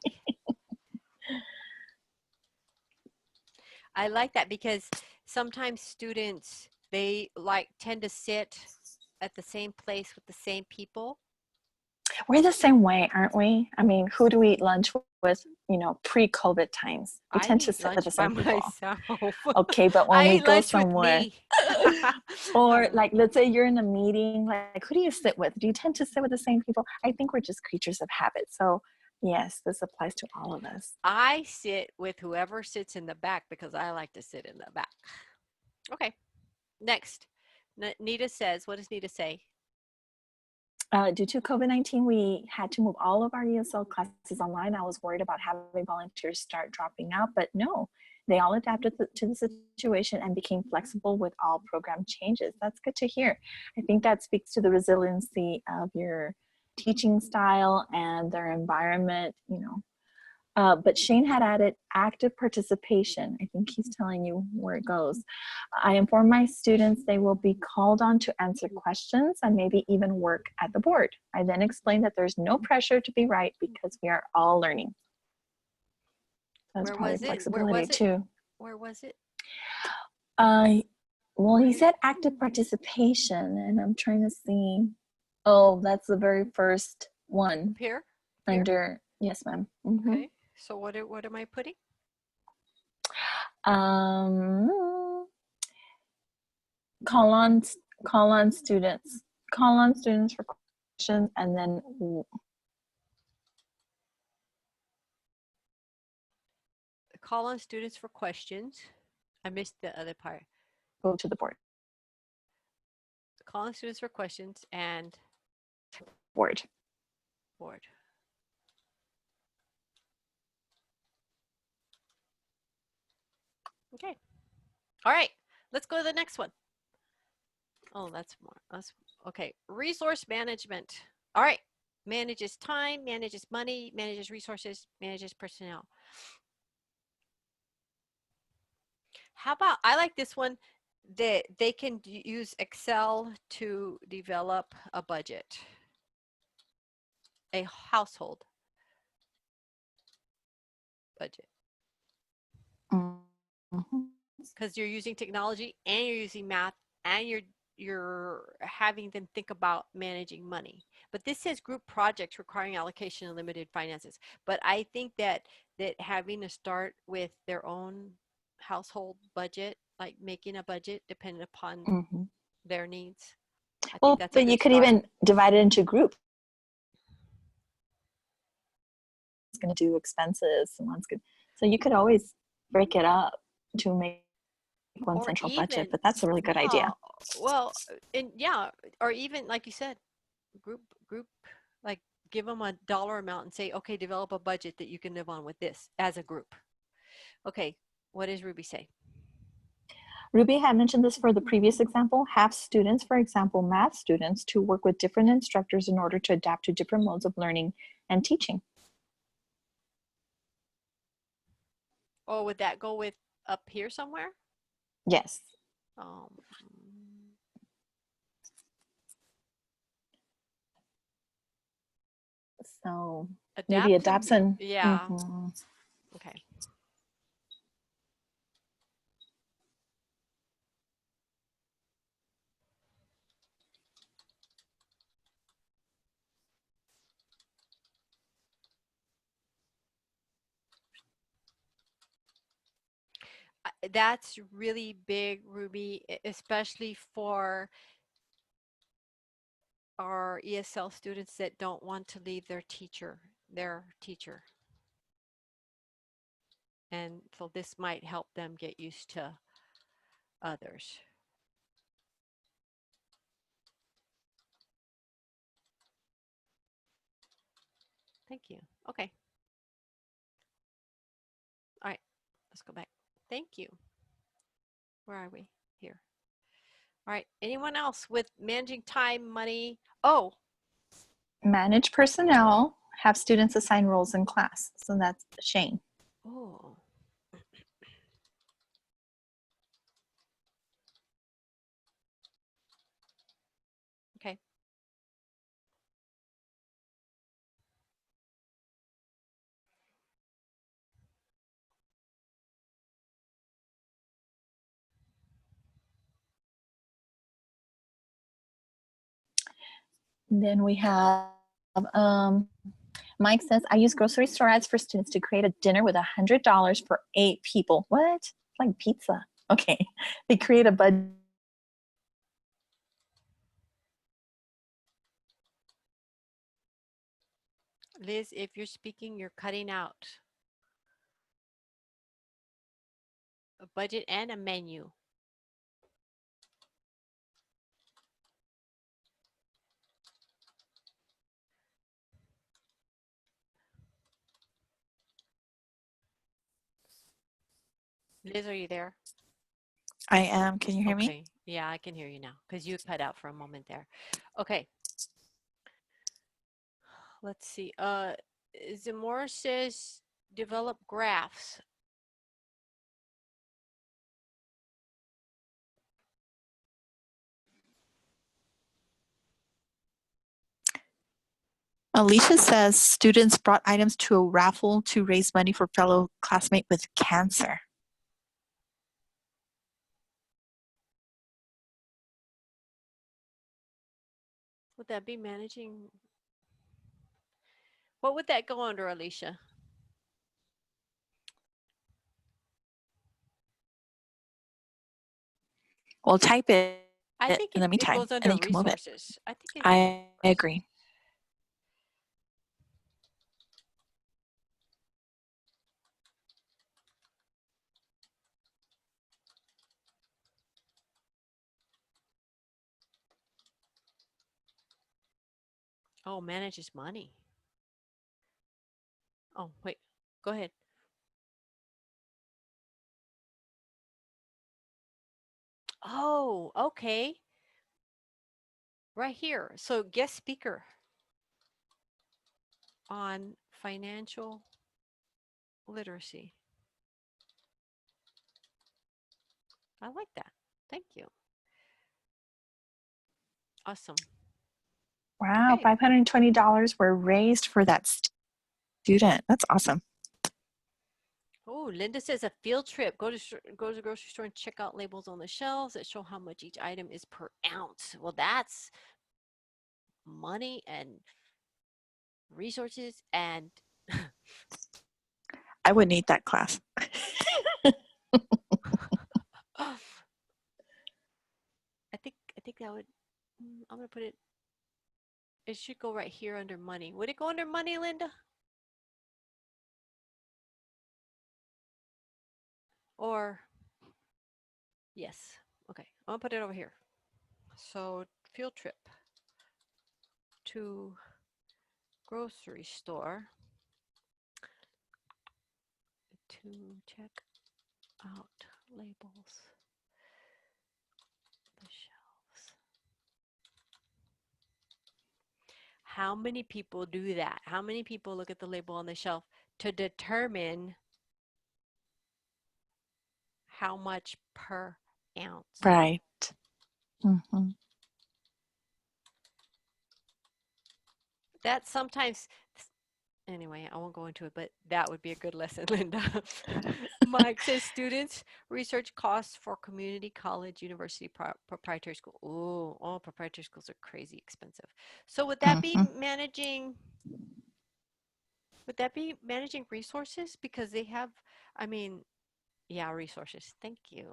I like that because sometimes students, they tend to sit at the same place with the same people. We're the same way, aren't we? I mean, who do we eat lunch with, pre-COVID times? We tend to sit with the same people. Myself. Okay, but when we go somewhere, or let's say you're in a meeting, who do you sit with? Do you tend to sit with the same people? I think we're just creatures of habit. So yes, this applies to all of us. I sit with whoever sits in the back because I like to sit in the back. Okay, next. Nita says, what does Nita say? Due to COVID-19, we had to move all of our ESL classes online. I was worried about having volunteers start dropping out, but no, they all adapted to the situation and became flexible with all program changes. That's good to hear. I think that speaks to the resiliency of your teaching style and their environment, But Shane had added active participation. I think he's telling you where it goes. I inform my students they will be called on to answer questions and maybe even work at the board. I then explain that there's no pressure to be right because we are all learning. That's probably flexibility too. Where was it? Well, he said active participation, and I'm trying to see. Oh, that's the very first one. Here? Under, yes, ma'am. Mm-hmm. Okay. So what am I putting? Call on students. Call on students for questions, and then call on students for questions. I missed the other part. Go to the board. Call on students for questions and board. Okay. All right. Let's go to the next one. Oh, that's okay. Resource management. All right. Manages time, manages money, manages resources, manages personnel. How about, I like this one, that they can use Excel to develop a budget, a household budget. Because you're using technology and you're using math and you're having them think about managing money. But this says group projects requiring allocation of limited finances. But I think that having to start with their own household budget, like making a budget dependent upon their needs. Well, but you could even divide it into groups. It's going to do expenses, and one's going to So you could always break it up to make one Or central budget, even, but that's a really good idea. yeah, well, and yeah, or even like you said, group, like give them a dollar amount and say, okay, develop a budget that you can live on with this as a group. Okay, what does Ruby say? Ruby had mentioned this for the previous example. Have students, for example, math students, to work with different instructors in order to adapt to different modes of learning and teaching. Or would that go with up here somewhere? Yes. Um, So maybe adapt to, adoption. yeah, Mhm. okay. That's really big, Ruby, especially for our ESL students that don't want to leave their teacher. And so this might help them get used to others. Thank you. Okay. All right. Let's go back. Thank you. Where are we? Here. All right. Anyone else with managing time, money? Oh, Manage personnel, have students assign roles in class. So that's Shane. oh. Okay. Then we have Mike says, I use grocery store ads for students to create a dinner with $100 for 8 people. What? It's like pizza. Okay. They create a budget. Liz, if you're speaking, you're cutting out. A budget and a menu. Liz, are you there? I am. Can you hear me? Okay. Yeah, I can hear you now because you cut out for a moment there. Okay. Let's see. Zamora says develop graphs. Alicia says students brought items to a raffle to raise money for fellow classmate with cancer. Would that be managing? What would that go under, Alicia? Well, type it I in think the it meantime, goes and then under you can move it. resources. I think it goes under I agree. Oh, manages money. Oh, wait. Go ahead. Oh, okay. Right here. So guest speaker on financial literacy. I like that. Thank you. Awesome. Wow, Okay. $520 were raised for that student. That's awesome. Oh, Linda says a field trip. Go to the grocery store and check out labels on the shelves that show how much each item is per ounce. Well, that's money and resources and I would need that class. I think that would I'm gonna put it. It should go right here under money. Would it go under money, Linda? Or, yes, okay, I'll put it over here. So field trip to grocery store to check out labels, the shelves. How many people do that? How many people look at the label on the shelf to determine how much per ounce? Right. Mm-hmm. That sometimes, anyway, I won't go into it, but that would be a good lesson, Linda. Mike says students research costs for community college, university, proprietary school. Ooh, all proprietary schools are crazy expensive. So would that be Mm-hmm. managing? Would that be managing resources? Because they have, I mean, yeah, resources. Thank you.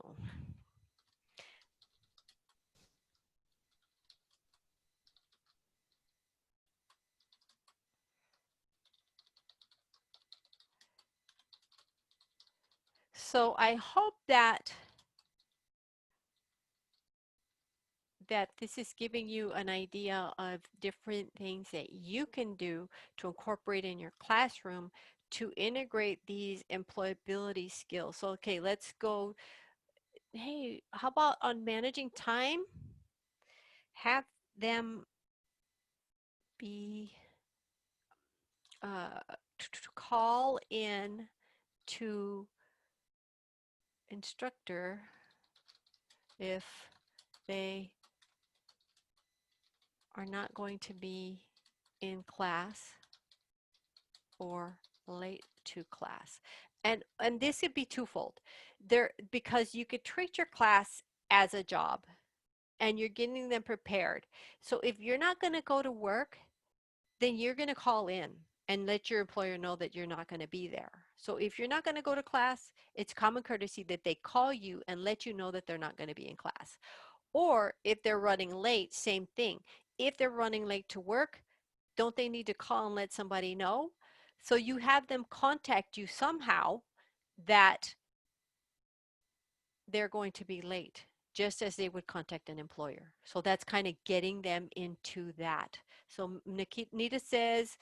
So I hope that this is giving you an idea of different things that you can do to incorporate in your classroom to integrate these employability skills. So, okay, let's go. Hey, how about on managing time? Have them be uh, call in to instructor if they are not going to be in class or late to class. And this could be twofold. There, because you could treat your class as a job and you're getting them prepared. So if you're not going to go to work, then you're going to call in and let your employer know that you're not going to be there. So if you're not going to go to class, it's common courtesy that they call you and let you know that they're not going to be in class. Or if they're running late, same thing. If they're running late to work, don't they need to call and let somebody know? So you have them contact you somehow that they're going to be late, just as they would contact an employer. So that's kind of getting them into that. So Nita says,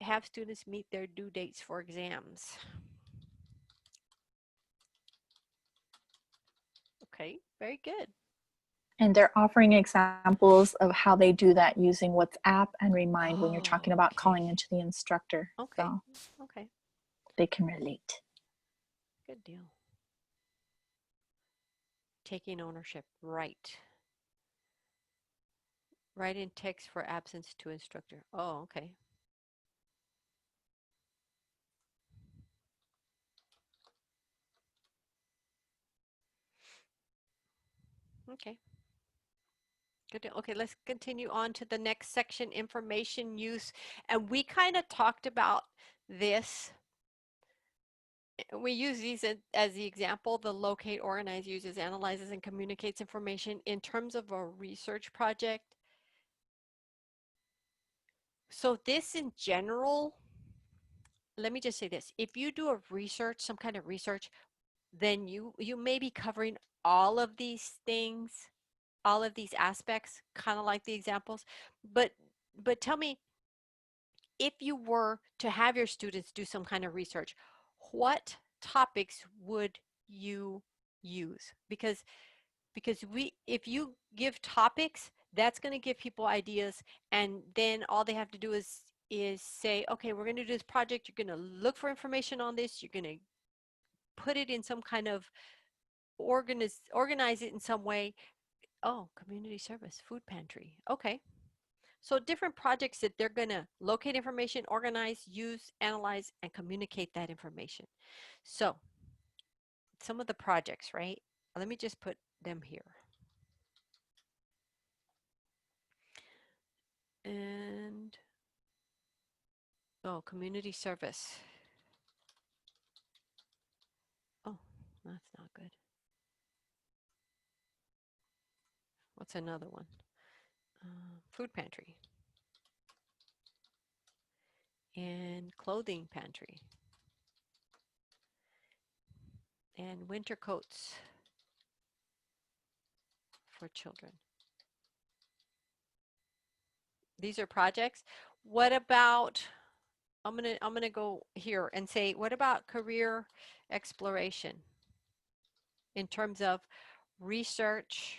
have students meet their due dates for exams. Okay, very good. And they're offering examples of how they do that using WhatsApp and Remind when you're talking Oh, about okay. calling into the instructor. Okay. So Okay. they can relate. Good deal. Taking ownership. Right. Write in text for absence to instructor. Oh, okay. Okay. Good deal. Okay, let's continue on to the next section, information use. And we kind of talked about this. We use these as the example. The locate, organize, uses, analyzes, and communicates information in terms of a research project. So this in general, let me just say this. If you do a research, some kind of research, then you may be covering all of these things, all of these aspects, kind of like the examples. But tell me, if you were to have your students do some kind of research, what topics would you use? Because if you give topics, that's going to give people ideas, and then all they have to do is say, okay, we're going to do this project. You're going to look for information on this. You're going to put it in some kind of organize it in some way. Oh, community service, food pantry. Okay. So different projects that they're going to locate information, organize, use, analyze, and communicate that information. So some of the projects, right? Let me just put them here. And, oh, community service. Oh, that's not good. What's another one? Food pantry and clothing pantry and winter coats for children. These are projects. What about, I'm gonna go here and say, what about career exploration in terms of research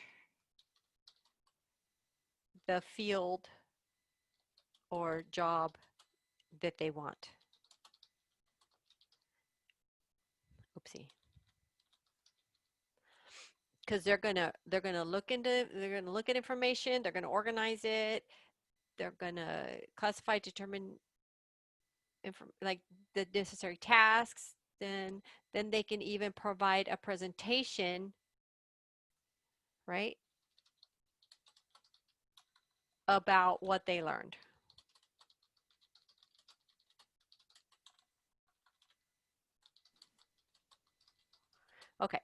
the field or job that they want? Oopsie. Because they're gonna look at information, they're gonna organize it, they're gonna classify, determine like the necessary tasks, then they can even provide a presentation, right, about what they learned. Okay.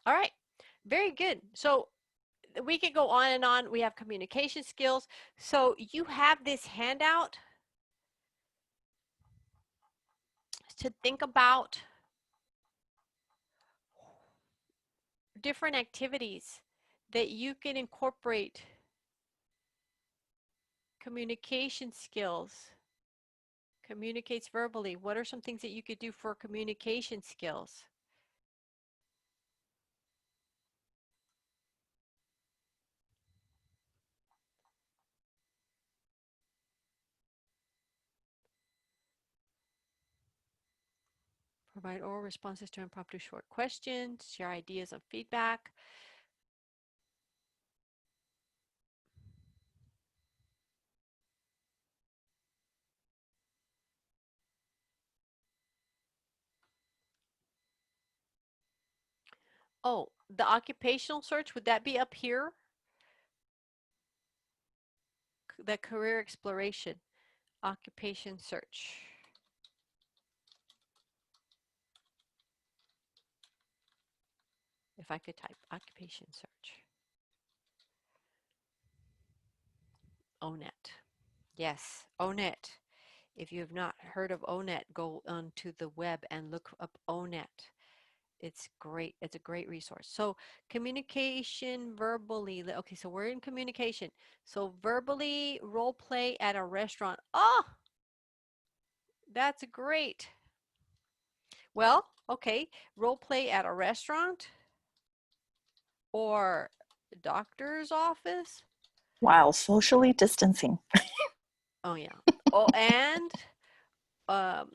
All right. Very good. So we could go on and on. We have communication skills. So you have this handout to think about different activities that you can incorporate communication skills. Communicates verbally. What are some things that you could do for communication skills? Provide oral responses to impromptu short questions. Share ideas and feedback. Oh, the occupational search, would that be up here? The career exploration, occupation search. If I could type occupation search. ONET. Yes, ONET. If you have not heard of ONET, go onto the web and look up ONET. It's great. It's a great resource. So communication verbally. Okay, so we're in communication. So verbally role play at a restaurant. Oh, that's great. Well, okay, role play at a restaurant or doctor's office. While socially distancing. Oh yeah. Oh, and um,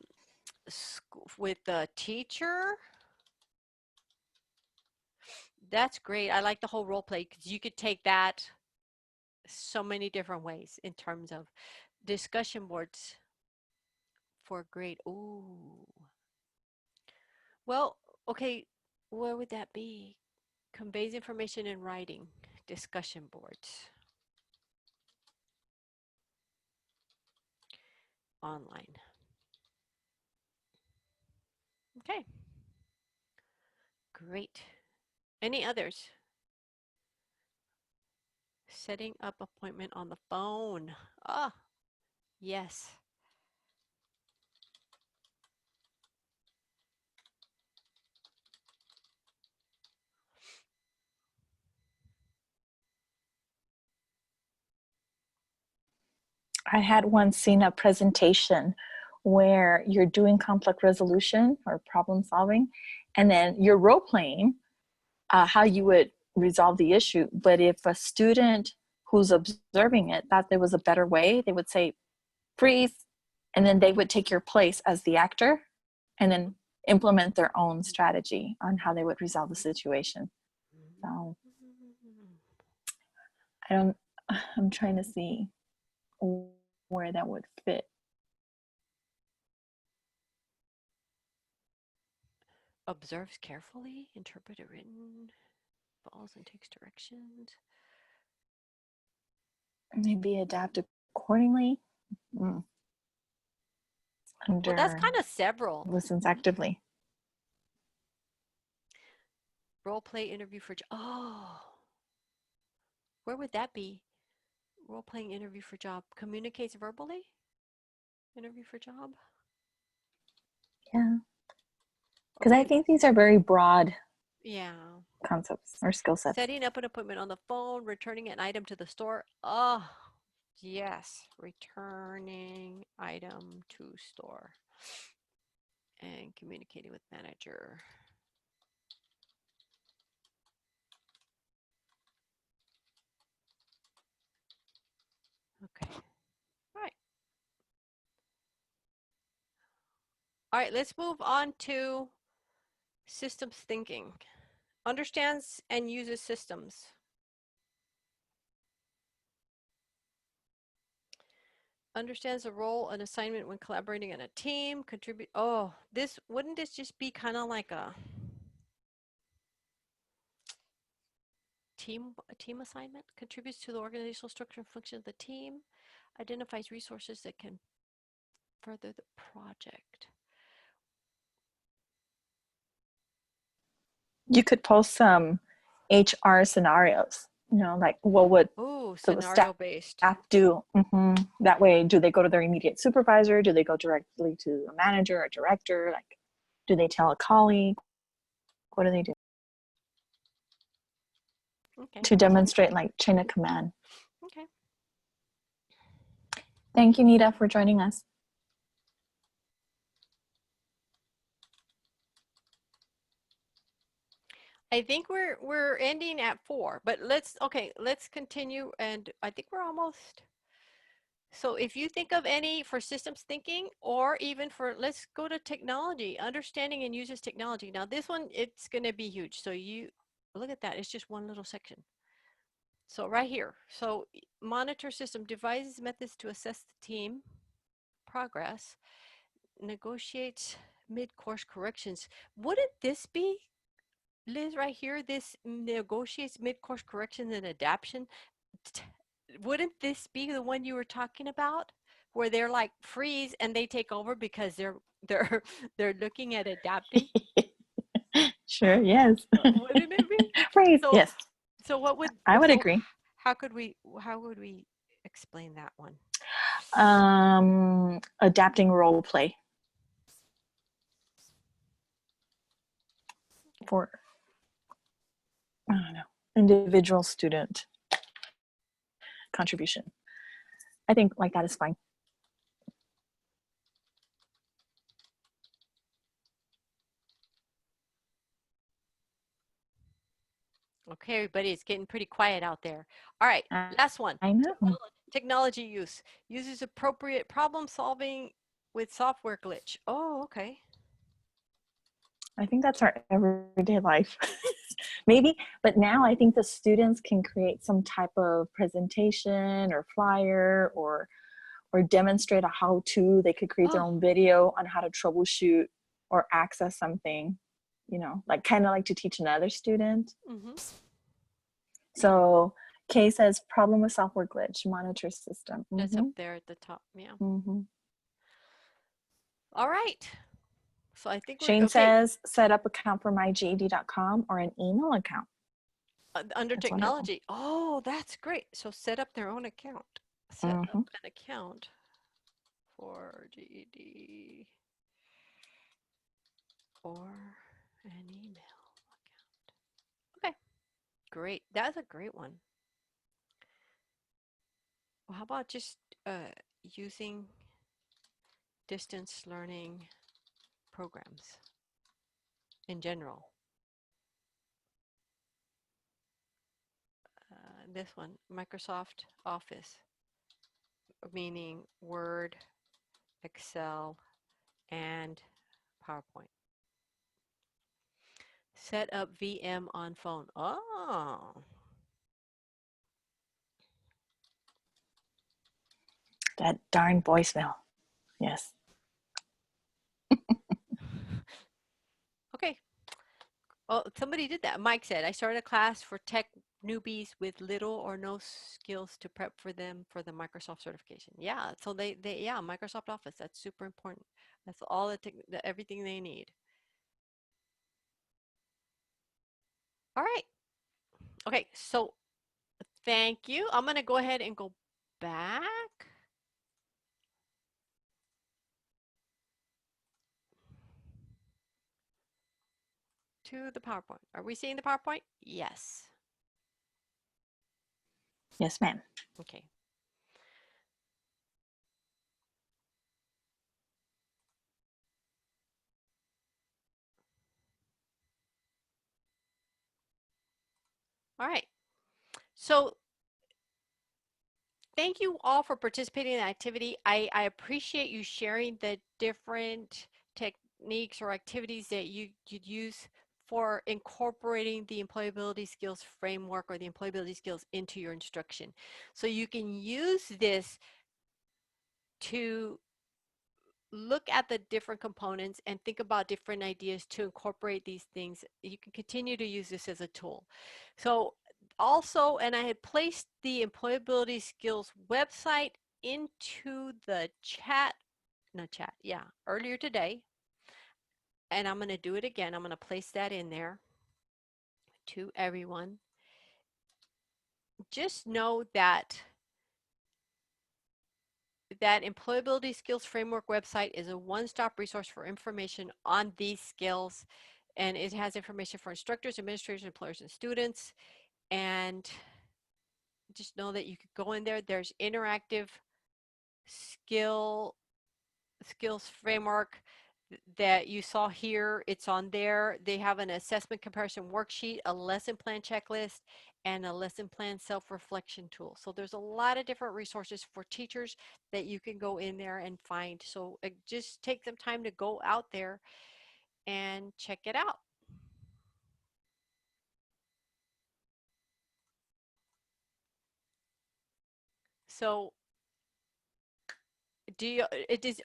with the teacher. That's great. I like the whole role play because you could take that so many different ways in terms of discussion boards for grade. Ooh. Well, okay, where would that be? Conveys information in writing, discussion boards, online. Okay, great. Any others? Setting up appointment on the phone. Ah, yes. I had once seen a presentation where you're doing conflict resolution or problem solving, and then you're role playing how you would resolve the issue. But if a student who's observing it thought there was a better way, they would say, freeze, and then they would take your place as the actor and then implement their own strategy on how they would resolve the situation. So I'm trying to see where that would fit. Observes carefully, interpret it written, follows and takes directions. Maybe adapt accordingly. Well, that's Under kind of several. listens actively. Role play interview for, oh, where would that be? Role playing interview for job. Communicates verbally? Interview for job? Yeah. Because I Okay. think these are very broad Yeah. concepts or skill sets. Setting up an appointment on the phone, returning an item to the store. Oh, yes. Returning item to store. And communicating with manager. Okay. All right. All right, let's move on to systems thinking. Understands and uses systems. Understands the role and assignment when collaborating in a team. Contribute. Oh, wouldn't this just be kind of like a team assignment? Contributes to the organizational structure and function of the team. Identifies resources that can further the project. You could post some HR scenarios, like what would Ooh, the scenario based. staff do? That way, do they go to their immediate supervisor? Do they go directly to a manager or director? Like, do they tell a colleague? What do they do? Okay. To demonstrate like chain of command. Okay. Thank you, Nita, for joining us. I think we're ending at 4, but let's continue, and I think we're almost. So if you think of any for systems thinking, or even for, let's go to technology, understanding and uses technology. Now this one, it's going to be huge. So you look at that. It's just one little section. So right here. So monitor system, devises methods to assess the team progress, negotiates mid-course corrections. Wouldn't this be, Liz, right here? This negotiates mid-course corrections and adaptation. Wouldn't this be the one you were talking about, where they're like freeze and they take over because they're they're looking at adapting? Sure, yes. Wouldn't it be? Phrase, So yes. so what would I would so agree. how would we explain that one? Adapting role play for, I don't know, individual student contribution. I think like that is fine. Okay, everybody, it's getting pretty quiet out there. All right, last one. I know. Technology use. Uses appropriate problem solving with software glitch. Oh, okay. I think that's our everyday life. Maybe, but now I think the students can create some type of presentation or flyer or demonstrate a how-to. They could create their own video on how to troubleshoot or access something, like kind of like to teach another student. Mm-hmm. So Kay says problem with software glitch, monitor system. That's up there at the top. Yeah. All right. So I think we're Shane okay. says set up account for myged.com or an email account. Under That's technology. Oh, that's great. So set up their own account. Set up an account for GED or an email account. Okay, great. That's a great one. Well, how about just using distance learning programs in general? This one, Microsoft Office, meaning Word, Excel, and PowerPoint. Set up VM on phone. Oh. That darn voicemail. Yes. Okay. Well, somebody did that. Mike said, I started a class for tech newbies with little or no skills to prep for them for the Microsoft certification. Yeah. So yeah, Microsoft Office. That's super important. That's all everything they need. All right. Okay, so thank you. I'm going to go ahead and go back to the PowerPoint. Are we seeing the PowerPoint? Yes. Yes, ma'am. Okay. All right. So thank you all for participating in the activity. I appreciate you sharing the different techniques or activities that you'd use for incorporating the employability skills framework or the employability skills into your instruction. So you can use this to look at the different components and think about different ideas to incorporate these things. You can continue to use this as a tool. So also, and I had placed the employability skills website into the chat, not chat, yeah, earlier today. And I'm going to do it again. I'm going to place that in there to everyone. Just know that employability skills framework website is a one-stop resource for information on these skills, and it has information for instructors, administrators, employers, and students. And just know that you could go in there. There's interactive skills framework that you saw here. It's on there. They have an assessment comparison worksheet, a lesson plan checklist, and a lesson plan self-reflection tool. So there's a lot of different resources for teachers that you can go in there and find. So just take some time to go out there and check it out. So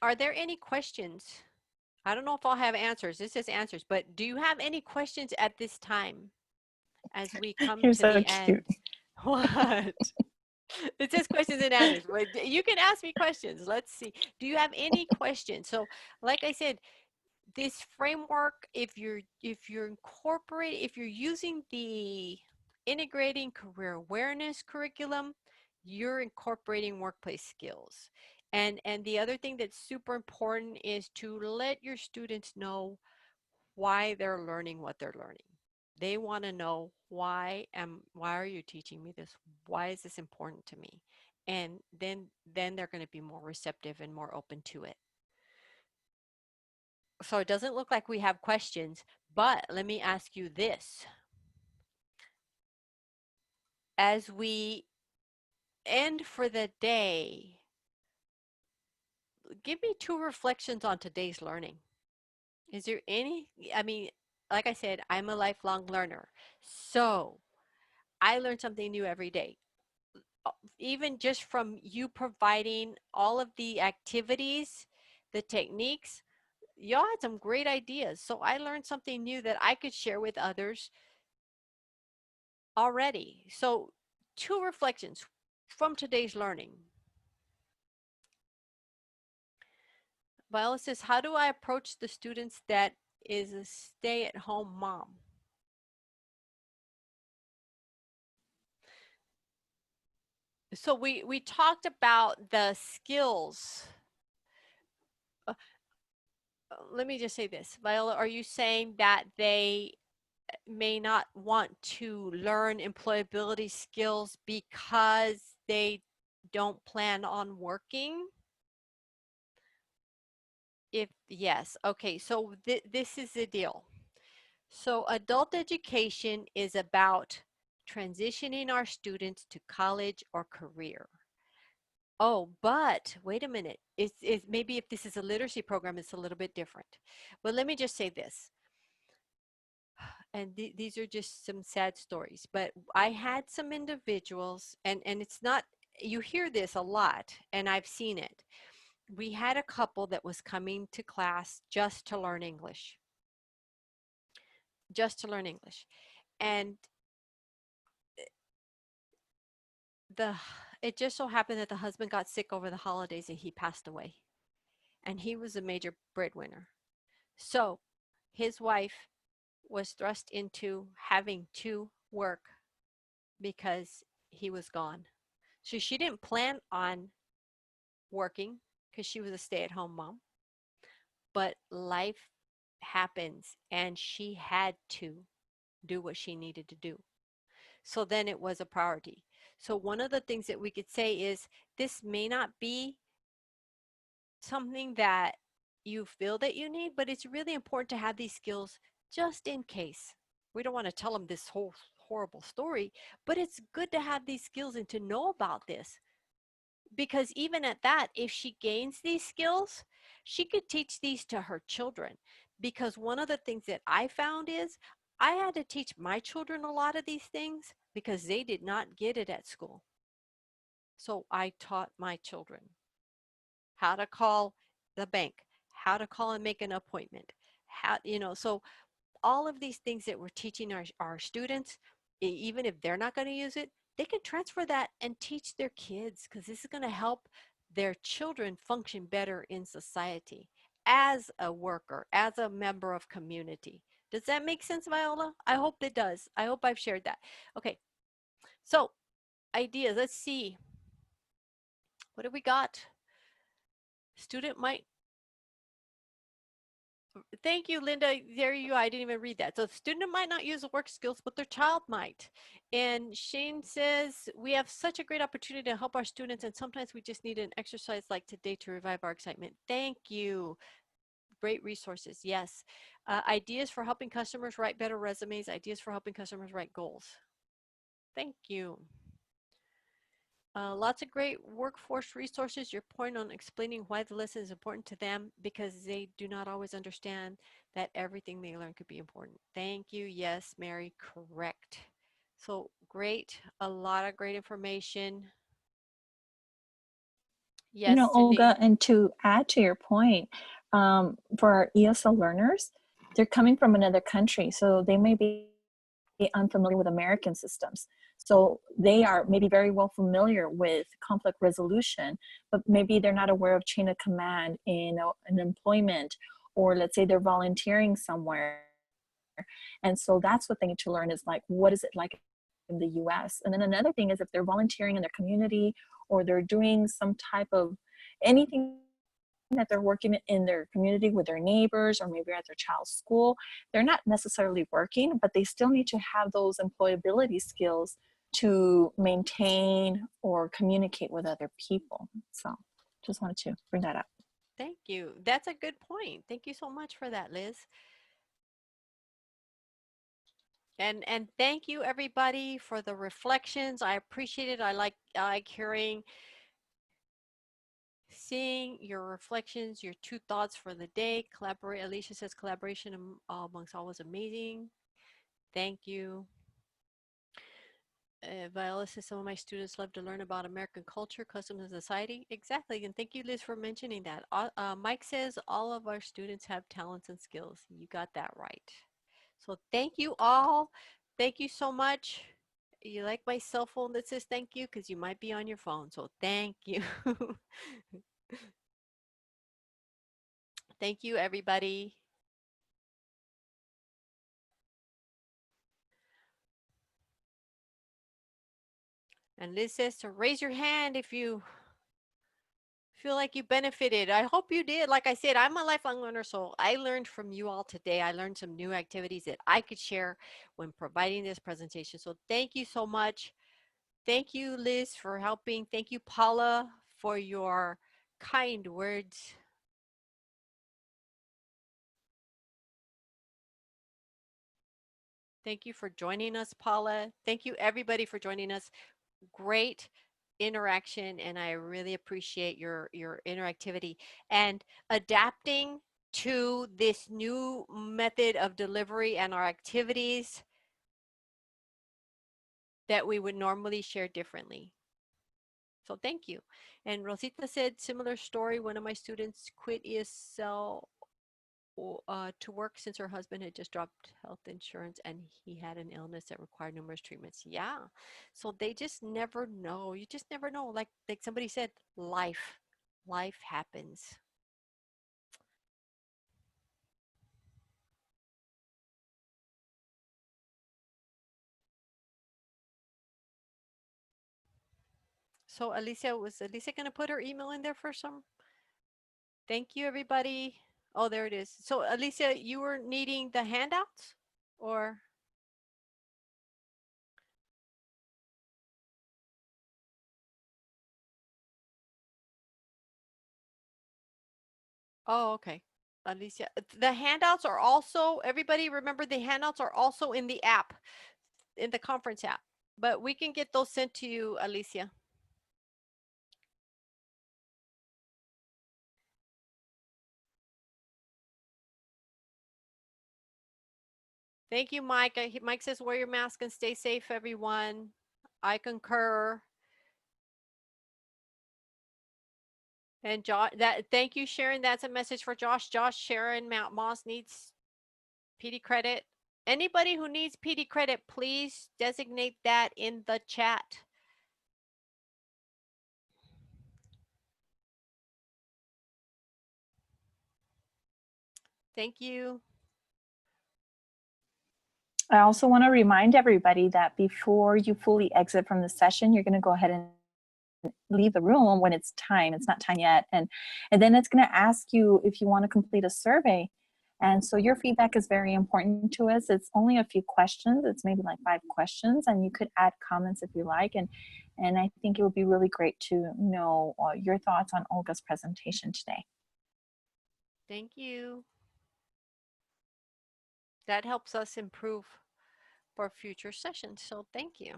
are there any questions? I don't know if I'll have answers. This is answers, but do you have any questions at this time as we come You're to so the cute. end? What? It says questions and answers. But you can ask me questions. Let's see. Do you have any questions? So, like I said, this framework, if you're using the integrating career awareness curriculum, you're incorporating workplace skills. And the other thing that's super important is to let your students know why they're learning what they're learning. They want to know why are you teaching me this? Why is this important to me? And then they're going to be more receptive and more open to it. So it doesn't look like we have questions, but let me ask you this. As we end for the day, give me 2 reflections on today's learning. Is there any, I mean, like I said, I'm a lifelong learner. So I learn something new every day. Even just from you providing all of the activities, the techniques, y'all had some great ideas. So I learned something new that I could share with others already. So 2 reflections from today's learning. Viola says, how do I approach the students that is a stay-at-home mom? So we talked about the skills. Let me just say this. Viola, are you saying that they may not want to learn employability skills because they don't plan on working? If yes, okay, so this is the deal. So adult education is about transitioning our students to college or career. Oh, but wait a minute. It's maybe if this is a literacy program, it's a little bit different. But let me just say this. And these are just some sad stories, but I had some individuals, and it's not, you hear this a lot, and I've seen it. We had a couple that was coming to class just to learn English, just to learn English. And the it just so happened that the husband got sick over the holidays and he passed away. And he was a major breadwinner. So his wife was thrust into having to work because he was gone. So she didn't plan on working because she was a stay at home mom, but life happens and she had to do what she needed to do. So then it was a priority. So one of the things that we could say is this may not be something that you feel that you need, but it's really important to have these skills just in case. We don't want to tell them this whole horrible story, but it's good to have these skills and to know about this. Because even at that, if she gains these skills, she could teach these to her children. Because one of the things that I found is I had to teach my children a lot of these things because they did not get it at school. So I taught my children how to call the bank, how to call and make an appointment, how, so all of these things that we're teaching our students, even if they're not going to use it, they can transfer that and teach their kids because this is going to help their children function better in society as a worker, as a member of community. Does that make sense, Viola? I hope it does. I hope I've shared that. Okay, so ideas. Let's see. What do we got? Student might Thank you, Linda. There you go. I didn't even read that. So the student might not use the work skills, but their child might. And Shane says, we have such a great opportunity to help our students, and sometimes we just need an exercise like today to revive our excitement. Thank you. Great resources. Yes. Ideas for helping customers write better resumes, ideas for helping customers write goals. Thank you. Lots of great workforce resources. Your point on explaining why the lesson is important to them because they do not always understand that everything they learn could be important. Thank you. Yes, Mary, correct. So great. A lot of great information. Yes, Janine. Olga, and to add to your point, for our ESL learners, they're coming from another country, so they may be unfamiliar with American systems. So they are maybe very well familiar with conflict resolution, but maybe they're not aware of chain of command in an employment, or let's say they're volunteering somewhere. And so that's what they need to learn is like, what is it like in the US? And then another thing is if they're volunteering in their community or they're doing some type of anything that they're working in their community with their neighbors or maybe at their child's school, they're not necessarily working, but they still need to have those employability skills to maintain or communicate with other people. So just wanted to bring that up. Thank you. That's a good point. Thank you so much for that, Liz. And thank you everybody for the reflections. I appreciate it. I like hearing seeing your reflections, your two thoughts for the day. Collaborate. Alicia says collaboration amongst all was amazing. Thank you. Viola says some of my students love to learn about American culture, customs, and society. Exactly. And thank you, Liz, for mentioning that. Mike says all of our students have talents and skills. You got that right. So thank you all. Thank you so much. You like my cell phone that says thank you because you might be on your phone. So thank you. Thank you, everybody. And Liz says to raise your hand if you feel like you benefited. I hope you did. Like I said, I'm a lifelong learner, so I learned from you all today. I learned some new activities that I could share when providing this presentation. So thank you so much. Thank you, Liz, for helping. Thank you, Paula, for your kind words. Thank you for joining us, Paula. Thank you, everybody, for joining us. Great interaction, and I really appreciate your interactivity and adapting to this new method of delivery and our activities that we would normally share differently. So thank you. And Rosita said, similar story. One of my students quit ESL to work since her husband had just dropped health insurance and he had an illness that required numerous treatments. Yeah. So they just never know. You just never know. Like somebody said, life happens. So Alicia, was Alicia going to put her email in there for some? Thank you, everybody. Oh, there it is. So Alicia, you were needing the handouts or? Oh, okay. Alicia, the handouts are also, everybody remember the handouts are also in the app, in the conference app, but we can get those sent to you, Alicia. Thank you, Mike. Mike says, wear your mask and stay safe, everyone. I concur. And Josh, thank you, Sharon. That's a message for Josh. Josh, Sharon, Mount Moss needs PD credit. Anybody who needs PD credit, please designate that in the chat. Thank you. I also want to remind everybody that before you fully exit from the session, you're going to go ahead and leave the room when it's time. It's not time yet. And then it's going to ask you if you want to complete a survey. And so your feedback is very important to us. It's only a few questions. It's maybe like 5 questions, and you could add comments if you like. And I think it would be really great to know your thoughts on Olga's presentation today. Thank you. That helps us improve for future sessions. So thank you.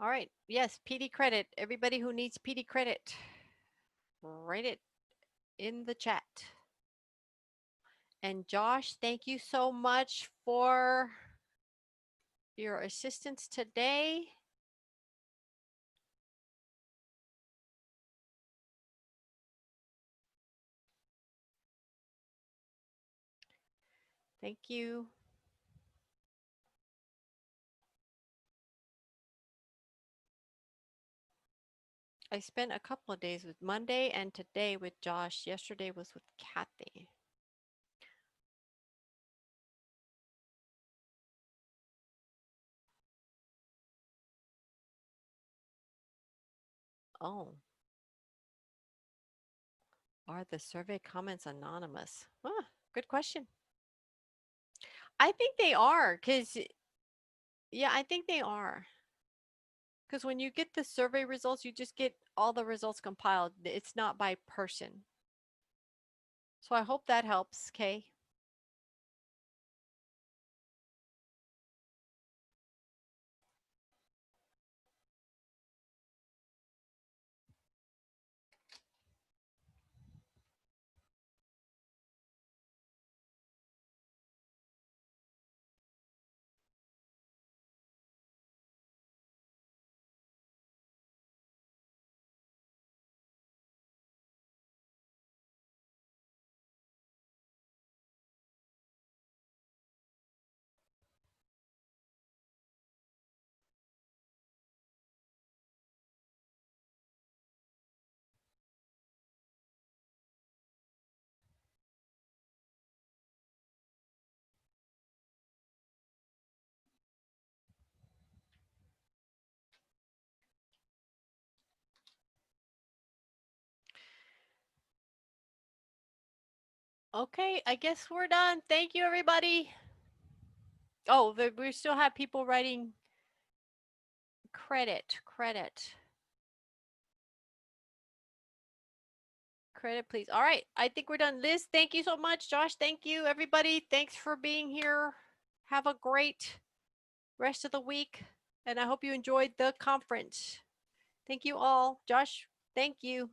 All right. Yes, PD credit. Everybody who needs PD credit, write it in the chat. And Josh, thank you so much for your assistance today. Thank you. I spent a couple of days with Monday and today with Josh. Yesterday was with Kathy. Oh. Are the survey comments anonymous? Good question. I think they are because, yeah, I think they are. Because when you get the survey results, you just get all the results compiled. It's not by person. So I hope that helps, Kay. Okay, I guess we're done. Thank you, everybody. Oh, we still have people writing credit, please. All right, I think we're done. Liz, thank you so much. Josh, thank you. Everybody, thanks for being here. Have a great rest of the week, and I hope you enjoyed the conference. Thank you all. Josh, thank you.